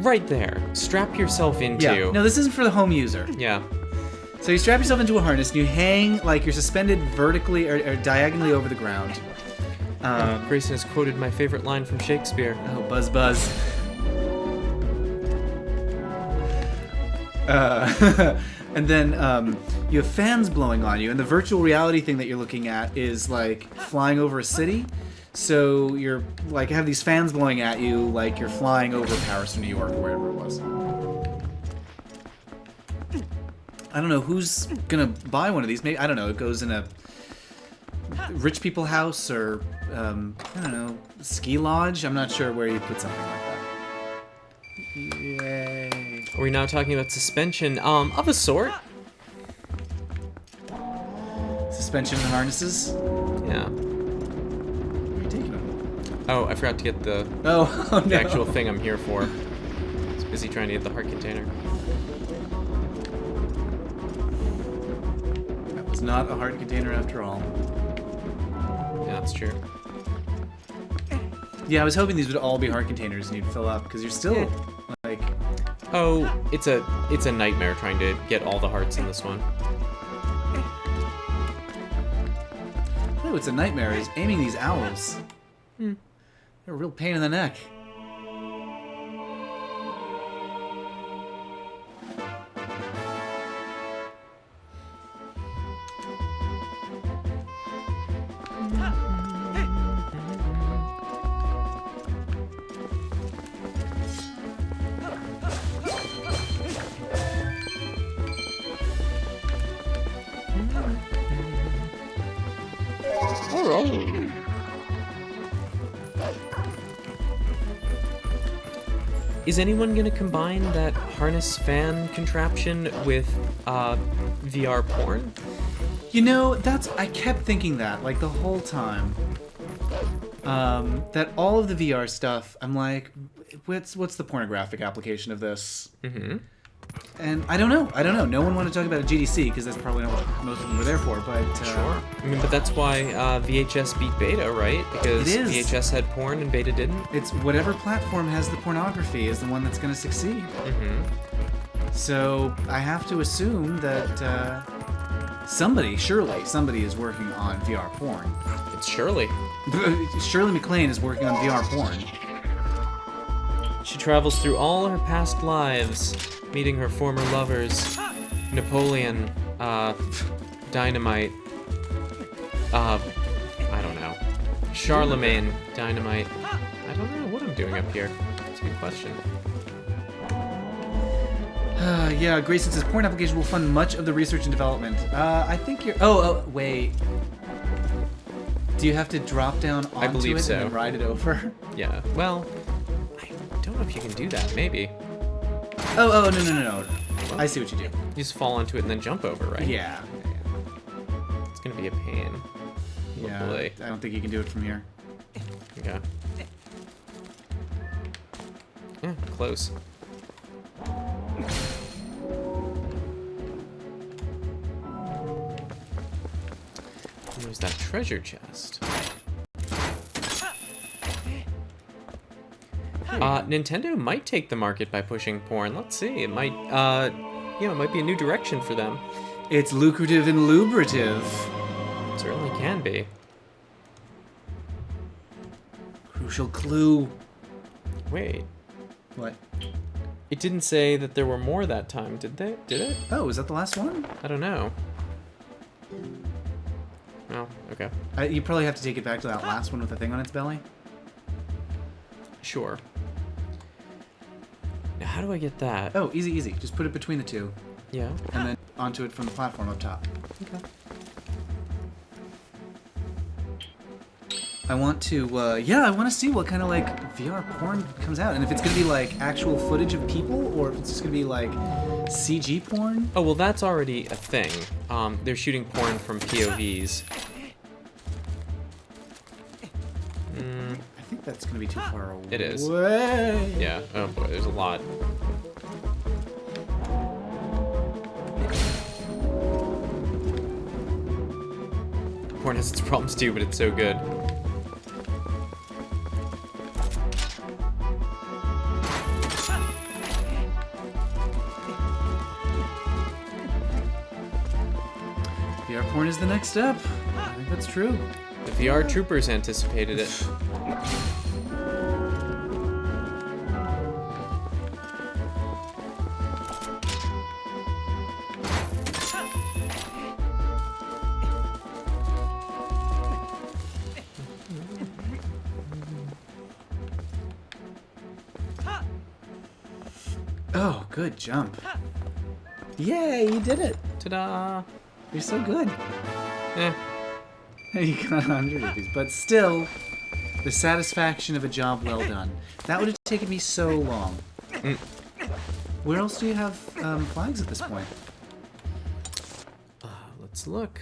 right there. Strap yourself into. Yeah. No, this isn't for the home user. Yeah. So you strap yourself into a harness and you hang like you're suspended vertically or diagonally over the ground. Grayson has quoted my favorite line from Shakespeare. Oh, buzz, buzz. And then you have fans blowing on you, and the virtual reality thing that you're looking at is like flying over a city. So you're like have these fans blowing at you like you're flying over Paris or New York or wherever it was. I don't know who's gonna buy one of these. Maybe I don't know. It goes in a rich people house or I don't know, ski lodge. I'm not sure where you put something like that. Yay! Are we now talking about suspension? Of a sort. Suspension and harnesses. Yeah. Where are you taking them? Oh, I forgot to get the Oh, oh no. the actual thing I'm here for. I was busy trying to get the heart container. That was not a heart container after all. Yeah, that's true. Yeah, I was hoping these would all be heart containers and you'd fill up because you're still like. Oh, it's a nightmare trying to get all the hearts in this one. Oh, it's a nightmare is aiming these owls. Hmm. They're a real pain in the neck. Is anyone gonna combine that harness fan contraption with VR porn? You know, I kept thinking that like the whole time. That all of the VR stuff, I'm like, what's the pornographic application of this? Mm-hmm. And I don't know. No one wanted to talk about a GDC because that's probably not what most of them were there for. But Sure. I mean, but that's why VHS beat Beta, right? Because It is. VHS had porn and Beta didn't. it's whatever platform has the pornography is the one that's going to succeed. Mm-hmm. So I have to assume that Somebody is working on VR porn. It's Shirley. Shirley MacLaine is working on VR porn. She travels through all her past lives, meeting her former lovers, Napoleon, Dynamite, I don't know, Charlemagne, Dynamite. I don't know what I'm doing up here. It's a good question. Yeah, Grayson says porn application will fund much of the research and development. I think you're. Wait. Do you have to drop down onto I believe it so. and then ride it over? Yeah. Well, I don't know if you can do that. Maybe. No. I see what you do. You just fall onto it and then jump over, right? Yeah. It's gonna be a pain. Yeah. Boy. I don't think you can do it from here. Okay. Yeah, close. There's that treasure chest. Nintendo might take the market by pushing porn. Let's see. It might, it might be a new direction for them. It's lucrative and lubrative. It certainly can be. Crucial clue. Wait. What? It didn't say that there were more that time, did they? Did it? Oh, is that the last one? I don't know. Oh, okay. You probably have to take it back to that last one with the thing on its belly. Sure. Now, how do I get that? Oh, easy. Just put it between the two, Yeah. and then onto it from the platform up top. Okay. I want to, I want to see what kind of, like, VR porn comes out. And if it's going to be, like, actual footage of people, or if it's just going to be, like, CG porn. Oh, well, that's already a thing. They're shooting porn from POVs. I think that's going to be too far away. It is. Way. Yeah. Oh, boy, there's a lot. Porn has its problems, too, but it's so good. VR porn is the next step. I think that's true. The VR troopers anticipated it. Oh, good jump. Yay, you did it. Ta-da! You're so good. Eh. You got 100 rupees, but still, the satisfaction of a job well done. That would have taken me so long. Where else do you have flags at this point? Let's look.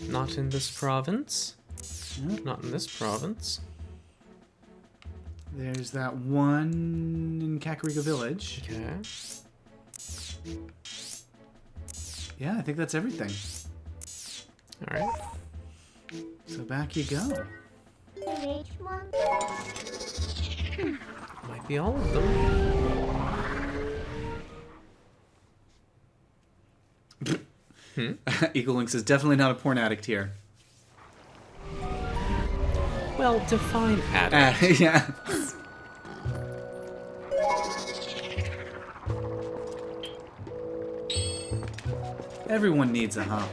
Not in this province. No. Not in this province. There's that one in Kakariko Village. Okay. Yeah, I think that's everything. Alright. So back you go. Might be all of them. Eagle Link says, definitely not a porn addict here. Well, define addict. Yeah. Everyone needs a hop.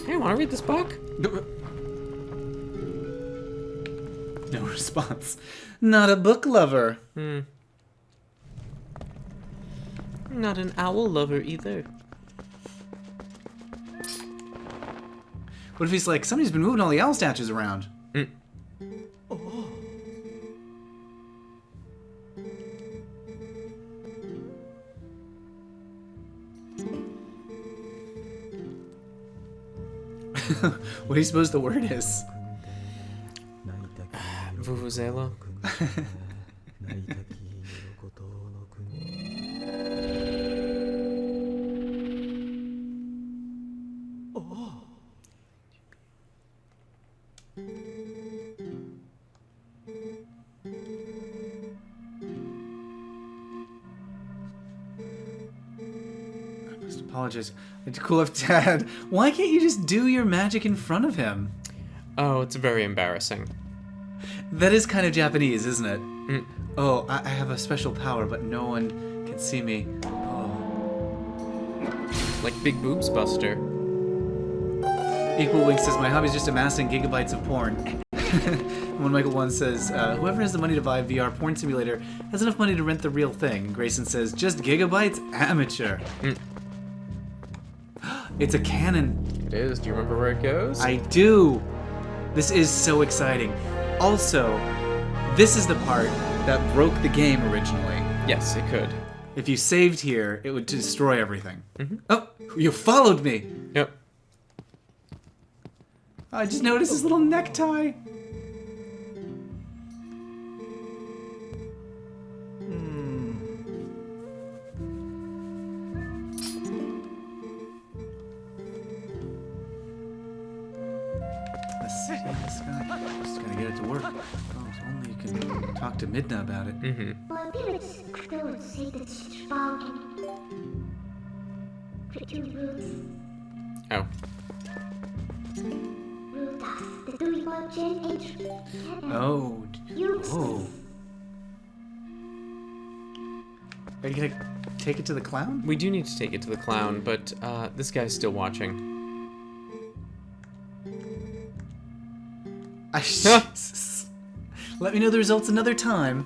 Hey, wanna read this book? No response. Not a book lover. Not an owl lover either. What if he's like, somebody's been moving all the owl statues around? What do you suppose the word is? Vuvuzela. apologize. It's cool if Dad. Why can't you just do your magic in front of him? Oh, it's very embarrassing. That is kind of Japanese, isn't it? Mm. Oh, I have a special power, but no one can see me. Oh. Like Big Boobs Buster. Equal Wing says, my hobby is just amassing gigabytes of porn. When Michael 1 says, whoever has the money to buy a VR porn simulator has enough money to rent the real thing. And Grayson says, just gigabytes? Amateur. Mm. It's a cannon. It is. Do you remember where it goes? I do. This is so exciting. Also, this is the part that broke the game originally. Yes, it could. If you saved here, it would destroy everything. Mm-hmm. Oh, you followed me. Yep. I just noticed his little necktie. Let's see this guy. Just gotta get it to work. Oh, if only you can talk to Midna about it. Mm-hmm. Oh. Oh. Oh. Are you gonna take it to the clown? We do need to take it to the clown, but this guy's still watching. Let me know the results another time.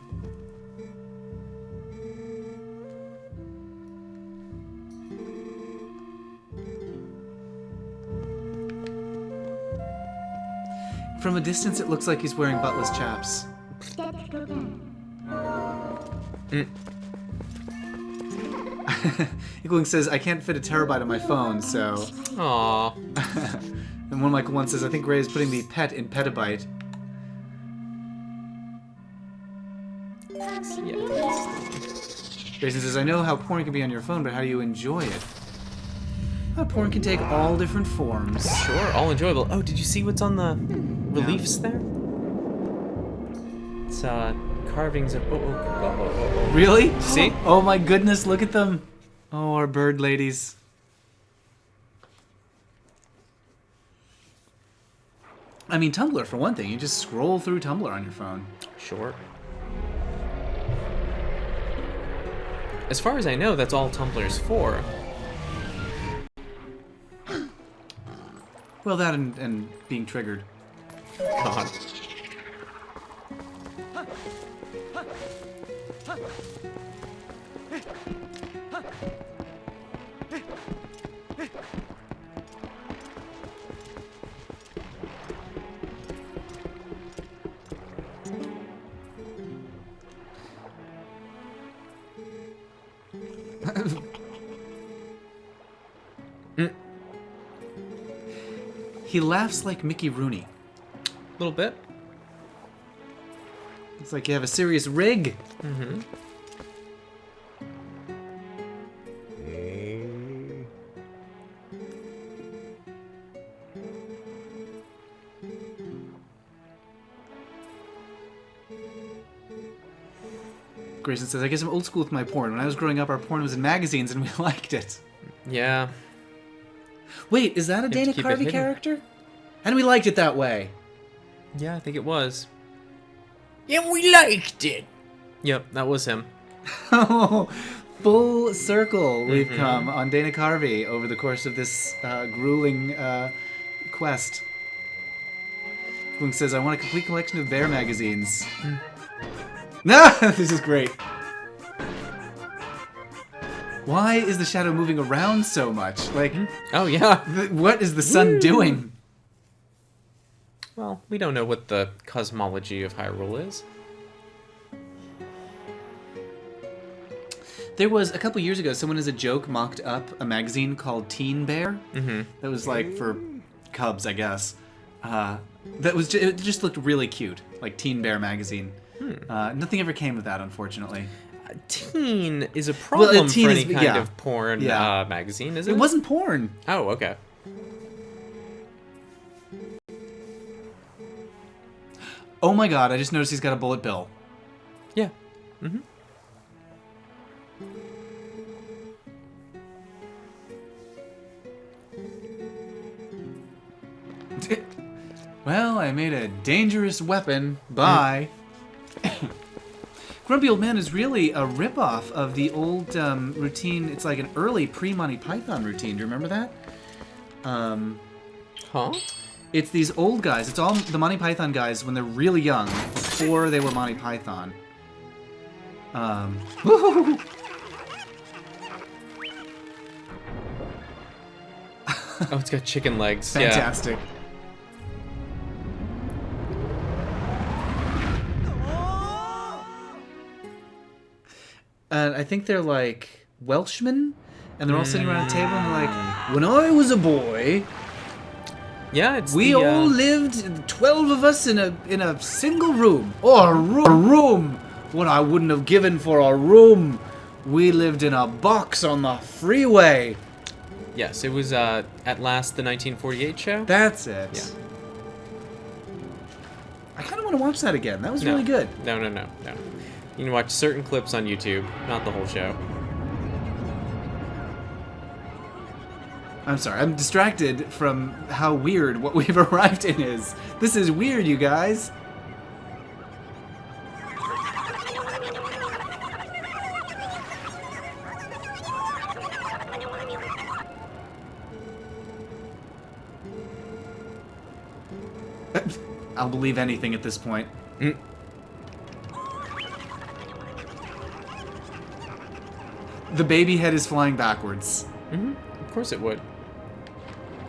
From a distance, it looks like he's wearing buttless chaps. Mm. Equaling says, I can't fit a terabyte on my phone, so... Aww. And one Michael 1 says, I think Ray is putting the pet in petabyte. Grayson says, I know how porn can be on your phone, but how do you enjoy it? Porn can take all different forms. Sure, all enjoyable. Oh, did you see what's on the reliefs there? It's carvings of... Oh. Really? See? Oh my goodness, look at them. Oh, our bird ladies. I mean, Tumblr, for one thing. You just scroll through Tumblr on your phone. Sure. As far as I know, that's all Tumblr's for. Well, that and being triggered. God. He laughs like Mickey Rooney. A little bit. It's like you have a serious rig. Mm-hmm. Grayson says, I guess I'm old school with my porn. When I was growing up, our porn was in magazines and we liked it. Yeah. Wait, is that a Dana keep it Carvey hidden. character? And we liked it that way. Yeah, I think it was. And we liked it. Yep, that was him. Oh, full circle we've come on Dana Carvey over the course of this grueling quest. Gwing says, I want a complete collection of bear magazines. No, this is great. Why is the shadow moving around so much? Like, Oh, yeah. what is the sun doing? Well, we don't know what the cosmology of Hyrule is. There was, a couple years ago, someone as a joke mocked up a magazine called Teen Bear. Mm-hmm. That was like for cubs, I guess. That was it just looked really cute, like Teen Bear magazine. Nothing ever came of that, unfortunately. Teen is a problem teen for is- any kind yeah. of porn Yeah. magazine, isn't it? It wasn't porn. Oh, okay. Oh my god, I just noticed he's got a bullet bill. Yeah. Mm-hmm. Well, I made a dangerous weapon. Bye. Grumpy Old Man is really a ripoff of the old routine. It's like an early pre-Monty Python routine. Do you remember that? Huh? It's these old guys. It's all the Monty Python guys when they're really young, before they were Monty Python. Oh, it's got chicken legs. fantastic. And I think they're like Welshmen, and they're all sitting around a table and they're like, when I was a boy, Yeah, it's we the, all lived, 12 of us in a single room. Or a room. What I wouldn't have given for a room. We lived in a box on the freeway. Yes, it was at last the 1948 show. That's it. Yeah. I kind of want to watch that again. That was No. really good. No. You can watch certain clips on YouTube, not the whole show. I'm sorry, I'm distracted from how weird what we've arrived in is. This is weird, you guys. I'll believe anything at this point. The baby head is flying backwards. Of course it would.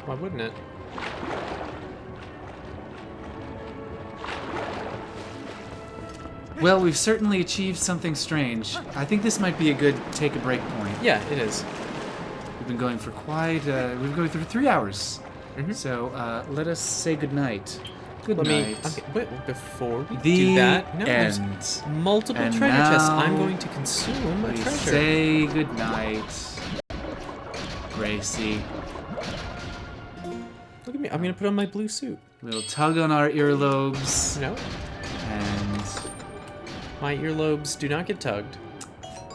Why wouldn't it? Well, we've certainly achieved something strange. I think this might be a good take a break point. Yeah, it is. We've been going for quite, we've been going through 3 hours. So, let us say goodnight. Good Let me. night. Okay, wait, before we The do that, no, there's end. multiple And treasure chests. I'm now going to consume a We treasure. say goodnight, Gracie. Look at me. I'm gonna put on my blue suit. We'll tug on our earlobes, No, and my earlobes do not get tugged.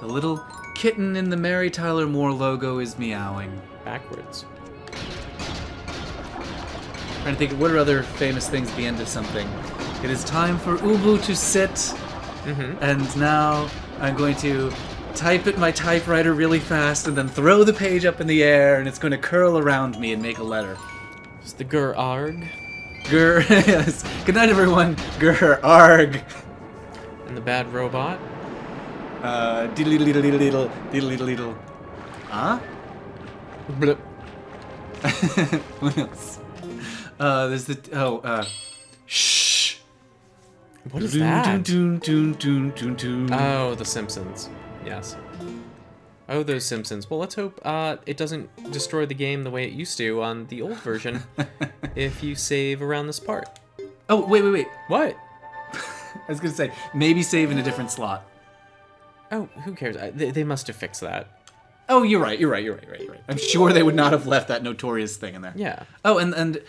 the little kitten in the Mary Tyler Moore logo is meowing. Backwards. Trying to think, what are other famous things at the end of something? It is time for Ubu to sit, and now I'm going to type at my typewriter really fast and then throw the page up in the air, and it's going to curl around me and make a letter. It's the Gur Arg Grr, yes. Good night, everyone. Grr, arg. and the bad robot. Diddle-diddle-diddle-diddle, diddle-diddle-diddle. Huh? Blip. What else? There's the, shh. What is that? Doon, doon, doon, doon, doon. Oh, The Simpsons. Yes. Oh, those Simpsons. Well, let's hope it doesn't destroy the game the way it used to on the old version if you save around this part. Oh, wait. What? I was gonna say, maybe save in a different slot. Oh, who cares? They must have fixed that. Oh, you're right. I'm sure they would not have left that notorious thing in there. Yeah. Oh, and